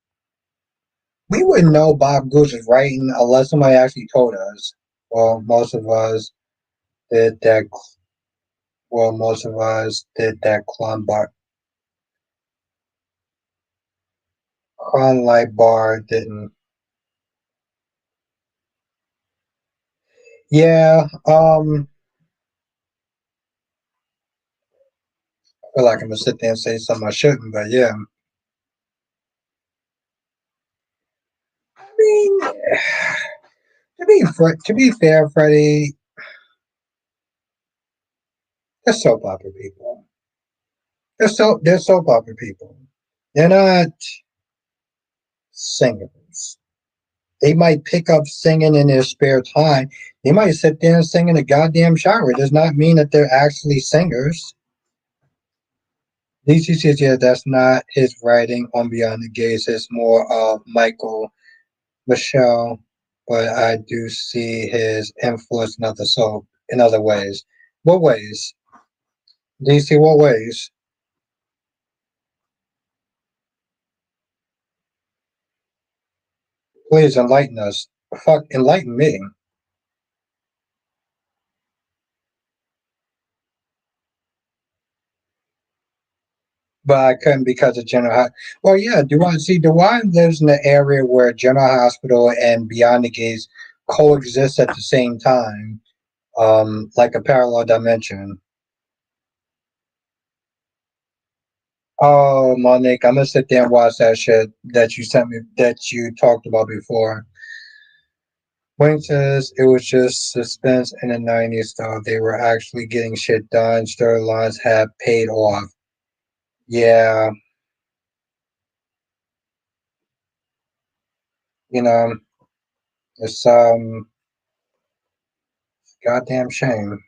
S1: We wouldn't know Bob Guza's writing unless somebody actually told us. Well, most of us did that. Well, most of us did that Clon Light Bar didn't. Yeah, I feel like I'm gonna sit there and say something I shouldn't, but yeah. I mean, to be fair, Freddie, they're soap opera people. They're soap opera people. They're not singers. songs. They might pick up singing in their spare time. They might sit there and sing in a goddamn shower. It does not mean that they're actually singers. DC says, yeah, that's not his writing on Beyond the Gates. It's more of Michael Michelle, but I do see his influence in other ways. What ways? DC, what ways? Please enlighten us. Fuck, enlighten me. But I couldn't because of Well, yeah, Duane lives in the area where General Hospital and Beyond the Gates coexist at the same time, like a parallel dimension. Oh, Monique, I'm gonna sit there and watch that shit that you sent me that you talked about before. Wayne says it was just suspense in the '90s, though. They were actually getting shit done. Storylines have paid off. Yeah, you know, it's goddamn shame.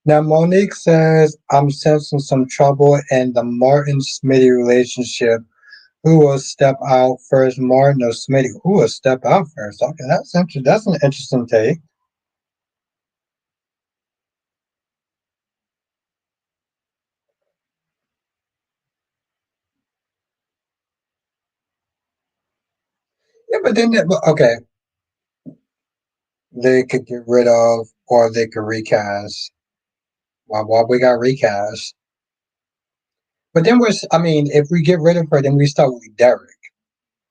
S1: Now, Monique says, I'm sensing some trouble in the Martin Smitty relationship. Who will step out first, Martin or Smitty? Who will step out first? Okay, that's interesting. That's an interesting take. Yeah, but okay, they could get rid of or they could recast. Why we got recast? But then I mean, if we get rid of her, then we stuck with Derek.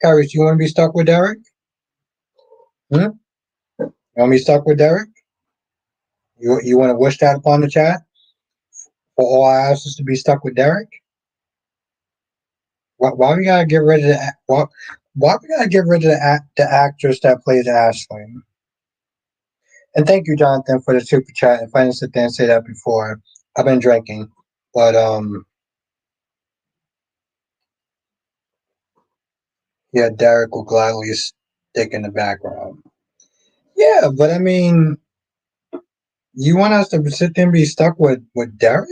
S1: Carrie, you want to be stuck with Derek? Hmm? You want to be stuck with Derek? You want to wish that upon the chat for all our asses to be stuck with Derek? Why we gotta get rid of why we gotta get rid of the actress that plays Ashley? And thank you, Jonathan, for the super chat. If I didn't sit there and say that before, I've been drinking, but yeah, Derek will gladly stick in the background. Yeah, but I mean, you want us to sit there and be stuck with Derek?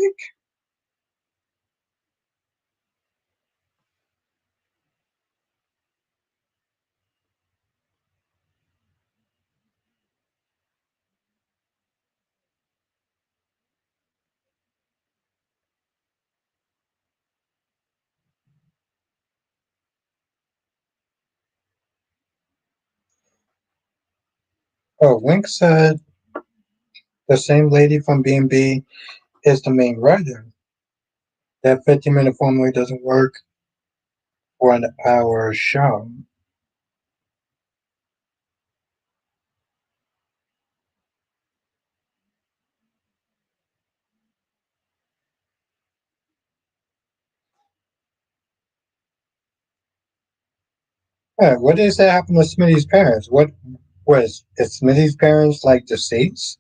S1: Oh, Wink said the same lady from B&B is the main writer. That 15-minute formula doesn't work for an hour show. Yeah, what did they say happened to Smitty's parents? What was is Smitty's parents like deceased?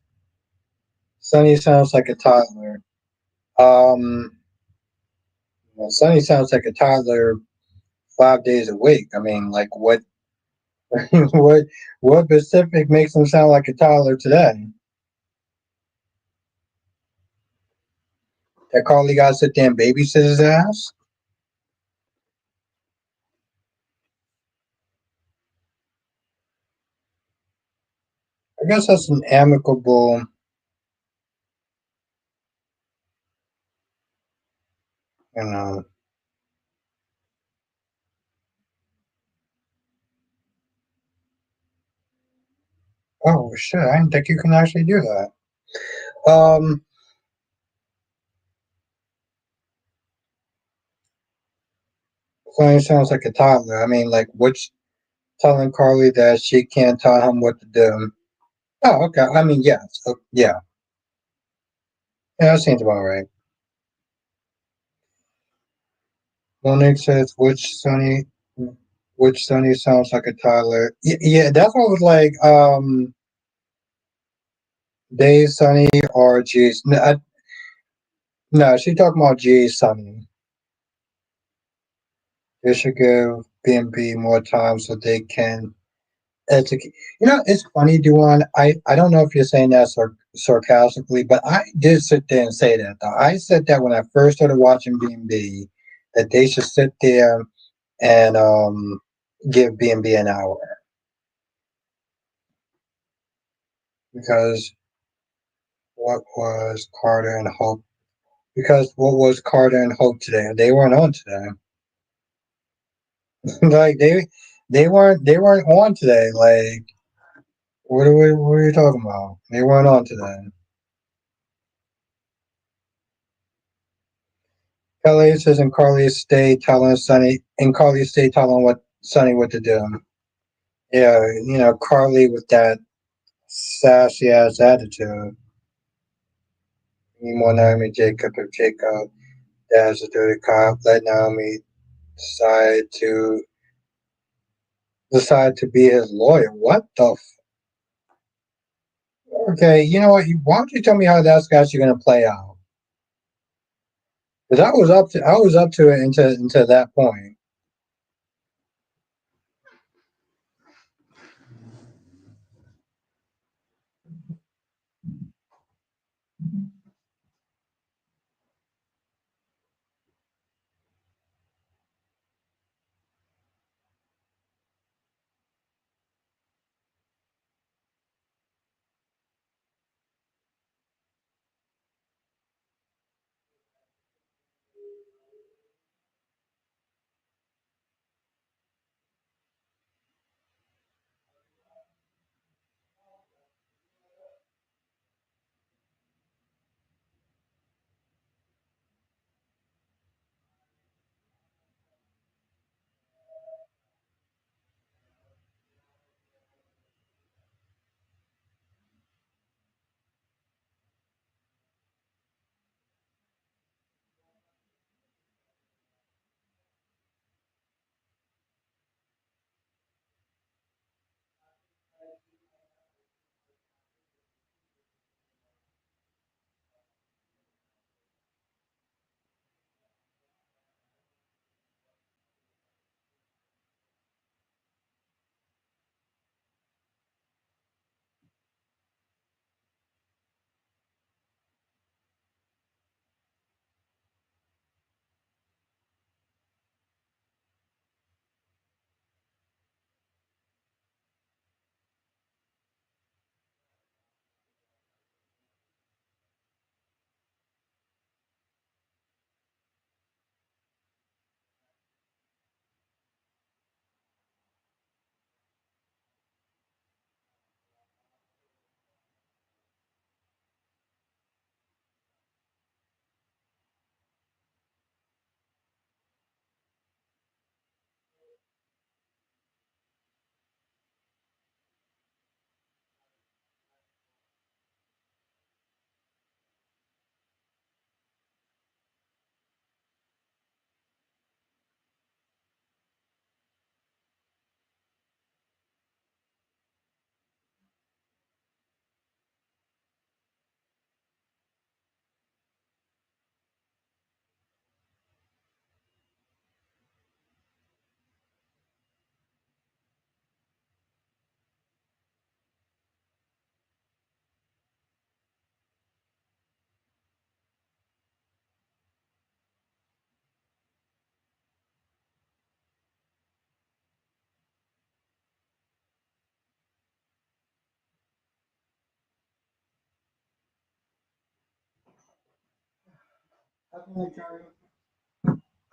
S1: Sonny sounds like a toddler. Um, well, Sonny sounds like a toddler 5 days a week. I mean, like what? what? What specific makes him sound like a toddler today? That Carly got to sit there and babysit his ass. I guess that's an amicable, you know. Oh shit! I didn't think you can actually do that. Um, Sonny sounds like a toddler. I mean, like which telling Carly that she can't tell him what to do. Oh, okay. I mean, yeah. So, yeah. Yeah, that seems about right. Monique says, which Sonny sounds like a toddler. Yeah, that's what was like, Day Sunny or G's? No, she talking about G Sunny. They should give B&B more time so they can educate. It's funny, Duan. I don't know if you're saying that sarcastically, but I did sit there and say that. Though. I said that when I first started watching B&B, that they should sit there and give B&B an hour because what was Carter and Hope? Because what was Carter and Hope today? They weren't on today. Like they weren't on today. Like what are you talking about? They weren't on today. Kelly says and Carly stay telling Sonny and Carly stay telling what Sonny what to do. Yeah, Carly with that sassy ass attitude. Need more Naomi Jacob if Jacob dads a dirty cop, let Naomi decide to be his lawyer. What the okay, you know what? Why don't you tell me how that's actually gonna play out? Because I was up to it until that point.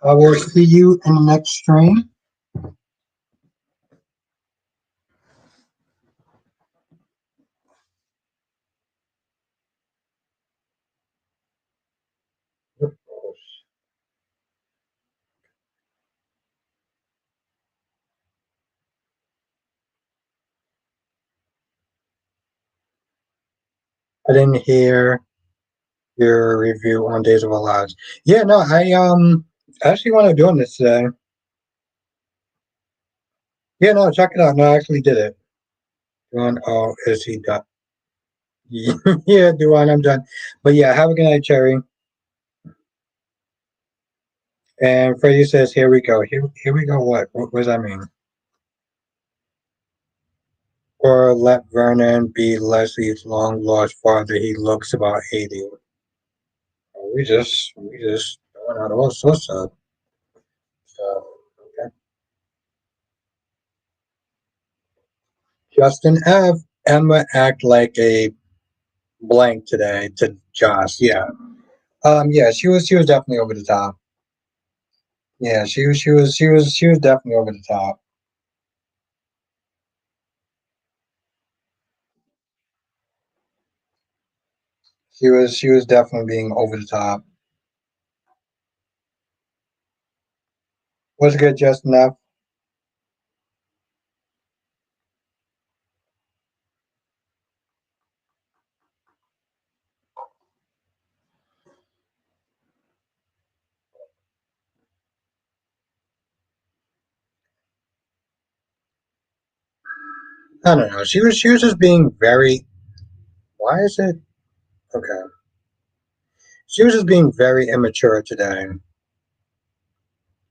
S1: I will see you in the next stream. I didn't hear your review on Days of Our Lives. Yeah, no, I actually want to doing this today. Yeah, no, check it out. No, I actually did it. Doing is he done? Yeah, Duane, I'm done. But yeah, have a good night, Cherry. And Freddie says, "Here we go. Here we go. What does that mean?" Or let Vernon be Leslie's long lost father. He looks about 80. We just throwing out all sorts of stuff. Okay. Justin F. Emma act like a blank today to Josh. Yeah. Yeah. She was definitely over the top. Yeah. She was definitely over the top. She was definitely being over the top. What's good, Justin F? I don't know. She was just being very. Why is it okay? She was just being very immature today,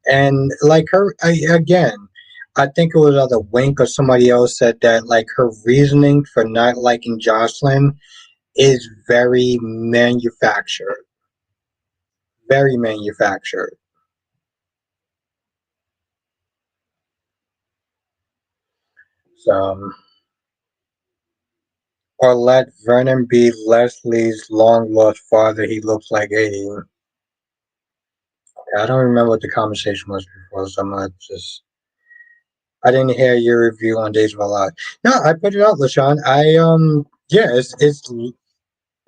S1: and like again, I think it was either Wink or somebody else said that like her reasoning for not liking Jocelyn is very manufactured, very manufactured. So, or let Vernon be Leslie's long lost father. He looks like 80. I don't remember what the conversation was before, so I'm not just. I didn't hear your review on Days of Our Lives. No, I put it out, LaShawn. Yeah,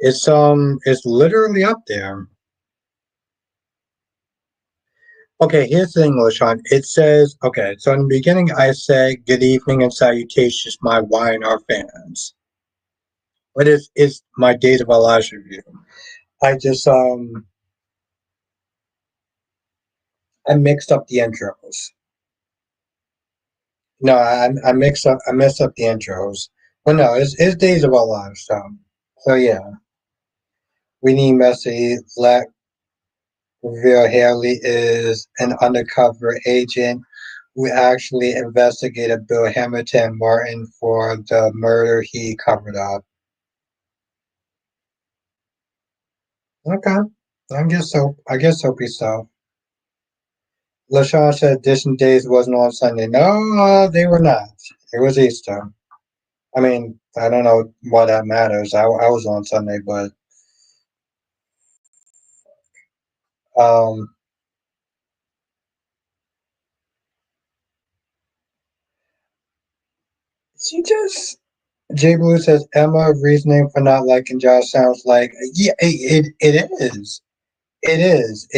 S1: it's literally up there. Okay, here's the thing, LaShawn. It says, okay, so in the beginning I say good evening and salutations, my YNR fans. But it's my Days of Our Lives review. I just I mixed up the intros. No, I messed up the intros. Well, no, it's Days of Our Lives. So yeah, we need Messi. Let reveal Haley is an undercover agent who actually investigated Bill Hamilton Martin for the murder he covered up. Okay, I guess so. So. LaShawn said Disney Days wasn't on Sunday. No, they were not. It was Easter. I mean, I don't know why that matters. I was on Sunday, but um, she just. Jay Blue says Emma reasoning for not liking Josh sounds like yeah, it is. It is.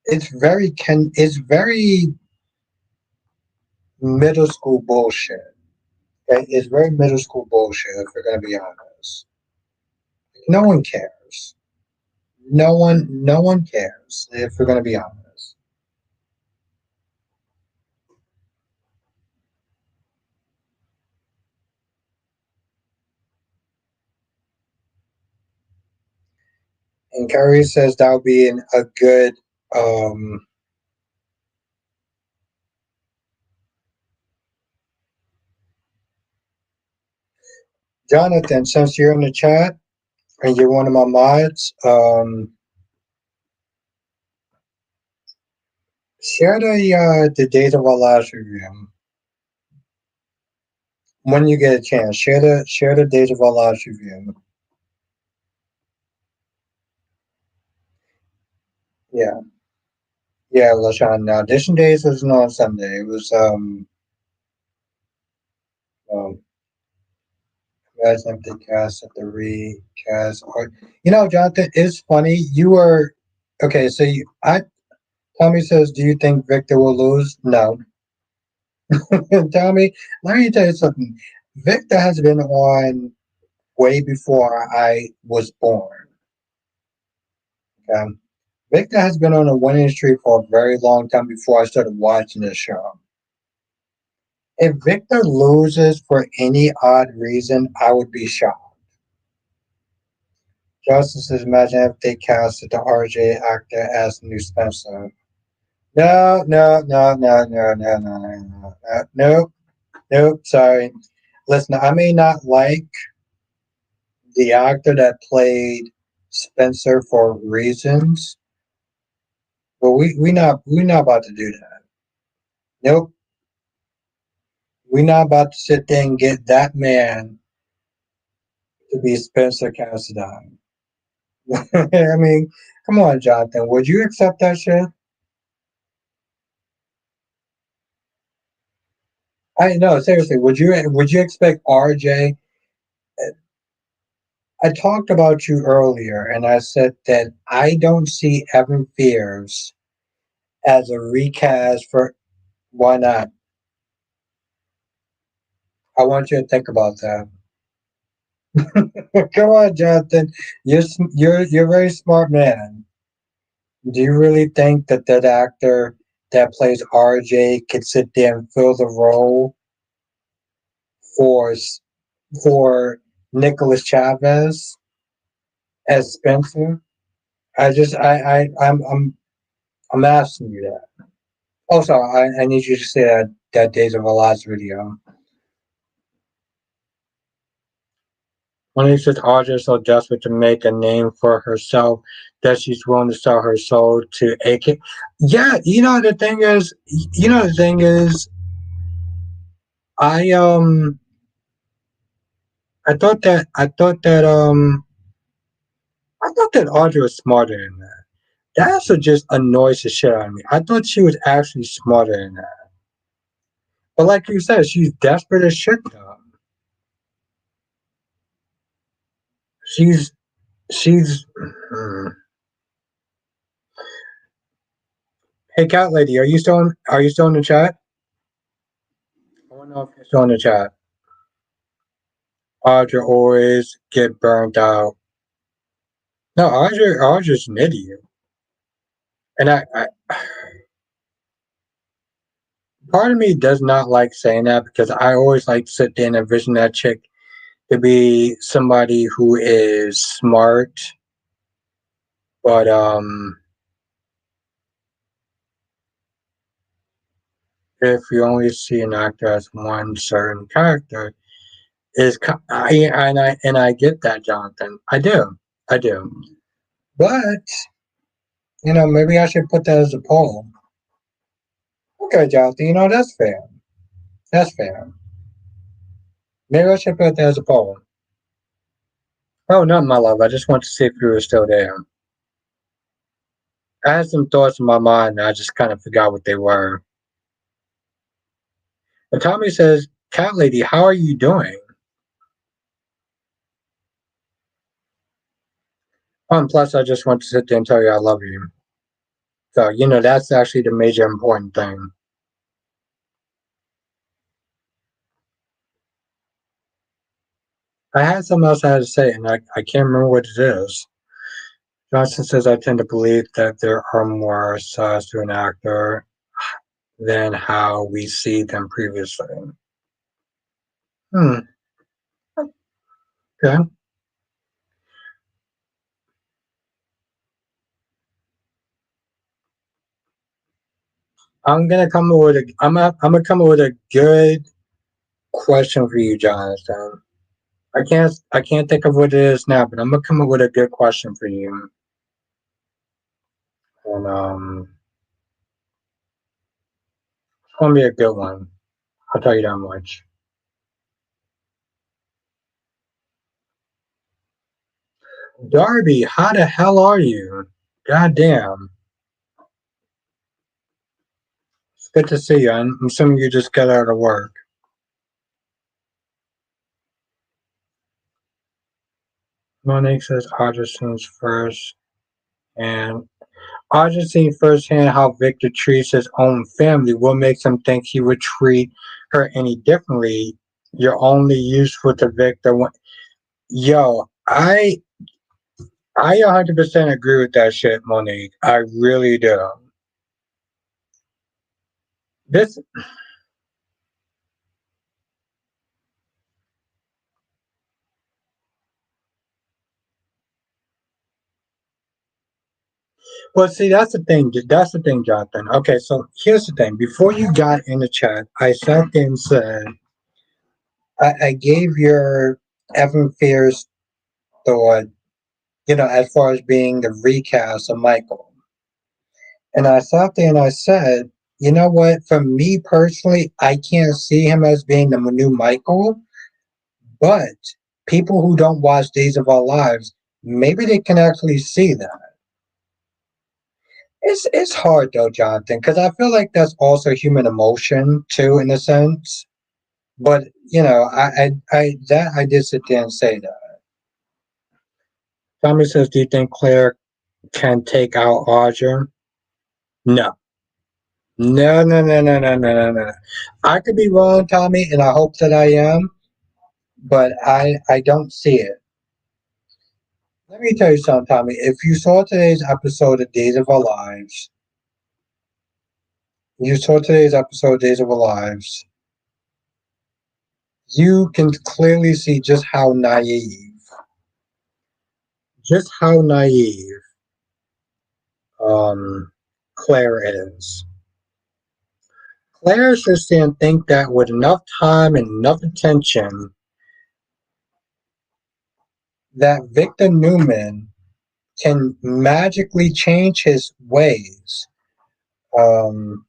S1: It's very middle school bullshit. Okay? It's very middle school bullshit if we're gonna be honest. No one cares. No one cares if we're gonna be honest. And Carrie says that would be a good um Jonathan, since you're in the chat and you're one of my mods, share the Days of Our Lives review when you get a chance. Share the Days of Our Lives review. Yeah, yeah, Lashawn. Now, Edition Days wasn't on Sunday. It was um guys empty cast at the recast. Or Jonathan, it's funny. You were okay. So I Tommy says, "Do you think Victor will lose?" No. Tommy, let me tell you something. Victor has been on way before I was born. Okay? Victor has been on a winning streak for a very long time before I started watching this show. If Victor loses for any odd reason, I would be shocked. Justice says, imagine if they casted the RJ actor as the new Spencer. No, no, no, no, no, no, no, no, no, nope, nope, sorry. Listen, I may not like the actor that played Spencer for reasons, but we not about to do that. Nope, we not about to sit there and get that man to be Spencer Cassidy. I mean, come on, Jonathan. Would you accept that shit? I know, seriously. Would you expect RJ? I talked about you earlier, and I said that I don't see Evan Fears as a recast for. Why not? I want you to think about that. Come on, Jonathan. You're a very smart man. Do you really think that that actor that plays RJ could sit there and fill the role for for Nicholas Chavez as Spencer? I'm asking you that. Also, I need you to say that Days of Our Lives video. When he says Audrey is so desperate to make a name for herself that she's willing to sell her soul to AK. Yeah, the thing is, I um I thought that Audrey was smarter than that. That also just annoys the shit out of me. I thought she was actually smarter than that. But like you said, she's desperate as shit though. She's she's Hey cat lady, are you still in the chat? I wanna know if you're still in the chat. Audrey always get burnt out. No, Audrey's an idiot. And I part of me does not like saying that because I always like to sit there and envision that chick to be somebody who is smart, but if you only see an actor as one certain character, I get that, Jonathan. I do. But maybe I should put that as a poll. Okay, Jonathan. That's fair. That's fair. Maybe I should put that as a poll. Oh, not my love. I just want to see if you were still there. I had some thoughts in my mind, and I just kind of forgot what they were. But Tommy says, "Cat lady, how are you doing?" Oh, and plus, I just want to sit there and tell you I love you. So, that's actually the major important thing. I had something else I had to say, and I can't remember what it is. Johnson says, I tend to believe that there are more sides to an actor than how we see them previously. Hmm. Okay. I'm gonna come up with a good question for you, Jonathan. I can't think of what it is now, but I'm gonna come up with a good question for you. And it's gonna be a good one. I'll tell you that much. Darby, how the hell are you? God damn. It's good to see you. I'm assuming you just got out of work. Monique says Argentine's first, and Argentine firsthand how Victor treats his own family. What makes him think he would treat her any differently? You're only useful to Victor when. Yo, I 100% agree with that shit, Monique. I really do. This Well, see, that's the thing. That's the thing, Jonathan. Okay, so here's the thing. Before you got in the chat, I sat there and said, I gave your Evan Fears thought, as far as being the recast of Michael. And I sat there and I said, you know what? For me personally, I can't see him as being the new Michael, but people who don't watch Days of Our Lives, maybe they can actually see that. It's hard though, Jonathan, because I feel like that's also human emotion too, in a sense. But I did sit there and say that. Tommy says, "Do you think Claire can take out Audra?" No, no, no, no, no, no, no, no, no. I could be wrong, Tommy, and I hope that I am, but I don't see it. Let me tell you something, Tommy. If you saw today's episode of Days of Our Lives, you saw today's episode of Days of Our Lives, you can clearly see just how naive Claire is. Claire should stand think that with enough time and enough attention, that Victor Newman can magically change his ways. Um,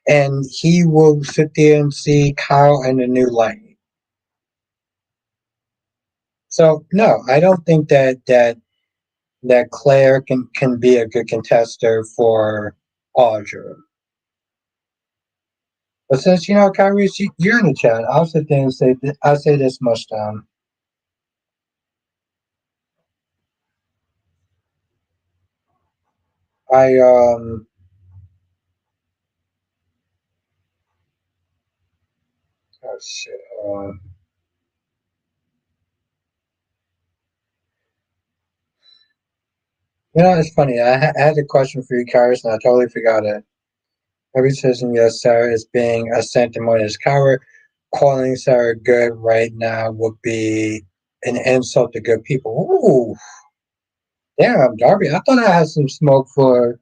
S1: and he will sit there and see Kyle in a new light. So no, I don't think that Claire can be a good contester for Audra. But since Kyrie, you're in the chat, I'll sit there and I'll say this much time. I oh shit. It's funny. I had a question for you, Kyrie, and I totally forgot it. Every citizen, yes, Sarah is being a sanctimonious coward. Calling Sarah good right now would be an insult to good people. Ooh, damn, Darby. I thought I had some smoke for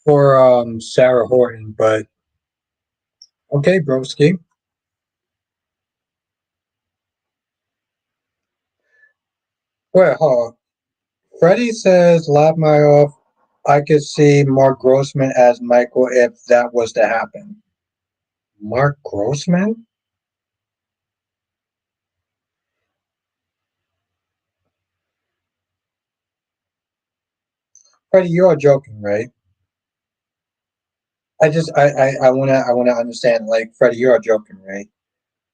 S1: Sarah Horton, but okay, broski. Wait, hold on. Freddie says, laugh my off. I could see Mark Grossman as Michael if that was to happen. Mark Grossman? Freddie, you're joking, right? I wanna understand. Like, Freddie, you're joking, right?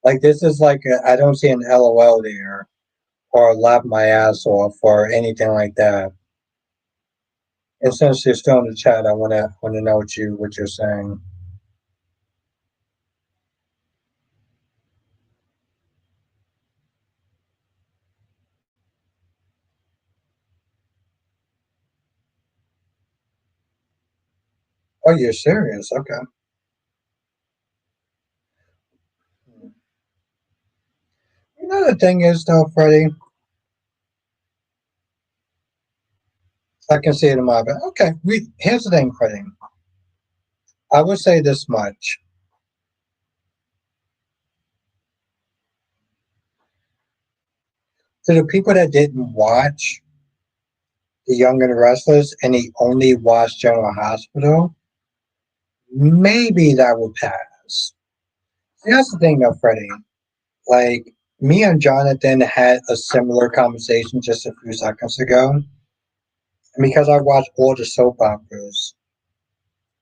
S1: Like, this is like I don't see an LOL there or laugh my ass off or anything like that. And since you're still in the chat, I wanna know what you're saying. Oh, you're serious? Okay. The thing is though, Freddie, I can see it in my bed. Okay, here's the thing, Freddie. I would say this much. To the people that didn't watch The Young and the Restless and they only watched General Hospital, maybe that would pass. See, that's the thing though, Freddie. Like, me and Jonathan had a similar conversation just a few seconds ago. And because I watch all the soap operas,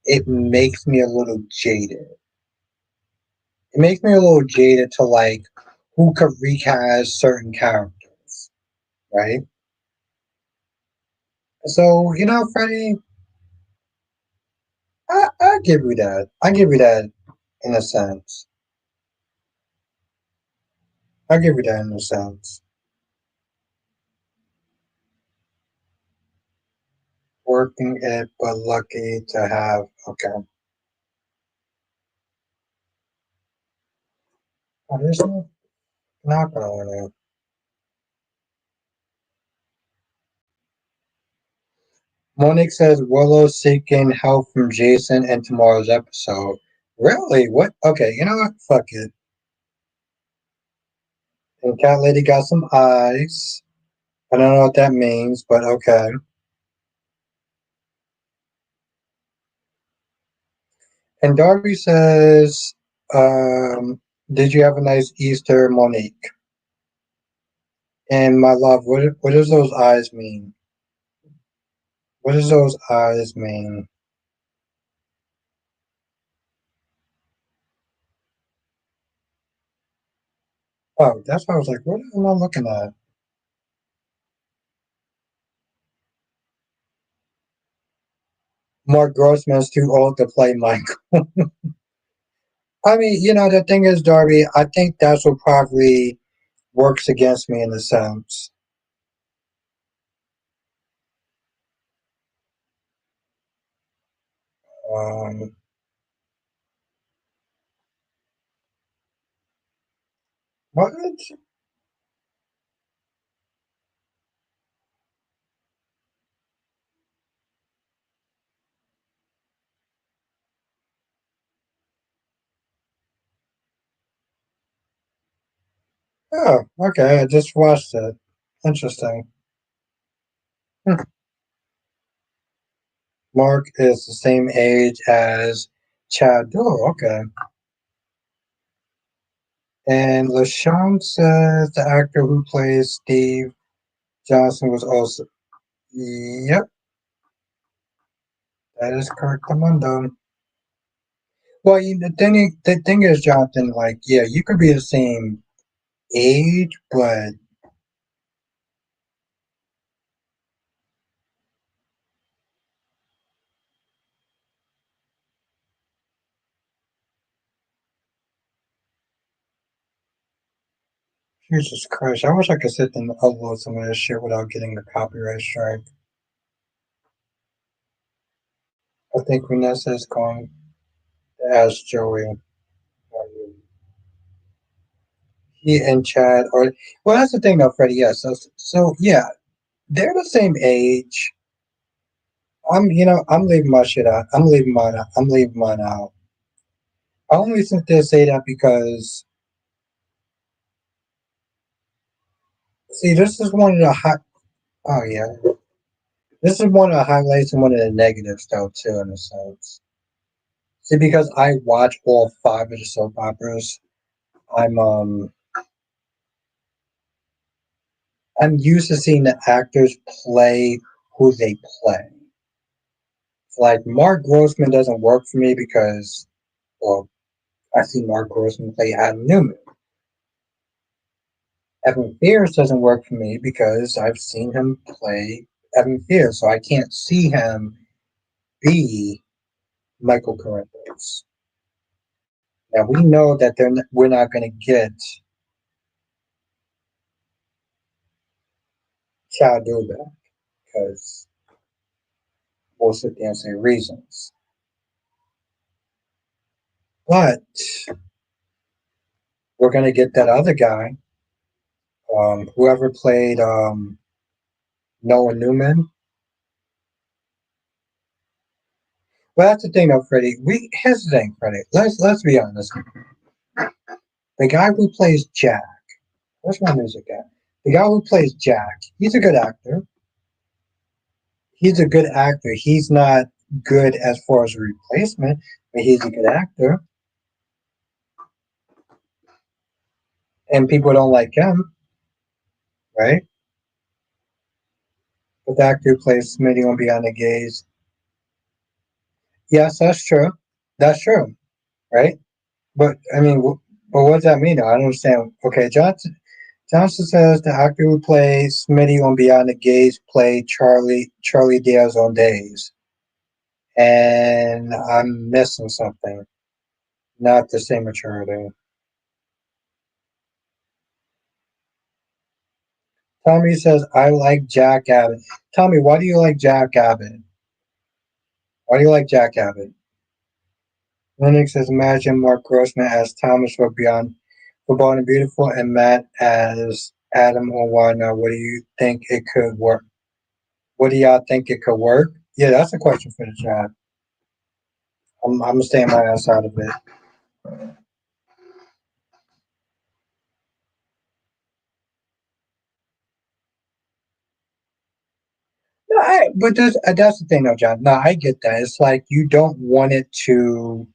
S1: it makes me a little jaded. It makes me a little jaded to like who could recast certain characters, right? So, Freddie, I give you that. I give you that in a sense. I give you that in a sense. Working it, but lucky to have. Okay. Oh, there's not gonna. Monique says Willow seeking help from Jason in tomorrow's episode. Really? What? Okay, you know what? Fuck it. And Cat Lady got some eyes. I don't know what that means, but okay. And Darby says, did you have a nice Easter, Monique? And my love, what does those eyes mean? What does those eyes mean? Oh, that's why I was like, what am I looking at? Mark Grossman's too old to play Michael. I mean, the thing is, Darby, I think that's what probably works against me in a sense. Um, what? Oh, okay, I just watched it. Interesting. Hmm. Mark is the same age as Chad. Oh, okay. And LaShawn says the actor who plays Steve Johnson was also. Yep, that is correct, Amundo. Well, the thing is, Jonathan, like, yeah, you could be the same age, but Jesus Christ, I wish I could sit and upload some of this shit without getting the copyright strike. I think Vanessa is going to ask Joey. He and Chad are. Well, that's the thing, though, Freddie. Yeah, so yeah, they're the same age. I'm leaving my shit out. I'm leaving mine out. I'm leaving mine out. I only sit there say that because, see, this is one of the hot. Oh yeah, this is one of the highlights and one of the negatives, though, too, in a sense. See, because I watch all five of the soap operas, I'm um I'm used to seeing the actors play who they play. Like Mark Grossman doesn't work for me because, well, I see Mark Grossman play Adam Newman. Evan Fears doesn't work for me because I've seen him play Evan Fears, so I can't see him be Michael Corinthos. Now we know that we're not going to get Chad Dubek because we'll sit there and say reasons. But we're going to get that other guy, whoever played Noah Newman. Well, that's the thing, though, Freddie. Here's the thing, Freddie. Let's be honest. The guy who plays Jack. Where's my music at? The guy who plays Jack. He's a good actor. He's a good actor. He's not good as far as a replacement, but he's a good actor. And people don't like him, right? But the actor who plays Smitty on Beyond the Gaze. Yes, that's true. That's true, right? But I mean, but what does that mean? I don't understand. Okay, Johnson says the actor who plays Smitty on Beyond the Gaze played Charlie Diaz on Days, and I'm missing something. Not the same maturity. Tommy says I like Jack Abbott. Tommy, why do you like Jack Abbott? Why do you like Jack Abbott? Linux says imagine Mark Grossman as Thomas for Beyond for Born and Beautiful and Matt as Adam or Why Not. What do you think it could work? What do y'all think it could work? Yeah, that's a question for the chat. I'm staying my ass out of it. No, but that's the thing, though, John. No, I get that. It's like you don't want it to.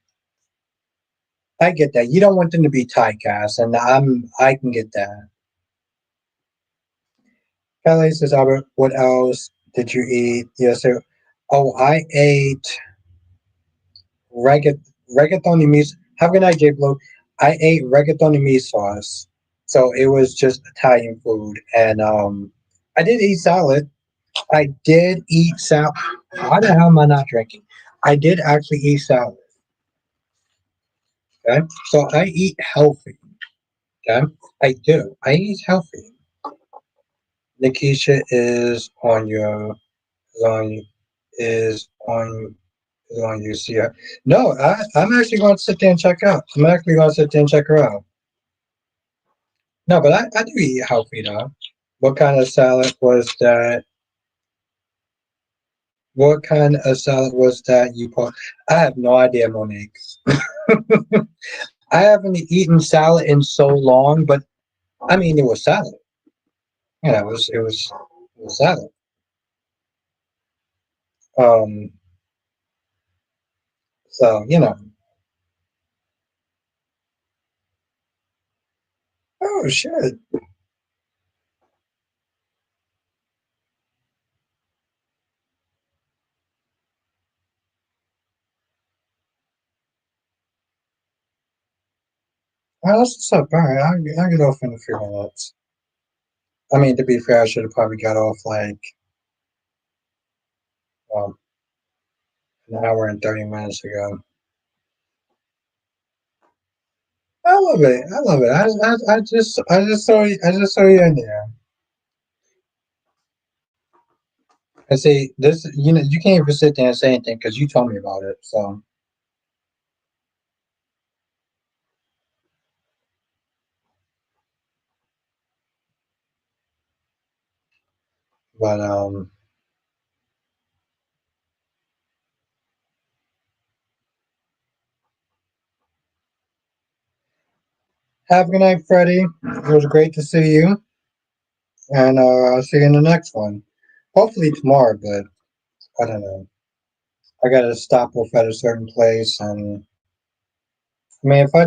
S1: I get that. You don't want them to be typecast, and I can get that. Kelly says, Albert, what else did you eat? Yes, sir. Oh, I ate rigatoni meat. Have a good night, J Blue. I ate rigatoni meat sauce, so it was just Italian food, and I did eat salad. I did eat salad. Why the hell am I not drinking? I did actually eat salad. Okay, so I eat healthy. Okay, I do. I eat healthy. Nikisha is on your is on is on is on you. See her. No, I'm actually going to sit there and check out. I'm actually going to sit there and check her out. No, but I do eat healthy though. What kind of salad was that? What kind of salad was that you put? I have no idea, Monique. I haven't eaten salad in so long, but I mean it was salad. Yeah, it was salad. Um, so oh shit. Oh, that's what's up. All right, I'll get off in a few minutes. I mean, to be fair, I should have probably got off like um, an hour and 30 minutes ago. I love it. I love it. I just saw you in there. And see, this, you can't even sit there and say anything because you told me about it. So, but have a good night, Freddie. It was great to see you, and I'll see you in the next one. Hopefully tomorrow, but I don't know. I gotta stop off at a certain place, and I mean, if I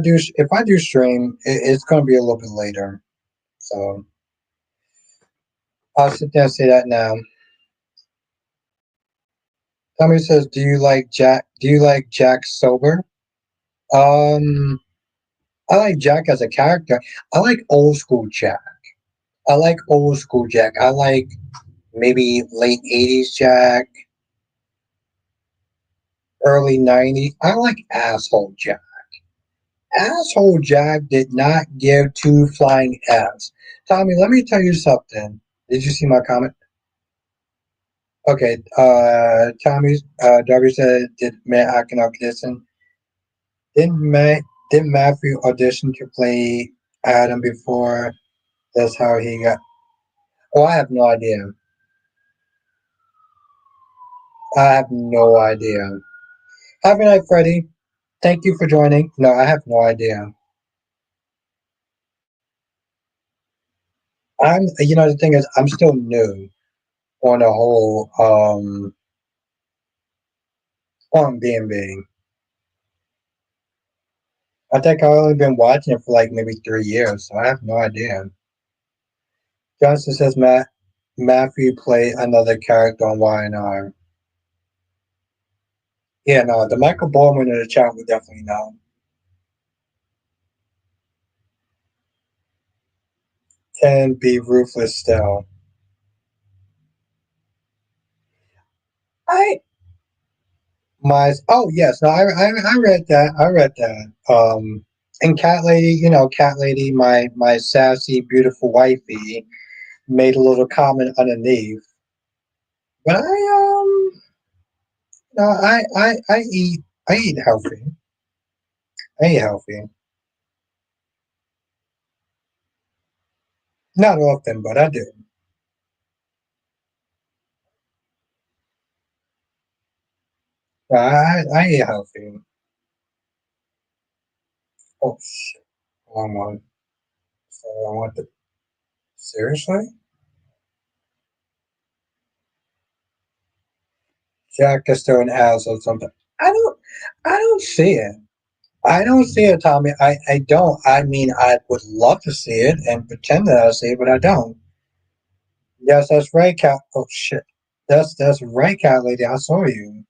S1: do stream, it's gonna be a little bit later. So I'll sit there and say that now. Tommy says, "Do you like Jack? Do you like Jack sober?" Um, I like Jack as a character. I like old school Jack. I like old school Jack. I like maybe late '80s Jack, early '90s. I like asshole Jack. Asshole Jack did not give two flying F's. Tommy, let me tell you something. Did you see my comment? Okay, Tommy, W said, did Matt Akinok listen? Didn't Matt, didn't Matthew audition to play Adam before? That's how he got. Oh, I have no idea. I have no idea. Have a good night, Freddie. Thank you for joining. No, I have no idea. The thing is, I'm still new on the whole, on B&B. I think I've only been watching it for like maybe 3 years, so I have no idea. Johnson says Matthew played another character on Y&R. Yeah, no, the Michael Baldwin in the chat would definitely know. Can be ruthless still. I yes, no, I read that. I read that. And Cat Lady, Cat Lady, my sassy, beautiful wifey, made a little comment underneath. But no, I eat healthy. I eat healthy. Not often, but I do. I eat healthy. Oh shit. Wrong one. So I want the seriously? Jack is still an ass or something. I don't I don't see it. I don't see it, Tommy. I don't. I mean I would love to see it and pretend that I see it, but I don't. Yes, that's right, cat. Oh shit. That's right, cat lady. I saw you.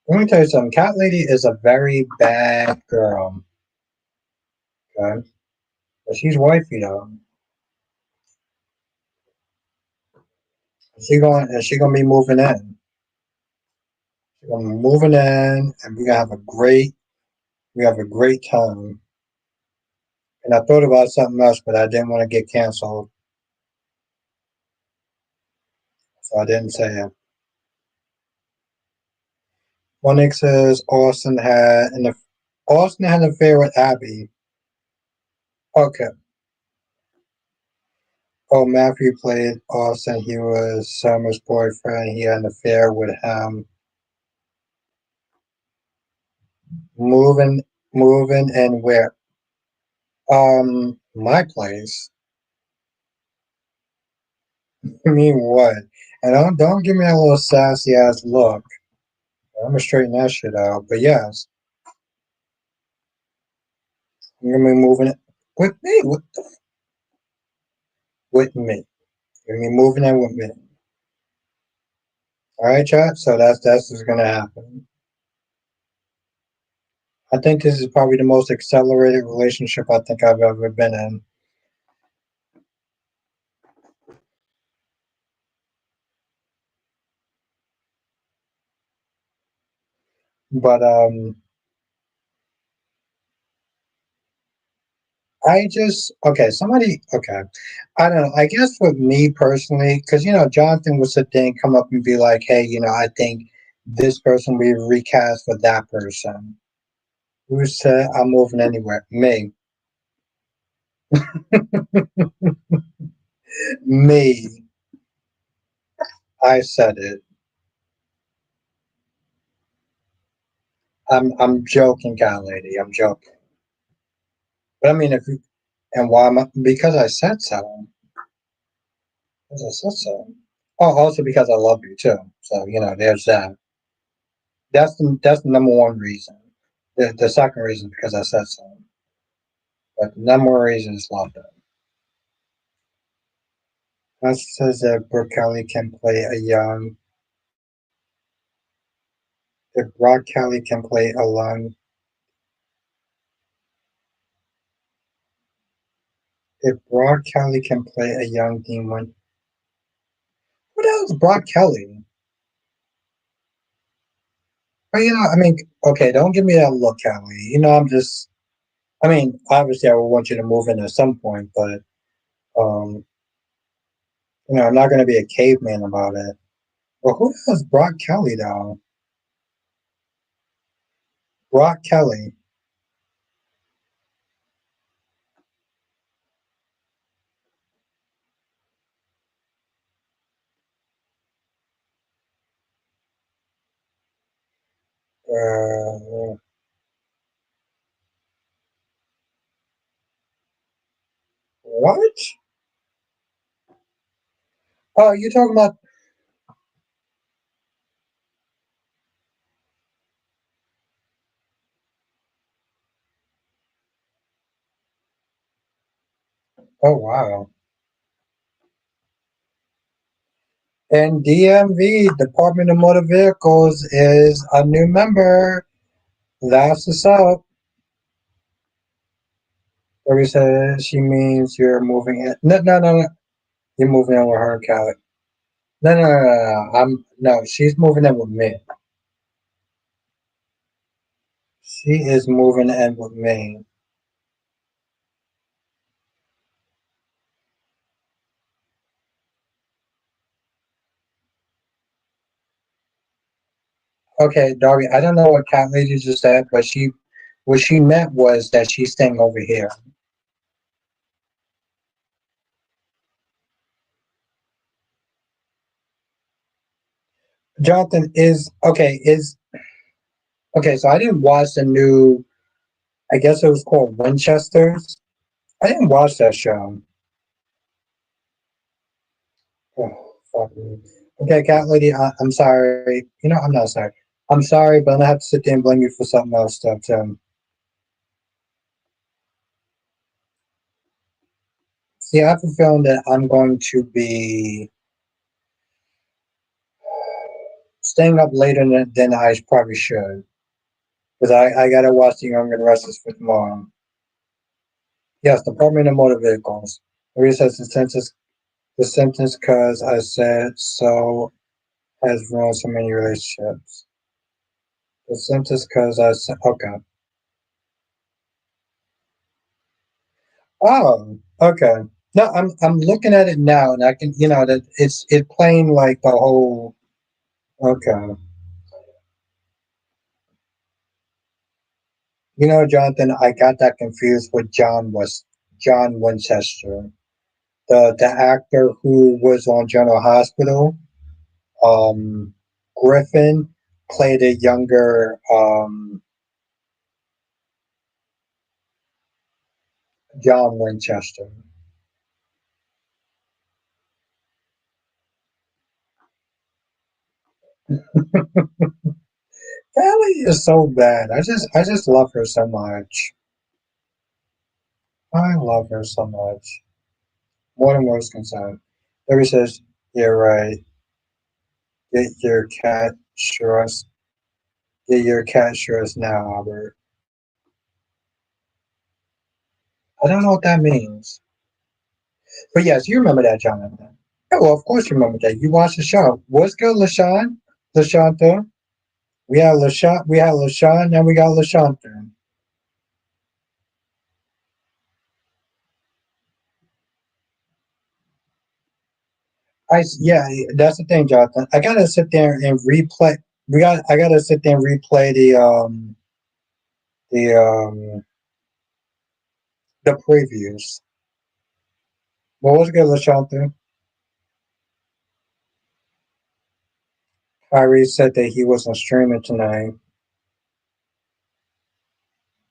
S1: Let me tell you something. Cat lady is a very bad girl. Okay, but she's wifey though. She gonna be moving in. She's gonna be moving in, and we have a great time. And I thought about something else, but I didn't want to get canceled, so I didn't say it. Monique says Austin had an affair with Abby. Okay. Oh, Matthew played Austin. He was Summer's boyfriend. He had an affair with him. Moving, moving, and where? My place. I mean, what? And don't give me that little sassy ass look. I'm gonna straighten that shit out. But yes, you're gonna be moving it with me. With me. You're gonna be moving in with me. All right, chat. So that's what's gonna happen. I think this is probably the most accelerated relationship I think I've ever been in. But I just okay. Somebody okay. I don't know. I guess with me personally, because Jonathan would sit there and come up and be like, "Hey, I think this person will be recast for that person." Who said I'm moving anywhere? Me, me. I said it. I'm joking, cat lady. I'm joking. But I mean, if you and why am I? Because I said so. Because I said so. Oh, also because I love you too. So there's that. That's the number one reason. The second reason is because I said so. But the number one reason is love them. That says that Brooke Kelly can play a young. If Brock Kelly can play alone, if Brock Kelly can play a young demon, what else? Brock Kelly. But I mean, okay, don't give me that look, Kelly. I'm just. I mean, obviously, I would want you to move in at some point, but um, I'm not going to be a caveman about it. But who does Brock Kelly though? Brock Kelly. Uh, what? Oh, you talking about? Oh wow. And DMV, Department of Motor Vehicles, is a new member. That's what's up. Lori says she means you're moving in. No, no, no, no. You're moving in with her, Callie. No, no, no, no, no. No. She's moving in with me. She is moving in with me. Okay, Darby. I don't know what Cat Lady just said, but what she meant was that she's staying over here. Jonathan is okay. Is okay. So I didn't watch the new. I guess it was called Winchesters. I didn't watch that show. Oh, fuck me. Okay, cat lady. I'm sorry. I'm not sorry. I'm sorry, but I'm gonna have to sit there and blame you for something else stuff too. See, I have a feeling that I'm going to be staying up later than I probably should. Because I gotta watch The Young and Restless for tomorrow. Yes, Department of Motor Vehicles. Where it says the sentence because I said so has ruined so many relationships. The sentence because I said okay. Oh, okay. No, I'm looking at it now and I can that it's playing like the whole okay. Jonathan, I got that confused with John Winchester, the actor who was on General Hospital. Um, Griffin played a younger John Winchester. Ellie is so bad. I just love her so much. I love her so much. More than words can say. There says, "You're right. Get your cat stressed. Get your cat stressed now, Albert." I don't know what that means. But yes, you remember that, Jonathan. Yeah, well, of course you remember that. You watched the show. What's good, LaShawn? LaShanta? We had LaShawn, now we got LaShanta. Yeah, that's the thing, Jonathan. I gotta sit there and replay. I gotta sit there and replay the the previews. What was good, LaShanta? Kyrie said that he wasn't streaming tonight,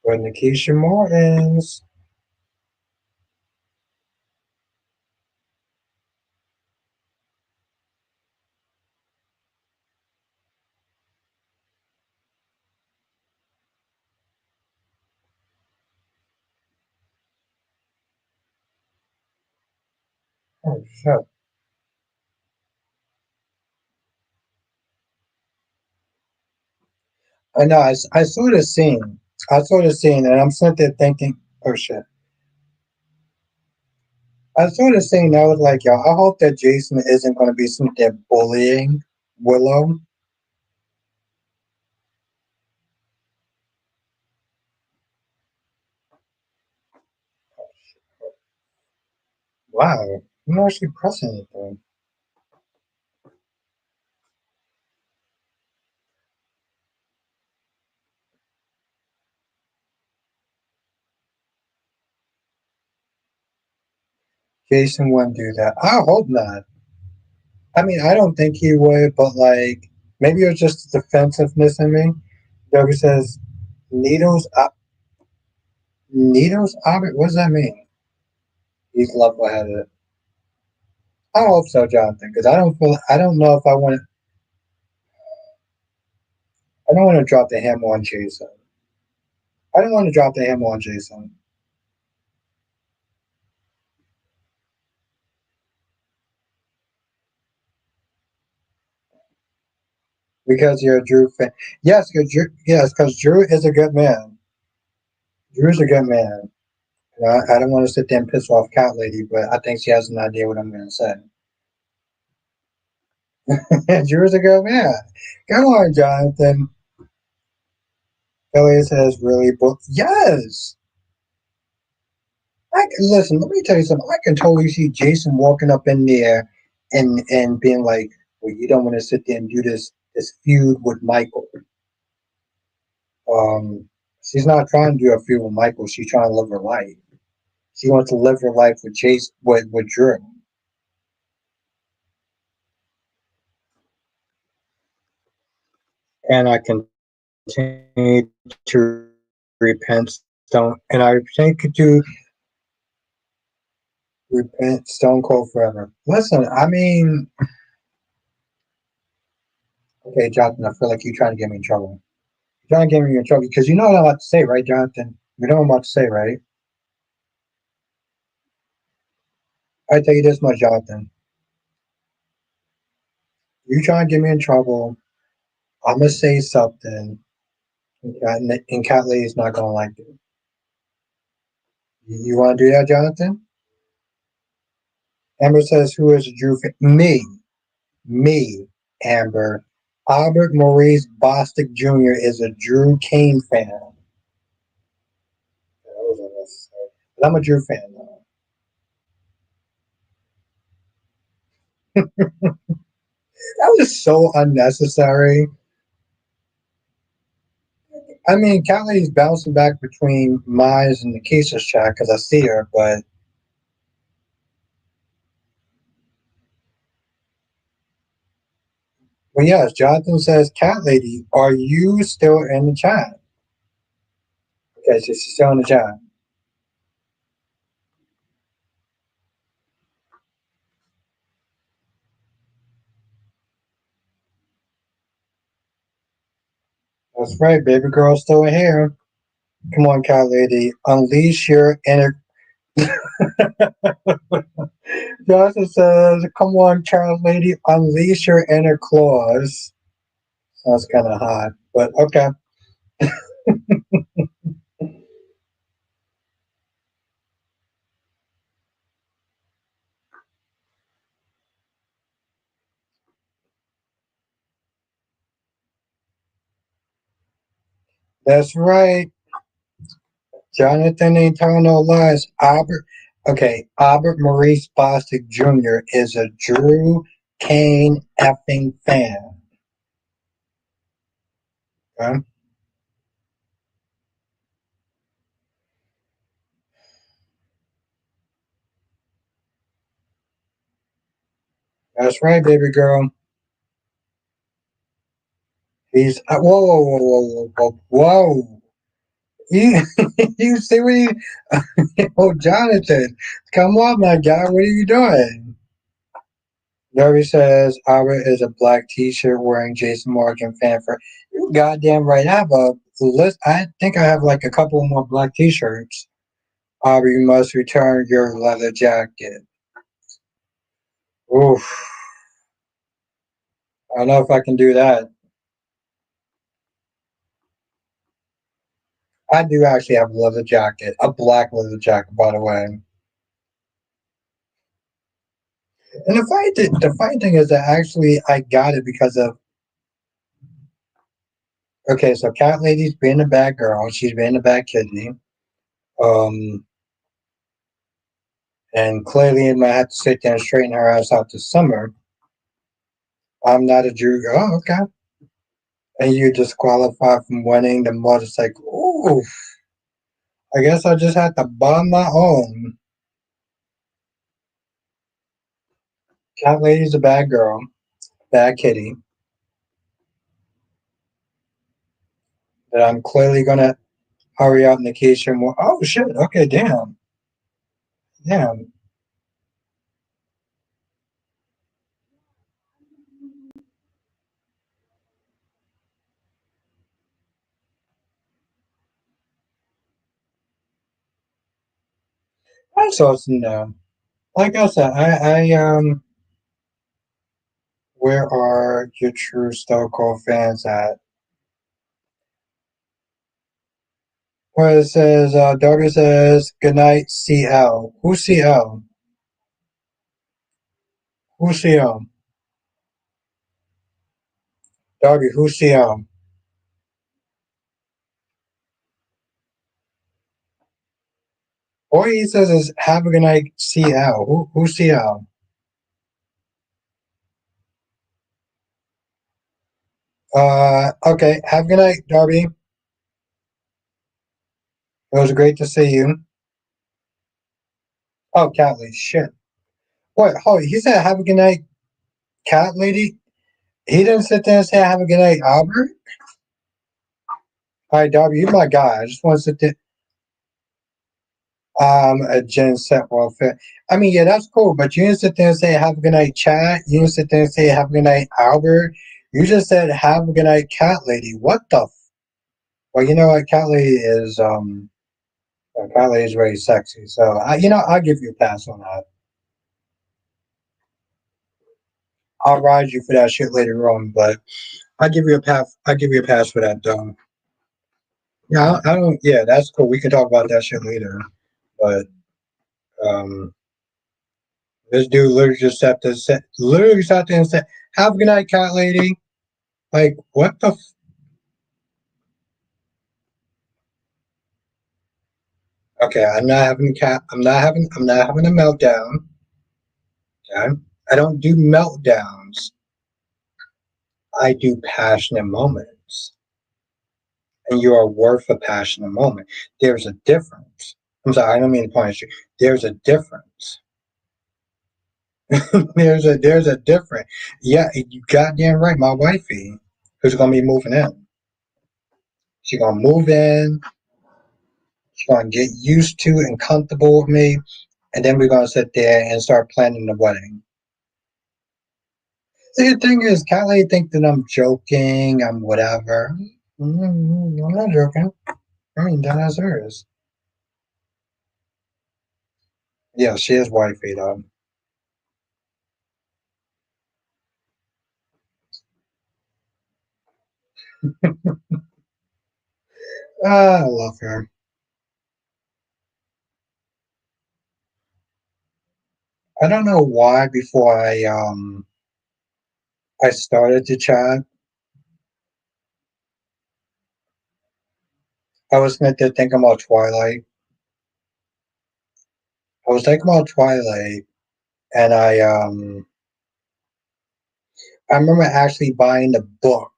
S1: but Nikisha Martins. Oh shit! I know. I saw the scene. I saw the scene, and I'm sitting there thinking, oh shit. I saw the scene. I was like, yo, I hope that Jason isn't going to be sitting there bullying Willow. Wow, I'm not actually pressing anything. Jason wouldn't do that. I hope not. I mean, I don't think he would, but like maybe it was just defensiveness in me. Yogi says, "Needles up, needles up." What does that mean? He's level-headed. I hope so, Jonathan, because I don't know if I want to. I don't want to drop the hammer on Jason. I don't want to drop the hammer on Jason because you're a Drew fan. Yes, because Drew is a good man. Drew's a good man. I don't want to sit there and piss off Cat Lady, but I think she has an idea what I'm going to say. Drew's a good man. Come on, Jonathan. Elliot says, really? But yes. Listen, let me tell you something. I can totally see Jason walking up in there and being like, well, you don't want to sit there and do this feud with Michael. Um, she's not trying to do a feud with Michael. She's trying to live her life. She wants to live her life with Jason, with Drew. and I continue to repent stone cold forever. Listen, I mean, okay, Jonathan, I feel like you're trying to get me in trouble. You're trying to get me in trouble because you know what I'm about to say, right, Jonathan? You know what I'm about to say, right? I tell you this much, Jonathan. You trying to get me in trouble? I'm gonna say something, and Cat Lady's not gonna like it. You want to do that, Jonathan? Amber says, "Who is a Drew fan?" Me, Amber. Albert Maurice Bostic Jr. is a Drew Kane fan. That was unnecessary. But I'm a Drew fan, though. That was so unnecessary. I mean, Callie's bouncing back between Mize and Nikisa's chat because I see her, but yes, Jonathan says, Cat Lady, are you still in the chat? Okay, so she's still in the chat. That's right, baby girl's still here. Come on, Cat Lady, unleash your inner. Johnson says, come on, Cat Lady, unleash your inner claws. Sounds kind of hot, but okay. That's right. Jonathan ain't telling no lies. Albert Maurice Bostic Jr. is a Drew Kane effing fan. Okay? That's right, baby girl. He's whoa. You, you see what he? Oh, Jonathan, come on, my guy. What are you doing? Darby says Albert is a black T-shirt wearing Jason Morgan fan for you. Goddamn right. I have a list. I think I have like a couple more black T-shirts. Albert, you must return your leather jacket. Oof. I don't know if I can do that. I do actually have a leather jacket, a black leather jacket, by the way. And the funny thing is that actually I got it because of okay, so Cat Lady's being a bad girl. She's being a bad kidney. Um, and clearly I might have to sit there and straighten her ass out this summer. I'm not a Jew. Oh, okay. And you disqualified from winning the motorcycle. Ooh, I guess I just had to buy my own. Cat Lady's a bad girl, bad kitty. That I'm clearly gonna hurry out in the case more. Oh shit. Okay, damn. That's awesome. Though. Like I said, where are your true Stone Cold fans at? Where it says, Darby says, good night, CL. Who's CL? Who's CL? Darby, who's CL? All he says is, have a good night, CL. Who's CL? Okay, have a good night, Darby. It was great to see you. Oh, Cat Lady, shit. What? Oh, he said, have a good night, Cat Lady? He didn't sit there and say, have a good night, Albert? Hi, W, you're my guy. I just want to sit there. A Jen set welfare. I mean, yeah, that's cool, but you didn't sit there and say have a good night, chat. You didn't sit there and say have a good night, Albert. You just said have a good night, cat lady. What the? Well, you know what, cat lady is cat lady is very sexy. So I'll give you a pass on that. I'll ride you for that shit later on, but I'll give you a pass. I'll give you a pass for that, though. Yeah, I don't. Yeah, that's cool. We can talk about that shit later. But um, this dude literally just literally sat there and said, "Have a good night, cat lady." Like, what the? Okay, I'm not having a cat. I'm not having. I'm not having a meltdown. Okay, I don't do meltdowns. I do passionate moments, and you are worth a passionate moment. There's a difference. I'm sorry. I don't mean to punish you. There's a difference. there's a difference. Yeah, you goddamn right. My wifey, who's gonna be moving in. She's gonna move in. She's gonna get used to and comfortable with me, and then we're gonna sit there and start planning the wedding. The thing is, Callie think that I'm joking. I'm whatever. I'm not joking. I mean, that is hers. Yeah, she is wifey though. I love her. I don't know why before I started to chat, I was meant to think about Twilight. I was thinking about Twilight, and I remember actually buying the book.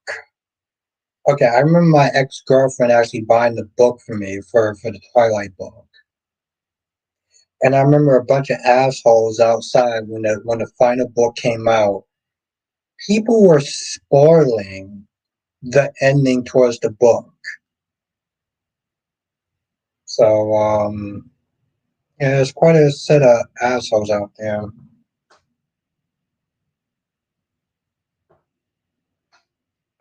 S1: Okay, I remember my ex girlfriend actually buying the book for me for the Twilight book, and I remember a bunch of assholes outside when the final book came out. People were spoiling the ending towards the book. So yeah, there's quite a set of assholes out there.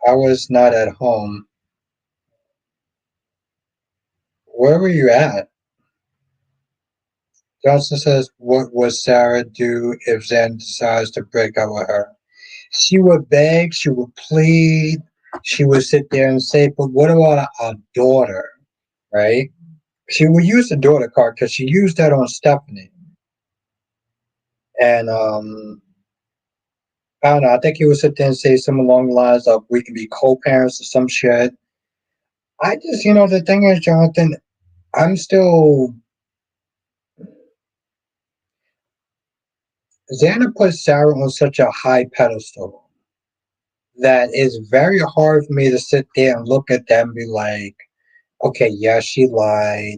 S1: I was not at home. Where were you at? Johnson says, what would Sarah do if Zen decides to break up with her? She would beg, she would plead, she would sit there and say, but what about our daughter, right? She would use the daughter card because she used that on Stephanie. And I don't know, I think he would sit there and say something along the lines of, we can be co parents or some shit. I just, the thing is, Jonathan, I'm still. Xander put Sarah on such a high pedestal that it's very hard for me to sit there and look at them and be like, okay, yeah, she lied.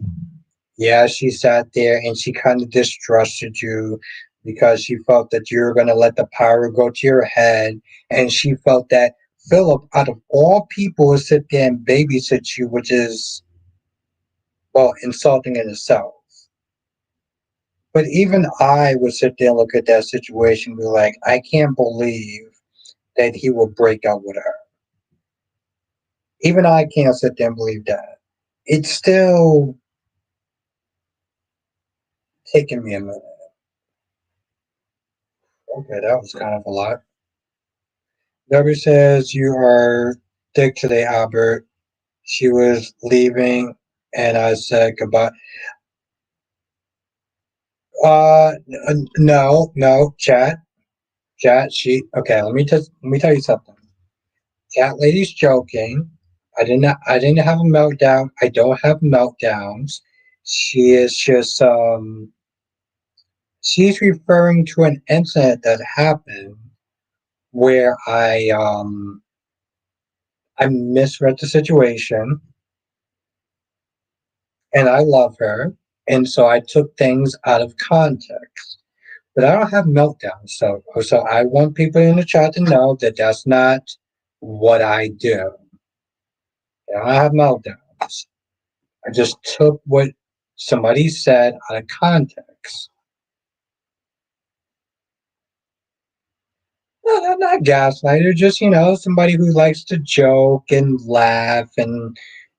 S1: Yeah, she sat there and she kind of distrusted you because she felt that you were going to let the power go to your head. And she felt that Philip, out of all people, would sit there and babysit you, which is, well, insulting in itself. But even I would sit there and look at that situation and be like, I can't believe that he will break up with her. Even I can't sit there and believe that. It's still taking me a minute. Okay, that was kind of a lot. Debbie says, you are thick today, Albert. She was leaving, and I said goodbye. No, no, chat. Okay. Let me tell you something. Cat lady's joking. I didn't have a meltdown. I don't have meltdowns. She is just she's referring to an incident that happened where I misread the situation and I love her, and so I took things out of context. But I don't have meltdowns, so I want people in the chat to know that that's not what I do. I don't have meltdowns. I just took what somebody said out of context. No, not gaslighter, just somebody who likes to joke and laugh and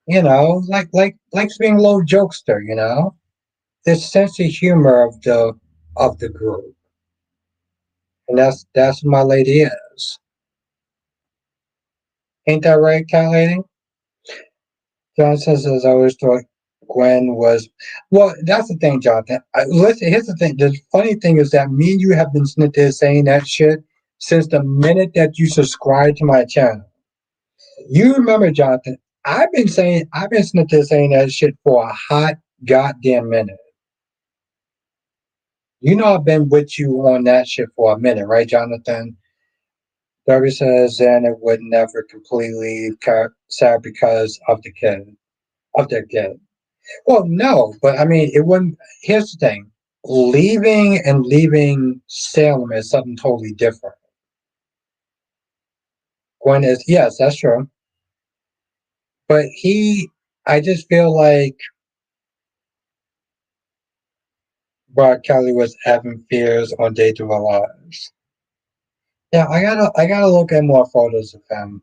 S1: likes being a little jokester, This sense of humor of the group. And that's what my lady is. Ain't that right, cat lady? Johnson says I always thought Gwen was. Well, that's the thing, Jonathan. Listen, here's the thing. The funny thing is that me and you have been sitting there saying that shit since the minute that you subscribed to my channel. You remember, Jonathan? I've been sitting there saying that shit for a hot goddamn minute. I've been with you on that shit for a minute, right, Jonathan? Darby says then it would never completely sad because of their kid. Well, no, but I mean, it wouldn't. Here's the thing: leaving Salem is something totally different. Gwen is yes, that's true, but I just feel like Brad Kelly was having fears on Day to Our Lives. Yeah, I gotta look at more photos of him.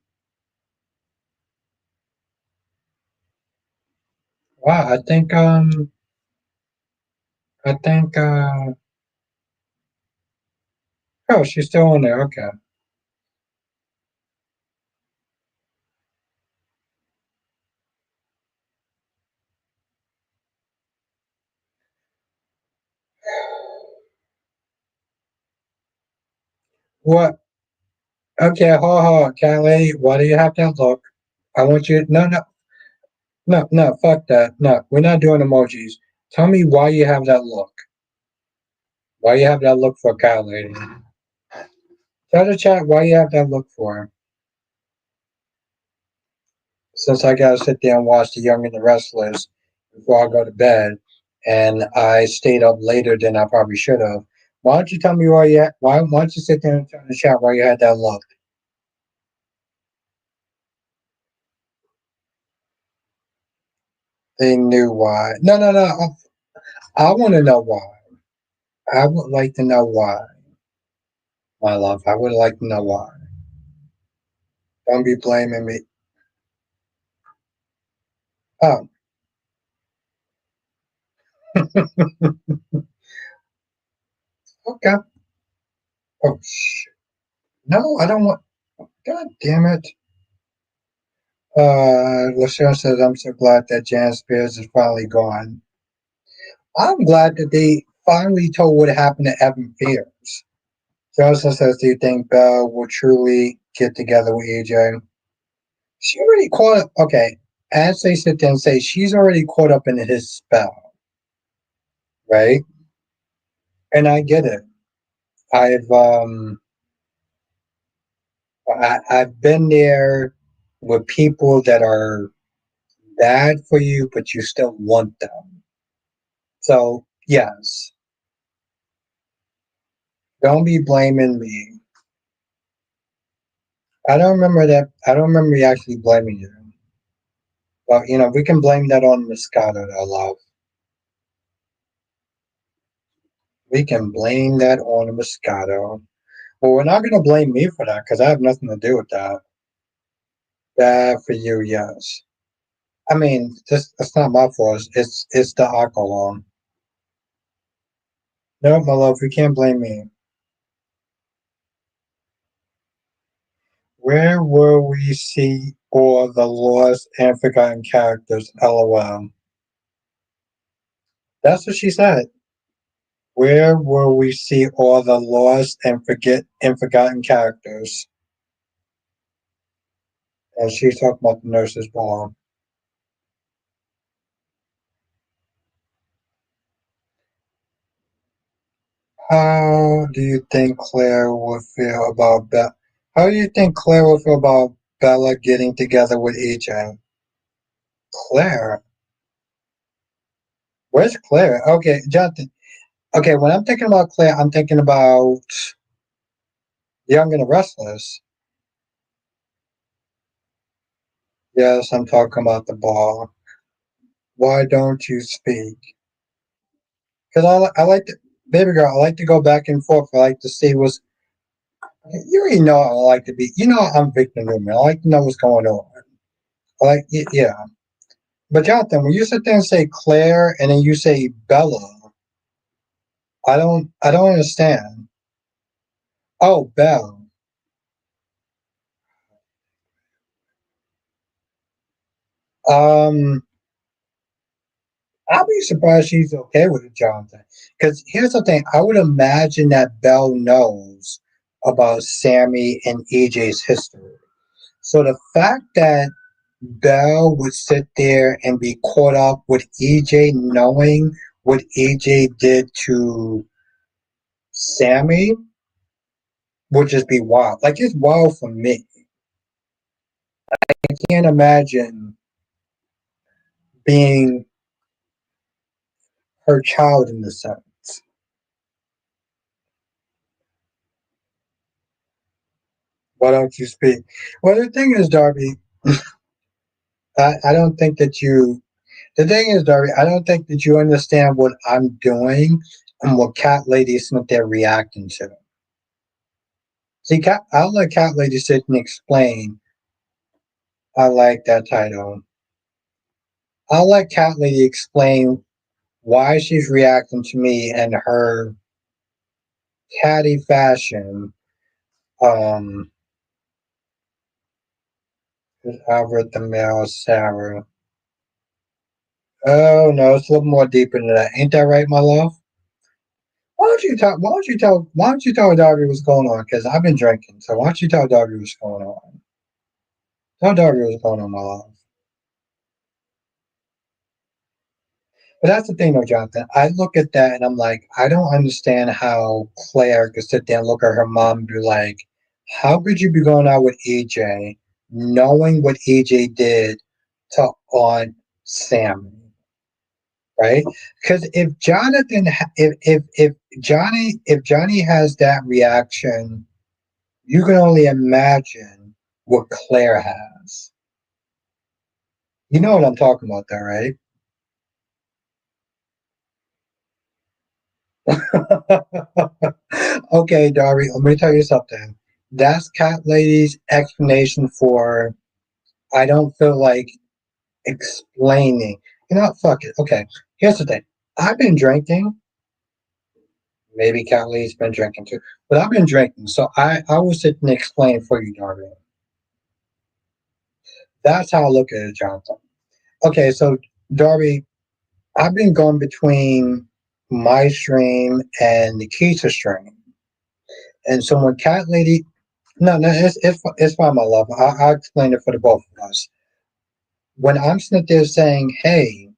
S1: Wow, I think oh, she's still on there. Okay. What? Okay, Kelly, why do you have that look? I want you. No, no, no, no. Fuck that. No, we're not doing emojis. Tell me why you have that look. Why you have that look for, Kyle lady? Tell the chat why you have that look for. Since I gotta sit there and watch The Young and the Restless before I go to bed, and I stayed up later than I probably should have. Why don't you tell me why you? Why don't you sit there and tell the chat why you had that look? They knew why. No, no, no. I want to know why. I would like to know why, my love. I would like to know why. Don't be blaming me. Oh, okay. Oh, shit. No, I don't want. God damn it. Lachelle says, I'm so glad that Jan Spears is finally gone. I'm glad that they finally told what happened to Evan Fears. Johnson says, do you think Belle will truly get together with AJ? She already caught up. Okay, as they sit there and say, she's already caught up in his spell, right? And I get it. I've um I've been there with people that are bad for you, but you still want them. So yes, don't be blaming me. I don't remember that. I don't remember me actually blaming you. But we can blame that on Moscato, though, love. We can blame that on Moscato. Well, we're not gonna blame me for that because I have nothing to do with that. Bad for you, yes. I mean, that's not my fault. It's the alcohol. No, my love, we can't blame me. Where will we see all the lost and forgotten characters? LOL. That's what she said. Where will we see all the lost and forgotten characters? And she's talking about the nurse's ball. How do you think Claire will feel about Bella? How do you think Claire will feel about Bella getting together with EJ? Claire? Where's Claire? Okay, Jonathan. Okay, when I'm thinking about Claire, I'm thinking about Young and the Restless. Yes, I'm talking about the ball. Why don't you speak? Because I like to, baby girl, I like to go back and forth. I like to see what's. You already know I like to be. You know I'm victim to me. I like to know what's going on. I like, yeah. But Jonathan, when you sit there and say Claire and then you say Bella, I don't understand. Oh, Belle. Um, I'll be surprised she's okay with it, Jonathan. Because here's the thing, I would imagine that Belle knows about Sammy and EJ's history. So the fact that Belle would sit there and be caught up with EJ knowing what EJ did to Sammy would just be wild. Like it's wild for me. I can't imagine being her child in the sense. Why don't you speak? Well, the thing is, Darby, I don't think that you. The thing is, Darby, I don't think that you understand what I'm doing and what Cat Lady is not there reacting to. See, I'll let Cat Lady sit and explain. I like that title. I'll let Cat Lady explain why she's reacting to me and her catty fashion. Um, Albert the male, Sarah. Oh no, it's a little more deeper than that. Ain't that right, my love? Why don't you tell? Why don't you tell? Why don't you tell Darby what's going on? Because I've been drinking, so why don't you tell Darby what's going on? Tell Darby what's going on, my love. But that's the thing, though, Jonathan. I look at that and I'm like, I don't understand how Claire could sit there and look at her mom and be like, "How could you be going out with EJ, knowing what EJ did to Aunt Sammy?" Right? Because if Jonathan, if Johnny has that reaction, you can only imagine what Claire has. You know what I'm talking about, there, right? Okay, Darby, let me tell you something. That's Cat Lady's explanation for I don't feel like explaining. You know what? Fuck it. Okay, here's the thing. I've been drinking. Maybe Cat Lady's been drinking too, but I've been drinking. So I will sit and explain for you, Darby. That's how I look at it, Jonathan. Okay, so Darby, I've been going between my stream and the Keisha stream. And so when Cat Lady, no, no, it's fine, my love. I'll explain it for the both of us. When I'm sitting there saying, "Hey,"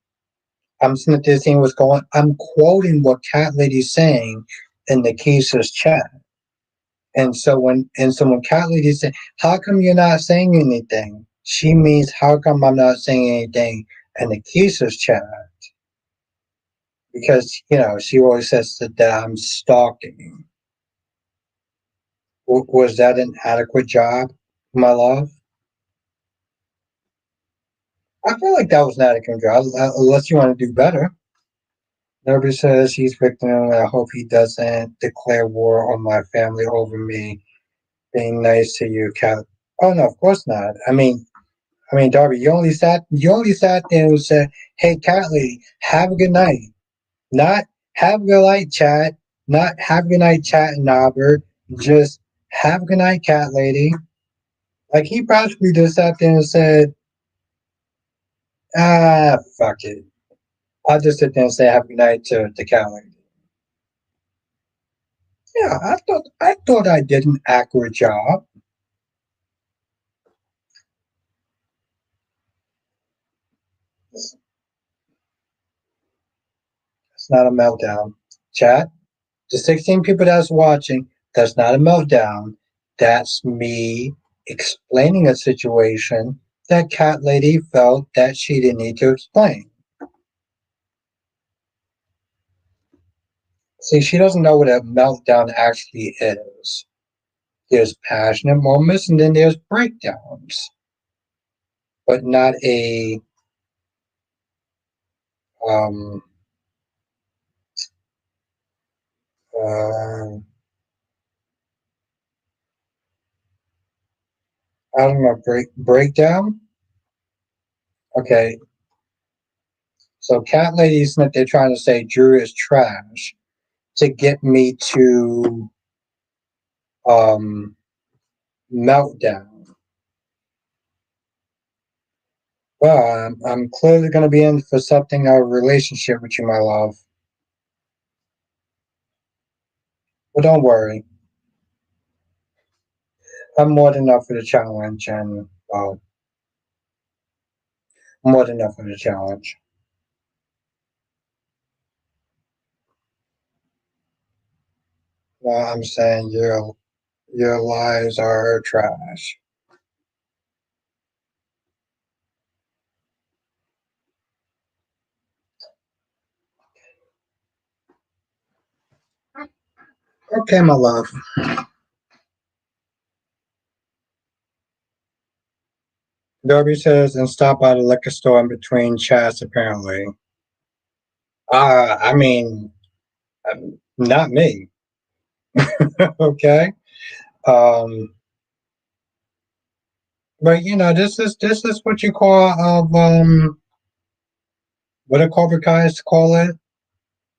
S1: I'm sitting there saying what's going. I'm quoting what Cat Lady's saying in the Keisha's chat. And so when Cat Lady said, "How come you're not saying anything?" She means, "How come I'm not saying anything in the Keisha's chat?" Because she always says that I'm stalking. Was that an adequate job, my love? I feel like that was an adequate job, unless you want to do better. Nobody says he's victim, and I hope he doesn't declare war on my family over me being nice to you, Cat. Oh no, of course not. I mean, Darby, you only sat there and said, "Hey, Cat Lady, have a good night." Not have a good night, chat. Not have a good night, chat and Albert. Just have a good night, Cat Lady. Like he probably just sat there and said, fuck it. I'll just sit there and say have a good night to the Cat Lady. Yeah, I thought I did an accurate job. It's not a meltdown. Chat, the 16 people that's watching, that's not a meltdown. That's me explaining a situation that Cat Lady felt that she didn't need to explain. See, she doesn't know what a meltdown actually is. There's passionate moments and then there's breakdowns, but not a Um, uh, I don't know, breakdown? Okay, so Cat Lady Smith, they're trying to say Drew is trash to get me to um, meltdown. Well, I'm clearly going to be in for something of a relationship with you, my love. But don't worry, I'm more than enough for the challenge, and well, more than enough for the challenge. Well, I'm saying your lies are trash. Okay, my love. Darby says, and stop by the liquor store in between chats, apparently. I mean, not me. Okay. Um, but this is what you call what do Cobra guys call it?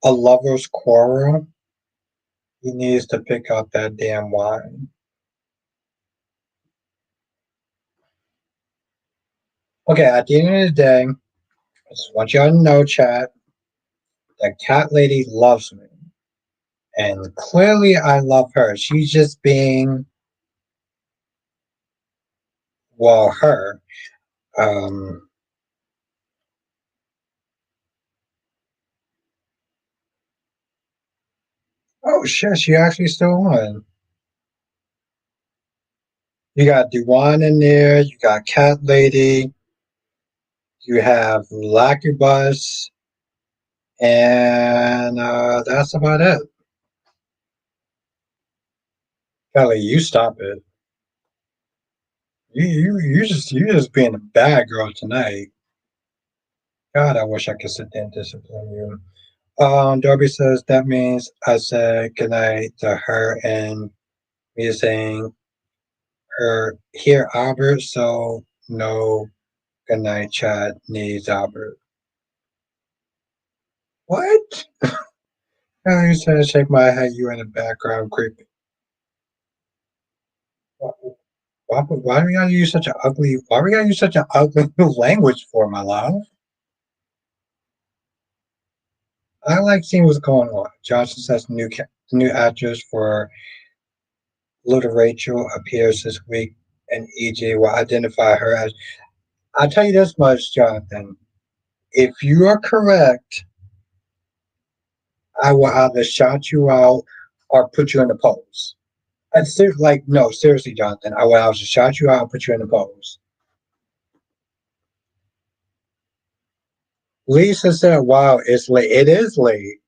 S1: A lover's quarrel. He needs to pick up that damn wine. Okay, at the end of the day, I just want y'all to know, chat, that cat lady loves me. And clearly I love her. She's just being, well, her. Um, oh shit, she actually still on. You got Duane in there, you got Cat Lady, you have Lacubus, and that's about it. Kelly, you stop it. You just being a bad girl tonight. God, I wish I could sit there and discipline you. Darby says that means I said goodnight to her and me saying her here Albert, so no goodnight chat needs Albert. What? Kelly says shake my head, you in the background creepy. Why do we gotta use such an ugly? Why we gotta use such an ugly language for, my love? I like seeing what's going on. Johnson says new actress for Little Rachel appears this week, and EJ will identify her as. I'll tell you this much, Jonathan. If you are correct, I will either shout you out or put you in the pose. Like no, seriously, Jonathan. I will either shout you out and put you in the pose. Lisa said, "Wow, it's late. It is late,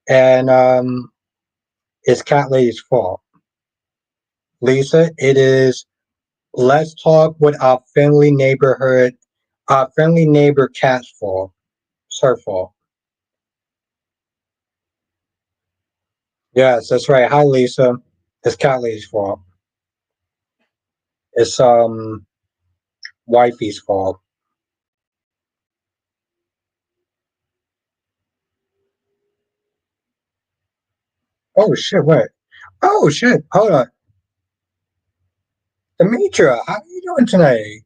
S1: and it's Cat Lady's fault." Lisa, it is. Let's talk with our friendly neighborhood, our friendly neighbor Cat's fault. It's her fault. Yes, that's right. Hi, Lisa. It's Cat Lady's fault. It's wifey's fault. Oh shit! What? Oh shit! Hold on, Demetra. How are you doing today?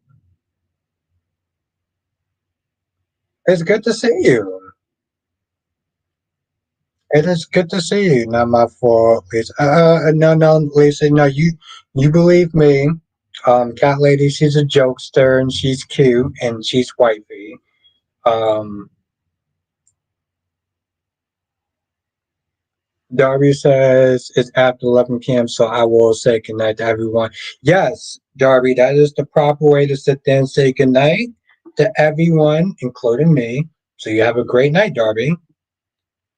S1: It's good to see you. It is good to see you. Not my fault, Lisa. No, Lisa. No, you believe me. Cat Lady. She's a jokester and she's cute and she's wifey. Um, Darby says it's after 11 p.m., so I will say goodnight to everyone. Yes, Darby, that is the proper way to sit there and say goodnight to everyone, including me. So you have a great night, Darby.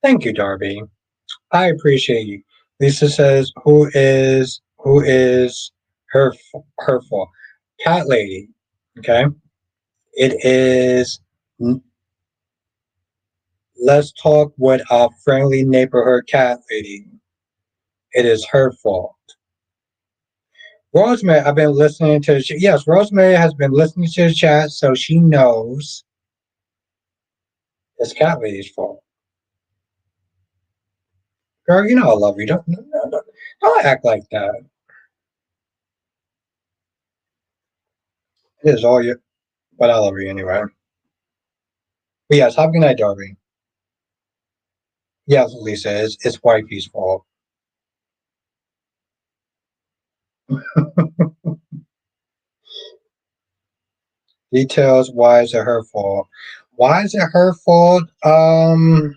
S1: Thank you, Darby. I appreciate you. Lisa says, who is her fault? Cat lady. Okay. It is Let's talk with our friendly neighborhood cat lady. It is her fault. Rosemary, I've been listening to. Yes, Rosemary has been listening to the chat, so she knows it's cat lady's fault. Girl, you know I love you. Don't act like that. It is all you, but I love you anyway. But yes, have a good night, Darby. Yes, Lisa, it's wifey's fault. Details. Why is it her fault? Why is it her fault? Oh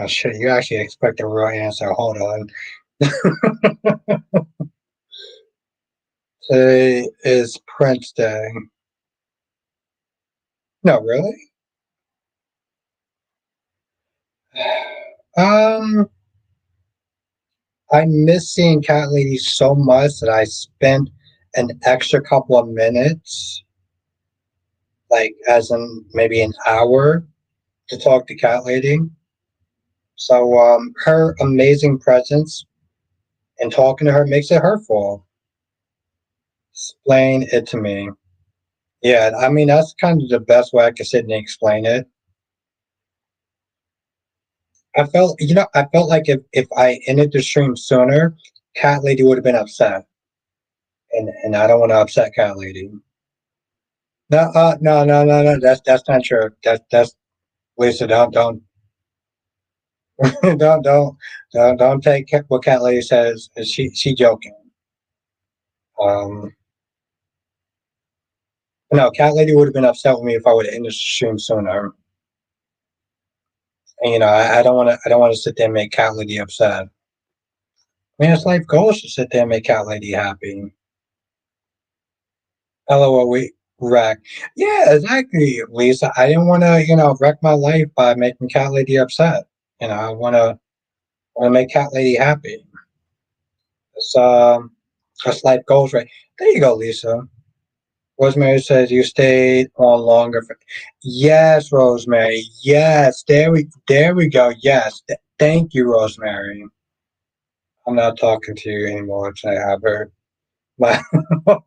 S1: shit! You actually expect a real answer. Hold on. Today is Prince Day. No, really? Um, I miss seeing Cat Lady so much that I spent an extra couple of minutes, like as in maybe an hour, to talk to Cat Lady. So her amazing presence and talking to her makes it her fault. Explain it to me. Yeah, I mean that's kind of the best way I could sit and explain it. I felt like if I ended the stream sooner, Cat Lady would have been upset, and I don't want to upset Cat Lady. No, no. That's not true. That's Lisa. Don't take what Cat Lady says. She joking. Um, no, Cat Lady would have been upset with me if I would have ended the stream sooner. And I don't want to. I don't want to sit there and make Cat Lady upset. I mean, it's life goals to sit there and make Cat Lady happy. LOL, we wreck. Yeah, exactly, Lisa. I didn't want to, wreck my life by making Cat Lady upset. I want to make Cat Lady happy. It's that's life goals, right? There you go, Lisa. Rosemary says you stayed on longer. Yes, Rosemary. Yes, there we go. Yes, thank you, Rosemary. I'm not talking to you anymore. I have her. My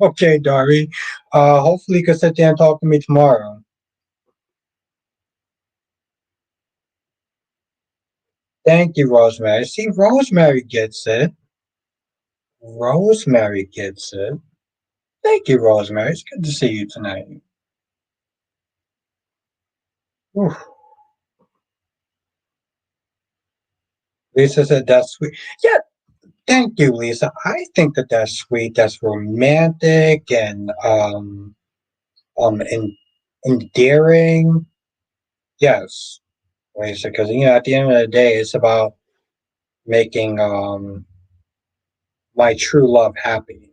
S1: okay, Darby. Hopefully you can sit there and talk to me tomorrow. Thank you, Rosemary. See, Rosemary gets it. Rosemary gets it. Thank you, Rosemary. It's good to see you tonight. Oof. Lisa said that's sweet. Yeah, thank you, Lisa. I think that that's sweet. That's romantic and endearing. Yes, Lisa, because at the end of the day, it's about making my true love happy.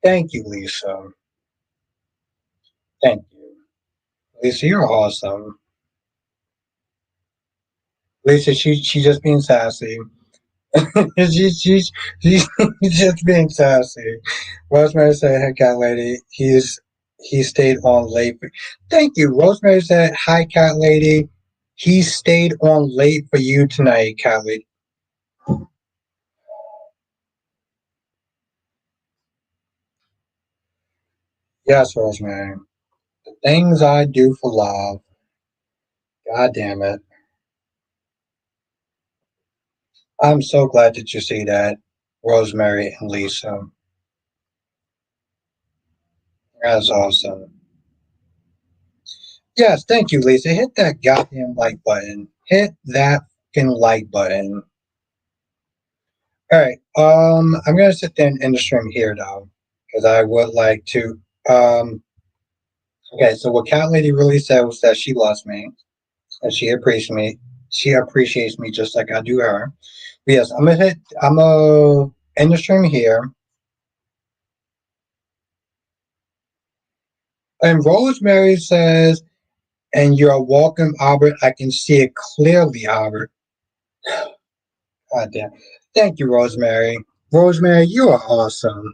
S1: Thank you, Lisa. Thank you, Lisa. You're awesome. Lisa, she's just being sassy. She's just being sassy. Rosemary said, "Hey, cat lady, he stayed on late." Thank you, Rosemary said, "Hi, cat lady. He stayed on late for you tonight, cat lady." Yes, Rosemary. The things I do for love. God damn it! I'm so glad that you see that, Rosemary and Lisa. That's awesome. Yes, thank you, Lisa. Hit that goddamn like button. Hit that fucking like button. All right. I'm gonna sit there and end the stream here though, because I would like to. Um, okay. So what Cat Lady really said was that she loves me and she appreciates me. She appreciates me just like I do her. But yes, I'm gonna hit. I'm gonna end the stream here. And Rosemary says, "And you're welcome, Albert. I can see it clearly, Albert." God damn. Thank you, Rosemary. Rosemary, you are awesome.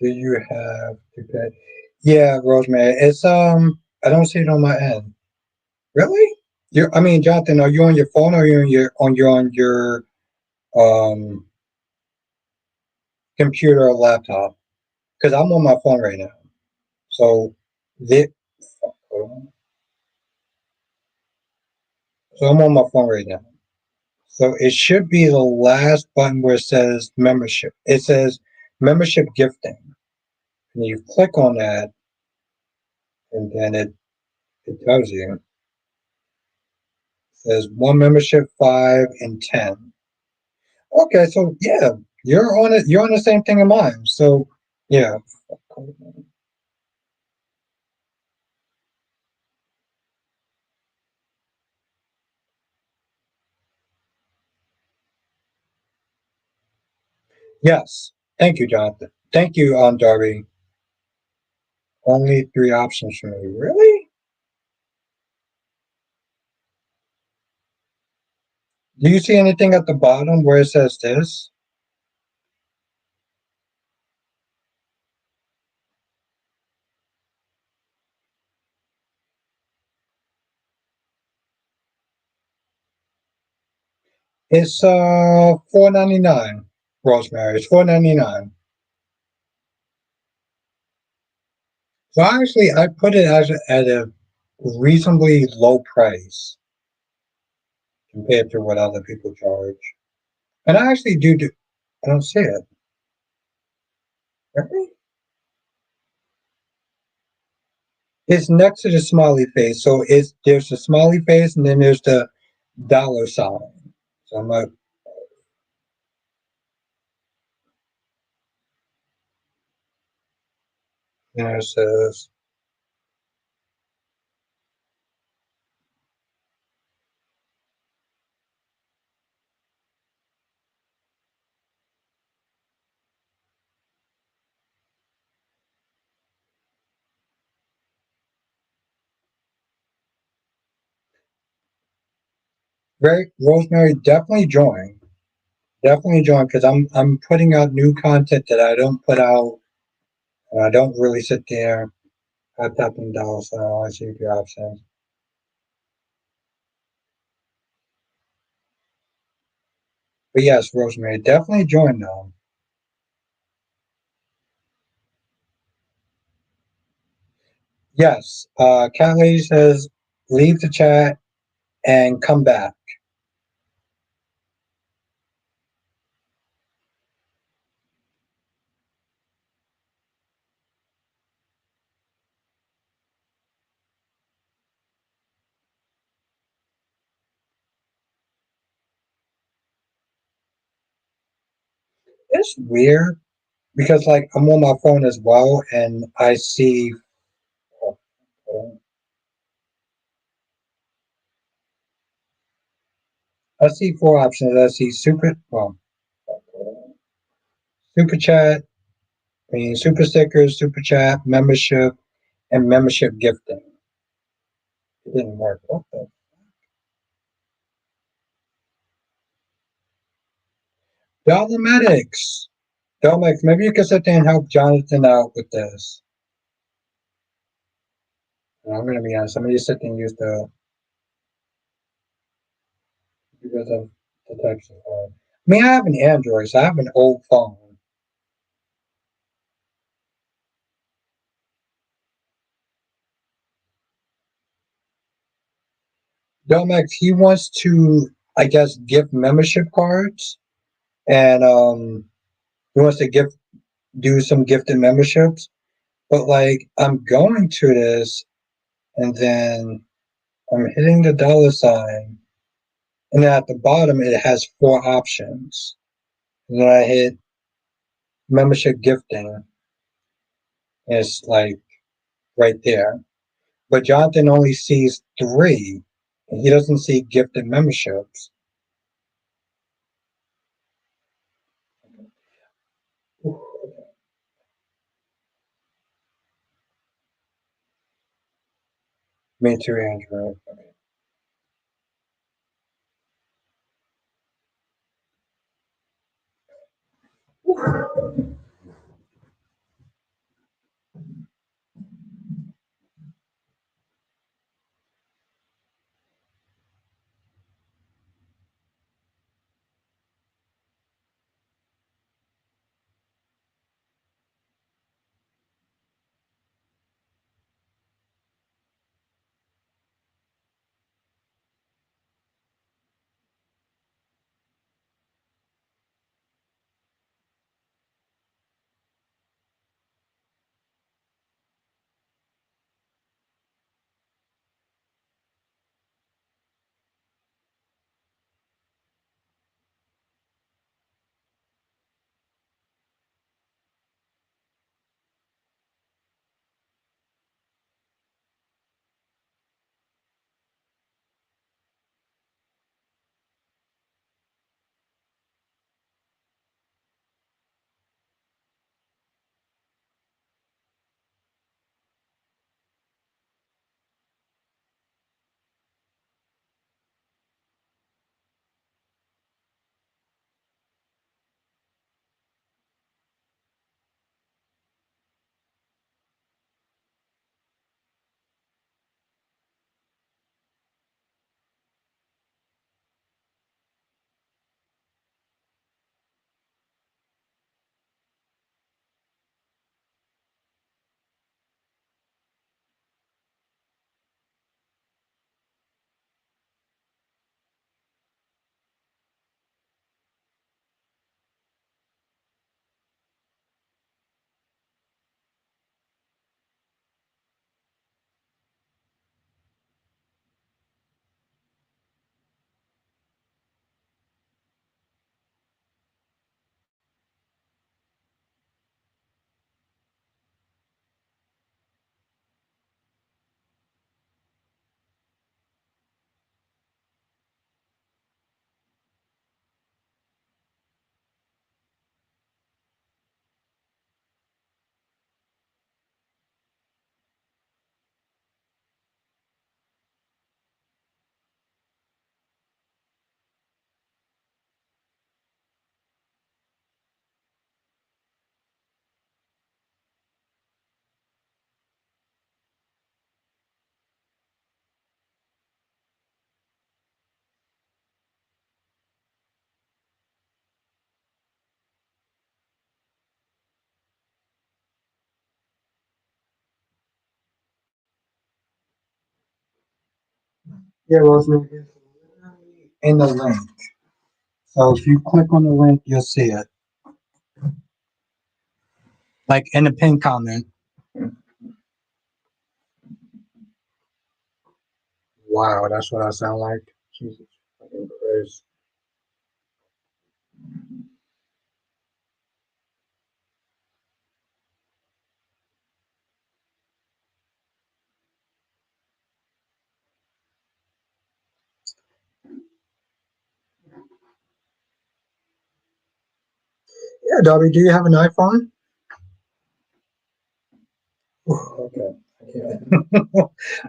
S1: Do you have to pay? Yeah, Rosemary. It's I don't see it on my end. Really? I mean, Jonathan, are you on your phone or are you on your um computer or laptop? Because I'm on my phone right now. So the so I'm on my phone right now. So it should be the last button where it says membership. It says membership gifting. And you click on that and then it tells you. It says one membership, 5 and 10. Okay, so yeah, you're on it. You're on the same thing in mine. So yeah, yes. Thank you, Jonathan. Thank you, Darby. Only 3 options for me. Really? Do you see anything at the bottom where it says this? It's $4.99. Rosemary. It's $4.99. So actually, I put it at a reasonably low price compared to what other people charge. And I actually do. I don't see it. Really? It's next to the smiley face. So there's the smiley face and then there's the dollar sign. So I'm like, it says very Rosemary. Definitely join. Definitely join because I'm putting out new content that I don't put out. And I don't really sit there. I tap in dollar sign. I see the options. But yes, Rosemary, definitely join now. Yes, Cat Lady says leave the chat and come back. It's weird because like I'm on my phone as well, and I see 4 options. I see super chat, I mean super stickers, super chat, membership, and membership gifting. It didn't work. What the? Dolomedics. Dolomedics. Maybe you can sit there and help Jonathan out with this. And I'm gonna be honest. Somebody sit there and use the because of the text phone. I mean, I have an Android, so I have an old phone. Domex, he wants to, I guess, gift membership cards, and he wants to do some gifted memberships. But like, I'm going to this, and then I'm hitting the dollar sign, and then at the bottom it has 4 options. And then I hit membership gifting, and it's like right there. But Jonathan only sees 3, and he doesn't see gifted memberships. Me too, Andrew. Yeah, Rosemary, it's literally in the link. So if you click on the link, you'll see it. Like in the pinned comment. Wow, that's what I sound like. Jesus fucking Christ. Yeah, Dobby, do you have an iPhone? Okay. I can't.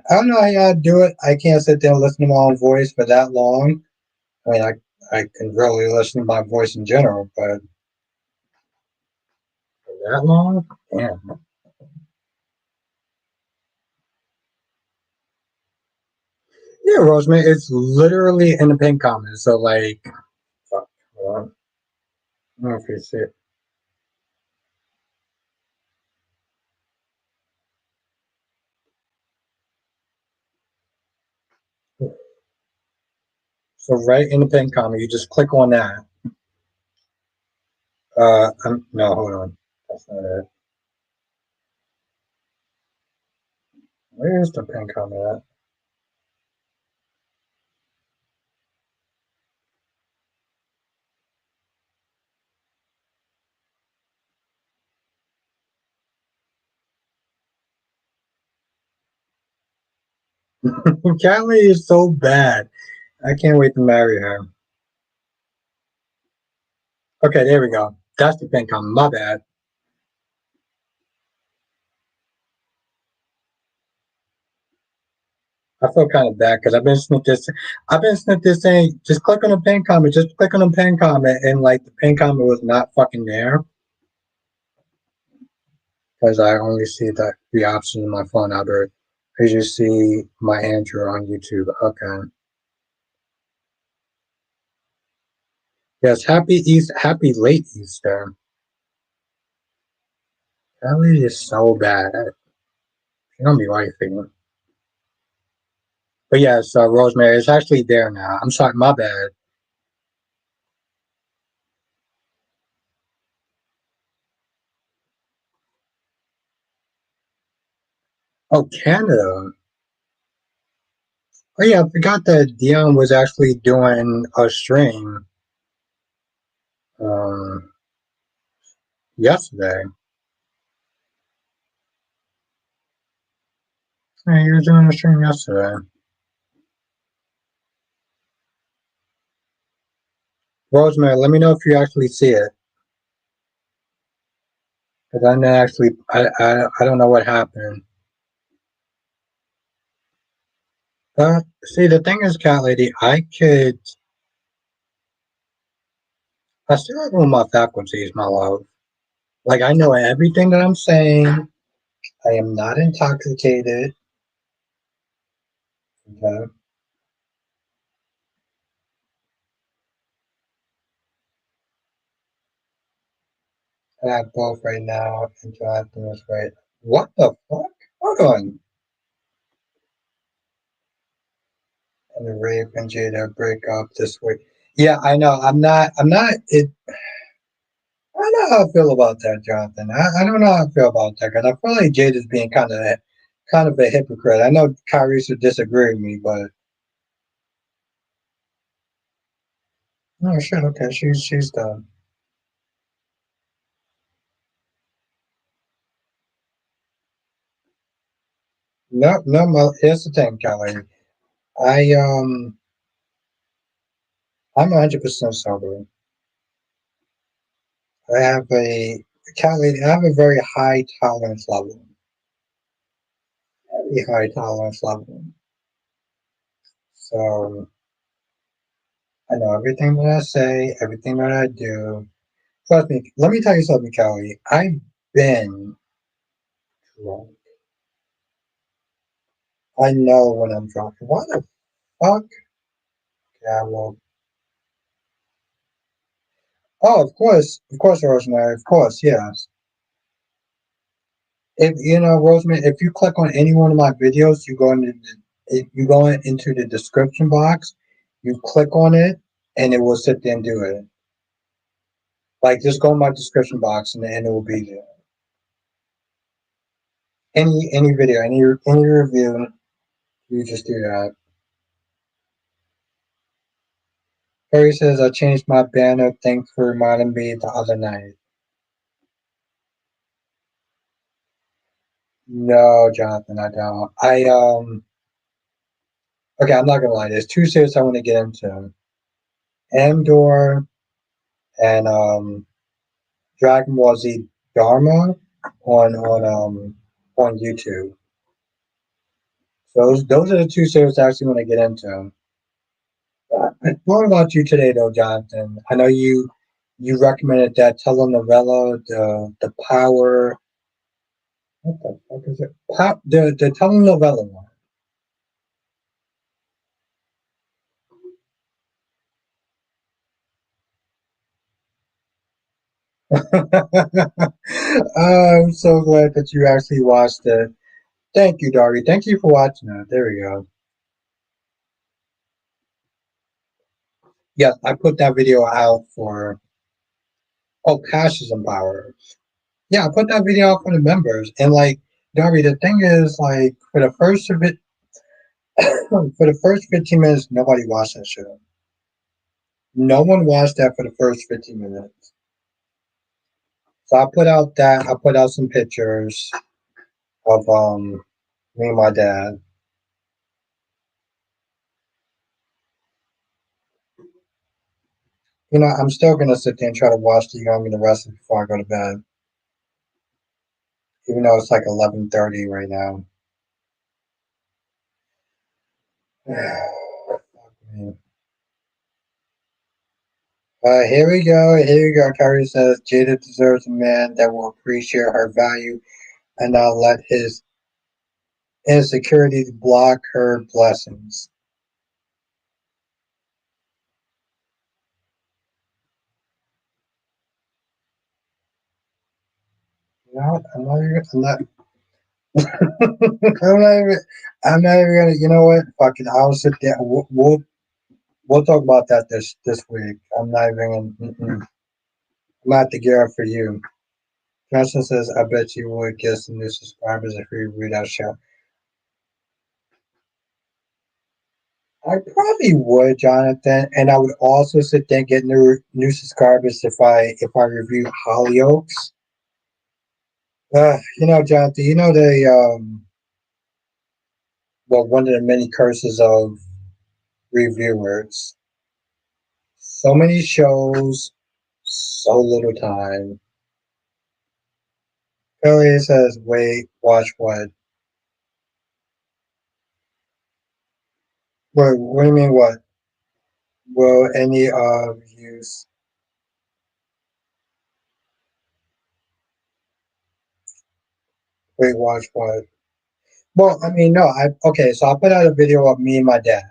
S1: I don't know how y'all do it. I can't sit there and listen to my own voice for that long. I mean, I can really listen to my voice in general, but for that long? Yeah. Yeah, Rosemary, it's literally in the pinned comment. So, like, fuck, hold on. I don't know if you see it. So, right in the pinned comment, you just click on that. No, hold on. That's not it. Where's the pinned comment at? Callie is so bad. I can't wait to marry her. Okay, there we go. That's the pinned comment. My bad. I feel kind of bad because I've been sent this saying just click on the pin comment, just click on the pin comment, and like the pin comment was not fucking there because I only see the option in my phone number. As you see my Andrew on YouTube. Okay. Yes, happy late Easter. Ellie is so bad. She's gonna be wifing. But yes, Rosemary, it's actually there now. I'm sorry, my bad. Oh, Canada. Oh yeah, I forgot that Dion was actually doing a stream um yesterday. Yeah, he was doing a stream yesterday. Rosemary, let me know if you actually see it. Because I didn't actually, I don't know what happened. See, the thing is, Cat Lady, I still have all my faculties, my love. Like, I know everything that I'm saying. I am not intoxicated. Okay. I have both right now, and Jonathan is right. What the fuck? Hold on. And the Rape and Jada break up this week. Yeah, I know. I'm not. I don't know how I feel about that, Jonathan. I don't know how I feel about that because I feel like Jada's being kind of a hypocrite. I know Kyrie should disagree with me, but no shit. Okay, she's done. No, no. Here's the thing, Kelly. I I'm 100% sober. I have a Kelly. I have a very high tolerance level. Very high tolerance level. So I know everything that I say, everything that I do. Trust me. Let me tell you something, Kelly. I've been drunk. I know when I'm drunk. What the fuck? Yeah, well. Oh, of course, Rosemary. Of course, yes. If you know, Rosemary, if you click on any one of my videos, you go into if you go into the description box, you click on it, and it will sit there and do it. Like, just go in my description box, and it will be there. Any video, any review, you just do that. Harry says, I changed my banner. Thanks for reminding me the other night. No, Jonathan, I don't. Okay, I'm not gonna lie. There's two series I want to get into: Andor and Dragon Ball Z Dharma on YouTube. So those are the two series I actually want to get into. What about you today, though, Jonathan? I know you recommended that telenovela, the power. What the fuck is it? The telenovela one. I'm so glad that you actually watched it. Thank you, Dari. Thank you for watching it. There we go. Yes, I put that video out for Passions and Power. Yeah, I put that video out for the members. And like, Dari, the thing is, like, for the first of it, for the first 15 minutes, nobody watched that show. No one watched that for the first 15 minutes. So I put out that. I put out some pictures of me and my dad. You know, I'm still gonna sit there and try to watch The Young and the Restless before I go to bed, even though it's like 11:30 right now. Here we go. Here we go. Carrie says Jada deserves a man that will appreciate her value and not let his insecurities block her blessings. You know what? I'm not even. I'm not even gonna. You know what? Fuck it. I'll sit there. We'll talk about that this week. I'm not even. I'm not the gear up for you. Johnson says, "I bet you would get some new subscribers if we read our show." I probably would, Jonathan, and I would also sit there and get new subscribers if I reviewed Hollyoaks. You know, Jonathan, you know the one of the many curses of reviewers. So many shows, so little time. Kelly says, "Wait, watch what? What do you mean what? Will any of use? Wait, watch what?" Well, I mean, no. Okay. So I put out a video of me and my dad.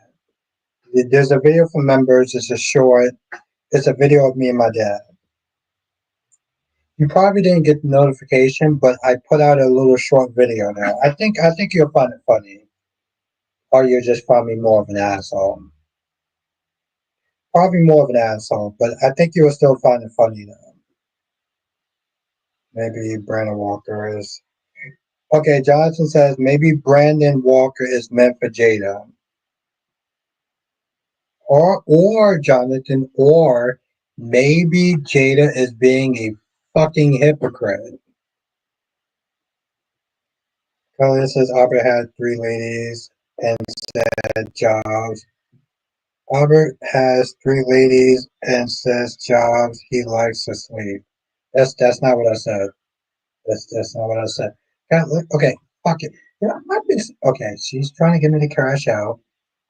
S1: There's a video for members. It's a short. It's a video of me and my dad. You probably didn't get the notification, but I put out a little short video now. I think you'll find it funny, or you'll just find me more of an asshole. Probably more of an asshole, but I think you'll still find it funny though. Maybe Brandon Walker is. Okay, Jonathan says maybe Brandon Walker is meant for Jada. Or Jonathan, or maybe Jada is being a fucking hypocrite. Colin says Albert had three ladies and said jobs. Albert has three ladies and says jobs he likes to sleep. That's not what I said. That's not what I said. God, look, okay, fuck it. You know, okay. She's trying to get me to crash out.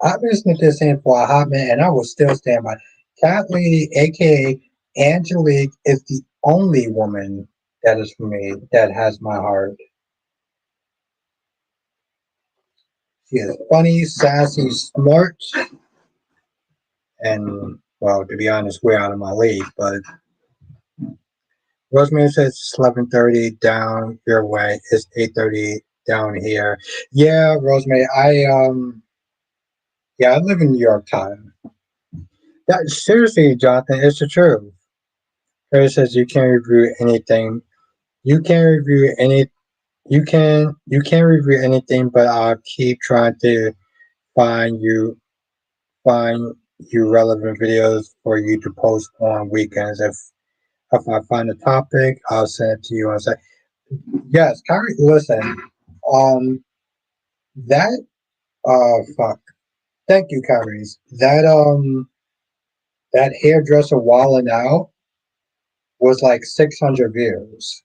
S1: I've been listening to this thing for a hot minute, and I will still stand by. Cat Lady, aka Angelique, is the only woman that is for me that has my heart. She is funny, sassy, smart, and well, to be honest, we're out of my league. But Rosemary says it's 11:30 down your way. It's 8:30 down here. Yeah, Rosemary, I Yeah, I live in New York time. That seriously, Jonathan, it's the truth. Harry says you can't review anything. You can't review any. You can't review anything, but I'll keep trying to find you find you relevant videos for you to post on weekends. If I find a topic, I'll send it to you and say, yes, Kyrie. Listen, um, that fuck. Thank you, Kyrie. That hairdresser walling out was like 600 views.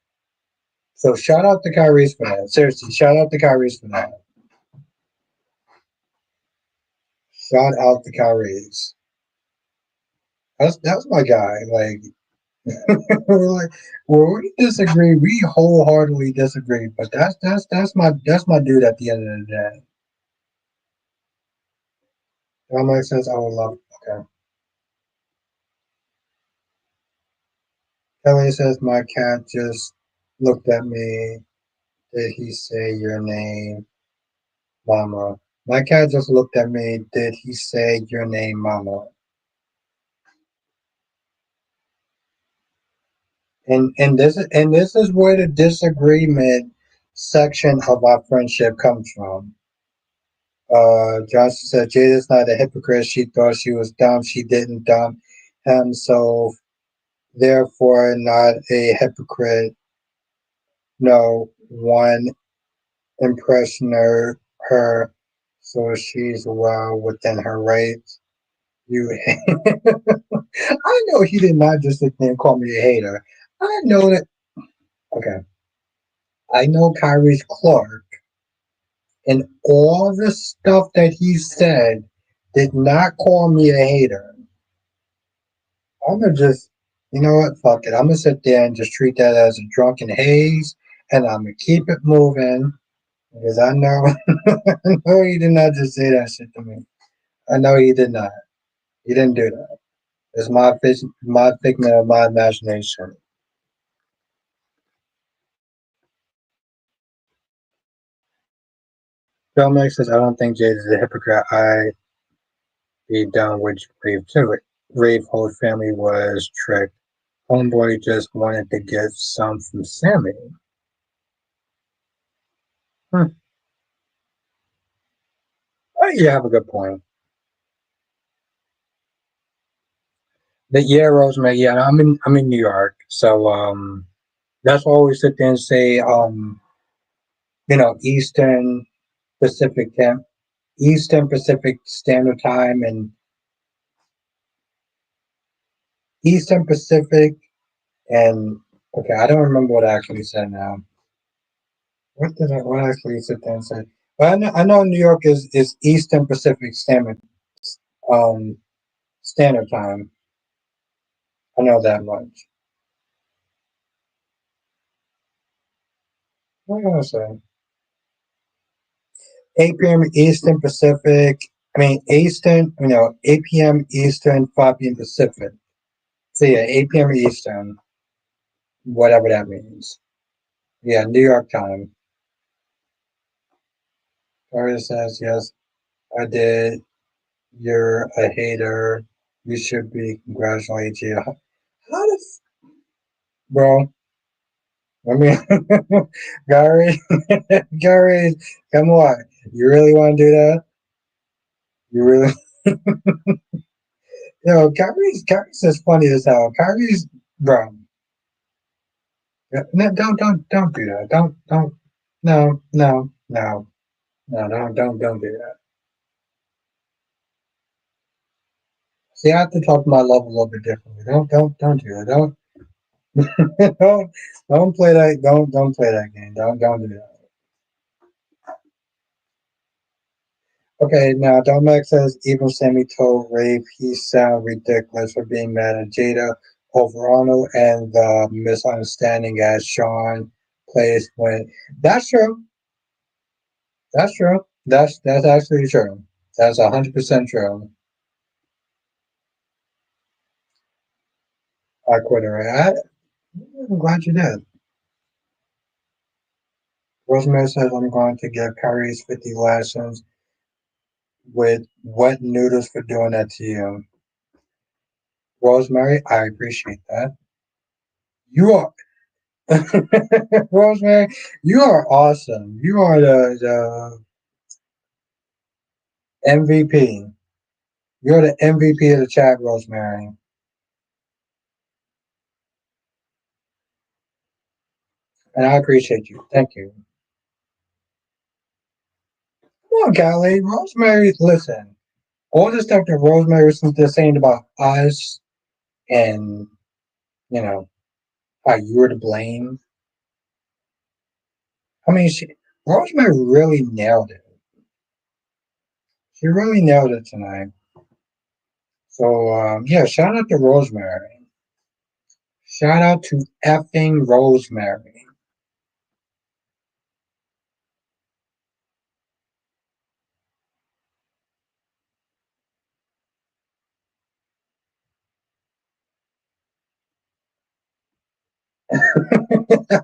S1: So shout out to Kyrie for that. Seriously, shout out to Kyrie for that. Shout out to Kyrie. That's my guy. Like, like where we disagree, we wholeheartedly disagree. But that's my dude at the end of the day. That makes sense. I would love. Okay. Kelly says my cat just looked at me. Did he say your name, Mama? My cat just looked at me. Did he say your name, Mama? And this is where the disagreement section of our friendship comes from. Johnson said Jada's not a hypocrite. She thought she was dumb. She didn't dump him, so therefore not a hypocrite. No one impressioner her, so she's well within her rights. You, I know he did not just sit there and call me a hater. I know that. Okay, I know Kyrie's Clark, and all the stuff that he said did not call me a hater. I'm gonna just, you know what? Fuck it. I'm gonna sit there and just treat that as a drunken haze, and I'm gonna keep it moving because I know, I know he did not just say that shit to me. I know he did not. He didn't do that. It's my figment of my imagination. Phil Mix says, I don't think Jade is a hypocrite. I be done with Rave too. Rave whole family was tricked. Homeboy just wanted to get some from Sammy. Hmm. Oh, you have a good point. But yeah, Rosemary. Yeah, I'm in New York, so that's why I always sit there and say Pacific time, Eastern Pacific Standard Time, and Eastern Pacific, and okay, I don't remember what I actually said now. What I actually sit there and say? But I know New York is Eastern Pacific um Standard Time. I know that much. What am I gonna say? 8 p.m. Eastern Pacific. I mean Eastern. 8 p.m. Eastern, 5 p.m. Pacific. So yeah, 8 p.m. Eastern, whatever that means. Yeah, New York time. Carter says yes, I did. You're a hater. You should be congratulated you. How does, bro? I mean, Gary, Gary, come on. You really want to do that? You really? Kyrie's just funny as hell. Kyrie's, bro. No, don't do that. Don't. No. Don't do that. See, I have to talk to my love a little bit differently. Don't do that. Don't play that. Don't play that game. Don't do that. Okay, now Domac says even Sammy told Rafe he sound ridiculous for being mad at Jada over Arnold and the misunderstanding as Sean plays when that's true. That's true. That's actually true. That's 100% true. I quit her. I'm glad you did. Rosemary says I'm going to give Kyrie's 50 lessons. with wet noodles for doing that to you. Rosemary, I appreciate that. You are Rosemary, you are awesome. You are the MVP. You're the MVP of the chat, Rosemary. And I appreciate you. Thank you. Come on, Callie. Rosemary, listen. All the stuff that Rosemary was just saying about us and, you know, how you were to blame. I mean, Rosemary really nailed it. She really nailed it tonight. So, yeah, shout out to Rosemary. Shout out to effing Rosemary.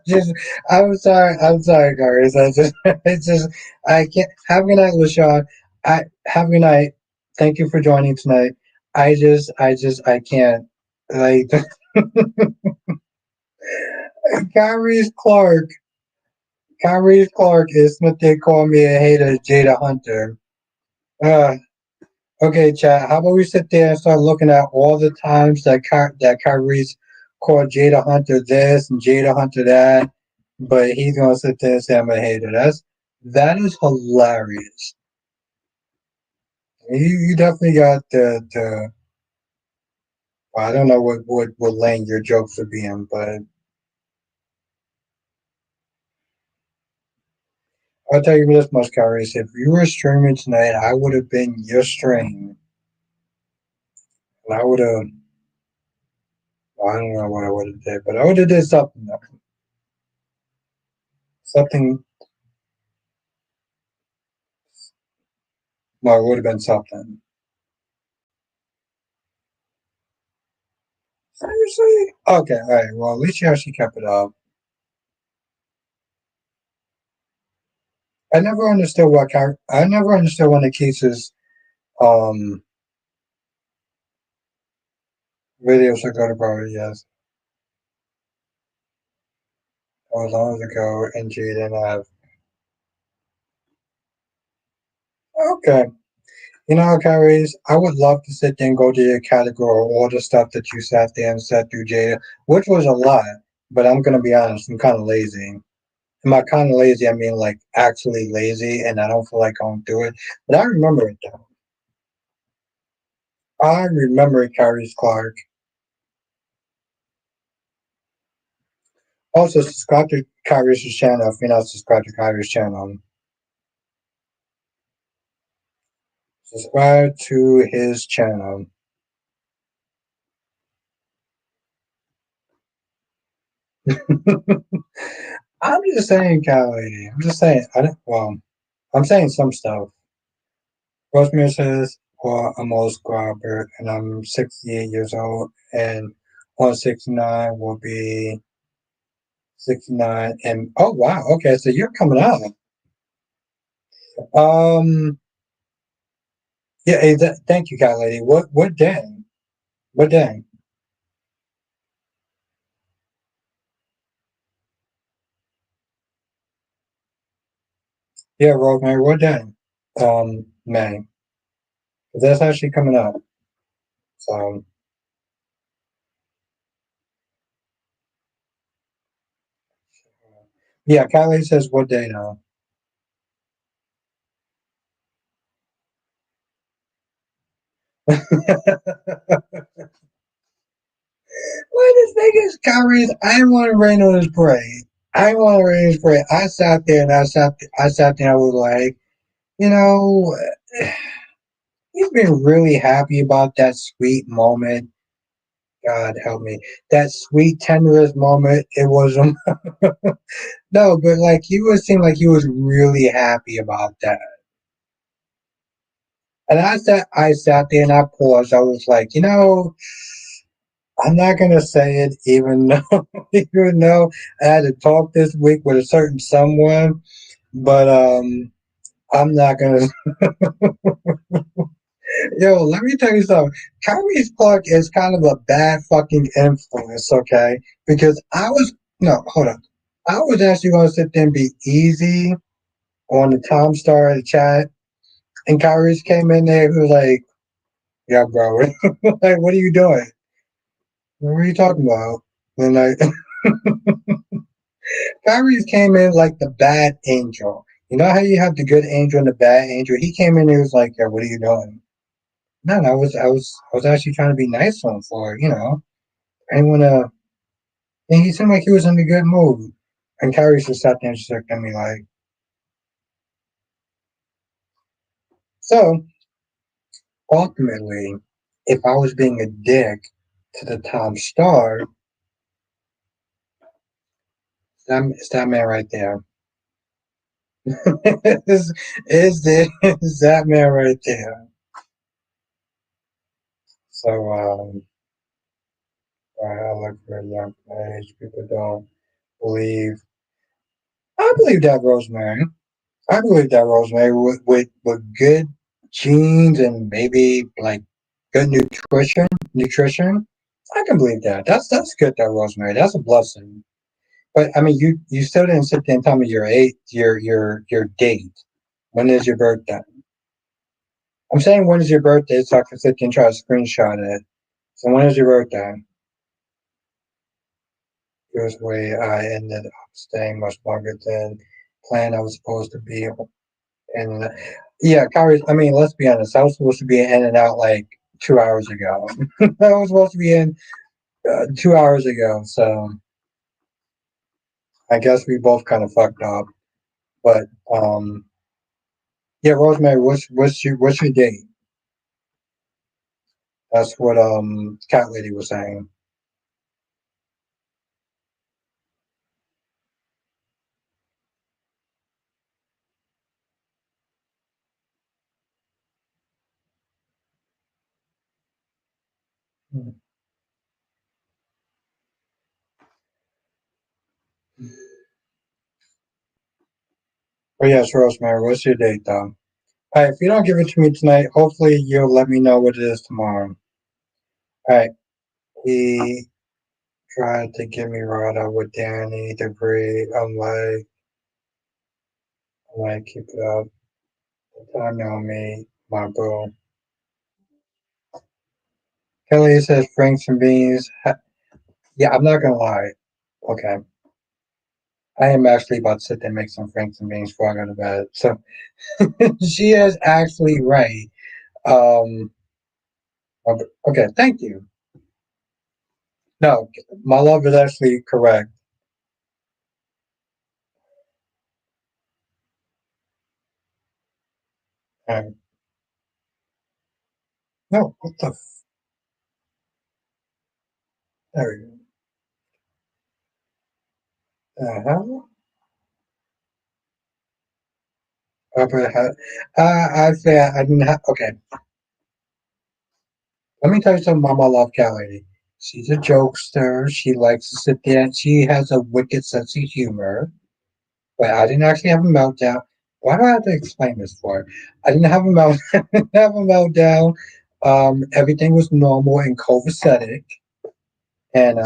S1: just, I'm sorry, guys. It's just, I can't. Have a good night, LaShawn. Have a good night. Thank you for joining tonight. I can't. Like, Kyrie's Clark. Kyrie's Clark is what they call me a hater, Jada Hunter. Uh, okay, chat. How about we sit there and start looking at all the times that Kyrie's called Jada Hunter this and Jada Hunter that, but he's gonna sit there and say I'm a hater. That is hilarious. You definitely got the well, I don't know what lane your jokes would be in, but I'll tell you this much, Kyrie. If you were streaming tonight, I would have been your stream, and I would have. Well, I don't know what I would have did, but I would have did something. Something. Well, it would have been something. Seriously? Okay, all right. Well, at least you actually kept it up. I never understood when the cases um videos should go to probably yes. That was long ago, and Jaden have okay. You know, Carries, I would love to sit there and go to your category of all the stuff that you sat there and said through Jada, which was a lot. But I'm gonna be honest, I'm kind of lazy. And by kind of lazy, I mean like actually lazy, and I don't feel like going through it. But I remember it though. I remember Carries Clark. Also, subscribe to Kyrie's channel if you're not subscribed to Kyrie's channel. Subscribe to his channel. I'm just saying, Kylie. I'm just saying. I don't. Well, I'm saying some stuff. Rosemary says, "Well, I'm old Robert, and I'm 68 years old, and 169 will be 69." And oh wow, okay, so you're coming up. Um, yeah. Thank you, Cat Lady. What day? What day? Yeah, Rosemary. What day? May. That's actually coming up. So yeah, Kylie says what day now? Why this nigga's Kyrie's? I didn't want to rain on his parade. I didn't want to rain on his parade. I sat there and I sat there and I was like, you know, he's been really happy about that sweet moment. God help me. That sweet tenderest moment. It was no, but like he was seemed like he was really happy about that. And I sat there and I paused. I was like, I'm not gonna say it, even though even though I had to talk this week with a certain someone. But I'm not gonna. Yo, let me tell you something. Kyrie's Clark is kind of a bad fucking influence, okay? Because I was no, hold on. I was actually gonna sit there and be easy on the Tom Star chat, and Kyrie's came in there. He was like, "Yeah, bro, like, what are you doing? What are you talking about?" And like, Kyrie's came in like the bad angel. You know how you have the good angel and the bad angel? He came in and he was like, "Yeah, what are you doing?" No, I was actually trying to be nice to him for, I didn't want to. And he seemed like he was in a good mood. And Kyrie just sat there and just looked at me like, so ultimately, if I was being a dick to the Tom Star, it's that man right there. Is that man right there? So, I look for a young age. People don't believe. I believe that Rosemary. I believe that Rosemary with good genes and maybe like good nutrition. I can believe that. That's good that Rosemary. That's a blessing. But I mean you still didn't sit there and tell me your date. When is your birthday? I'm saying when is your birthday so I can sit there and try to screenshot it. So when is your birthday? Here's where I ended up staying much longer than planned. I was supposed to be and yeah, Kyrie. I mean, let's be honest. I was supposed to be in and out like 2 hours ago. I was supposed to be in 2 hours ago. So I guess we both kind of fucked up. But yeah, Rosemary, what's your date? That's what Cat Lady was saying. But yes, Rosemary, what's your date though? All right, if you don't give it to me tonight, hopefully you'll let me know what it is tomorrow. All right, he tried to get me right up with Danny Debris. I'm like, keep it up. Time on me, my bro. Kelly says Franks and beans. Yeah, I'm not gonna lie. Okay, I am actually about to sit there and make some Franks and beans before I go to bed. So she is actually right. Um, okay, thank you. No, my love is actually correct. Um, no, what the? There we go. Uh-huh. I say I didn't have. Okay, let me tell you something about my love cat lady. She's a jokester. She likes to sit there. And she has a wicked sense of humor. But I didn't actually have a meltdown. Why do I have to explain this for? I didn't have a have a meltdown. Everything was normal and copacetic. And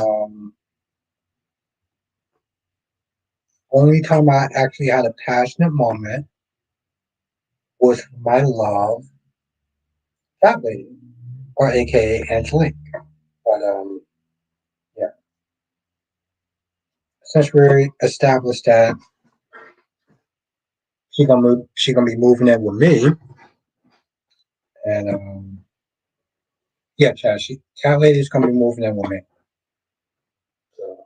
S1: only time I actually had a passionate moment was my love, that lady, or AKA Angelique. But yeah, since we established that she gonna be moving in with me, and yeah, Chad, cat lady's gonna be moving in with me. So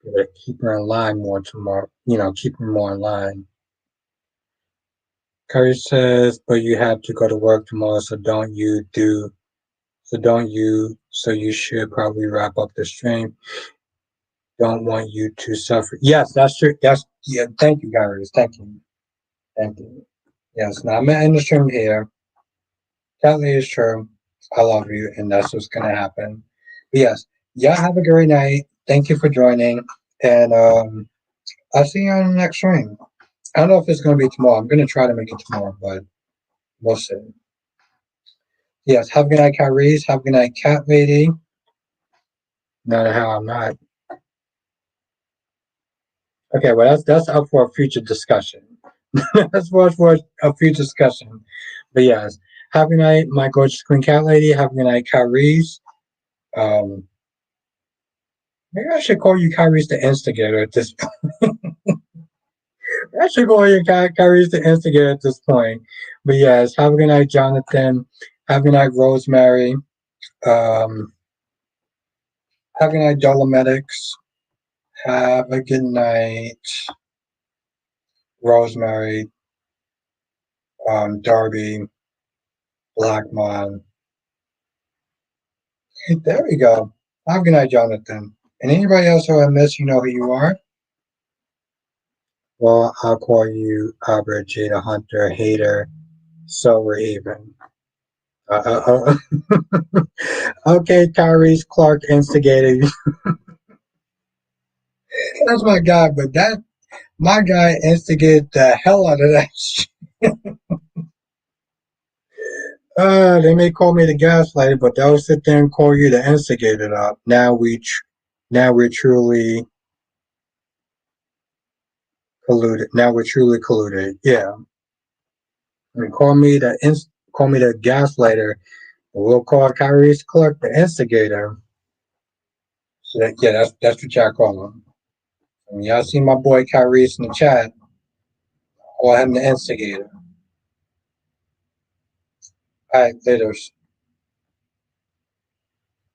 S1: gotta keep her in line more tomorrow. Keep her more in line. Curry says, but you have to go to work tomorrow, so you should probably wrap up the stream. Don't want you to suffer. Yes, that's true. Yeah, thank you, guys. Thank you. Thank you. Yes, now I'm in the stream here. Kelly is true. I love you, and that's what's gonna happen. But yes, y'all have a great night. Thank you for joining, and I'll see you on the next stream. I don't know if it's going to be tomorrow. I'm going to try to make it tomorrow, but we'll see. Yes, have a good night, Kyrie. Have a good night, Cat Lady. No, how I'm not. Okay, well, that's up for a future discussion. That's for a future discussion. But yes, have a good night, my gorgeous Queen Cat Lady. Have a good night, Kyrie. Um, Maybe I should call you Kyrie's the instigator at this point. I should call you Kyrie's the instigator at this point. But yes, have a good night, Jonathan. Have a good night, Rosemary. Um, have a good night, Dolometics. Have a good night, Rosemary, Darby, Blackmon. Hey, there we go. Have a good night, Jonathan. And anybody else who I miss, you know who you are. Well, I'll call you Albert Jada Hunter, Hater, so we're even. Okay, Tyrese Clark instigated. That's my guy, but that my guy instigated the hell out of that shit. They may call me the gaslighter, but they'll sit there and call you the instigator. Up now we're truly colluded. Now we're truly colluded. Yeah, I mean, call me the gaslighter. We'll call Tyrese Clark the instigator. So yeah, that's what y'all call him. I mean, y'all see my boy Tyrese in the chat. Call him the instigator. All right, later.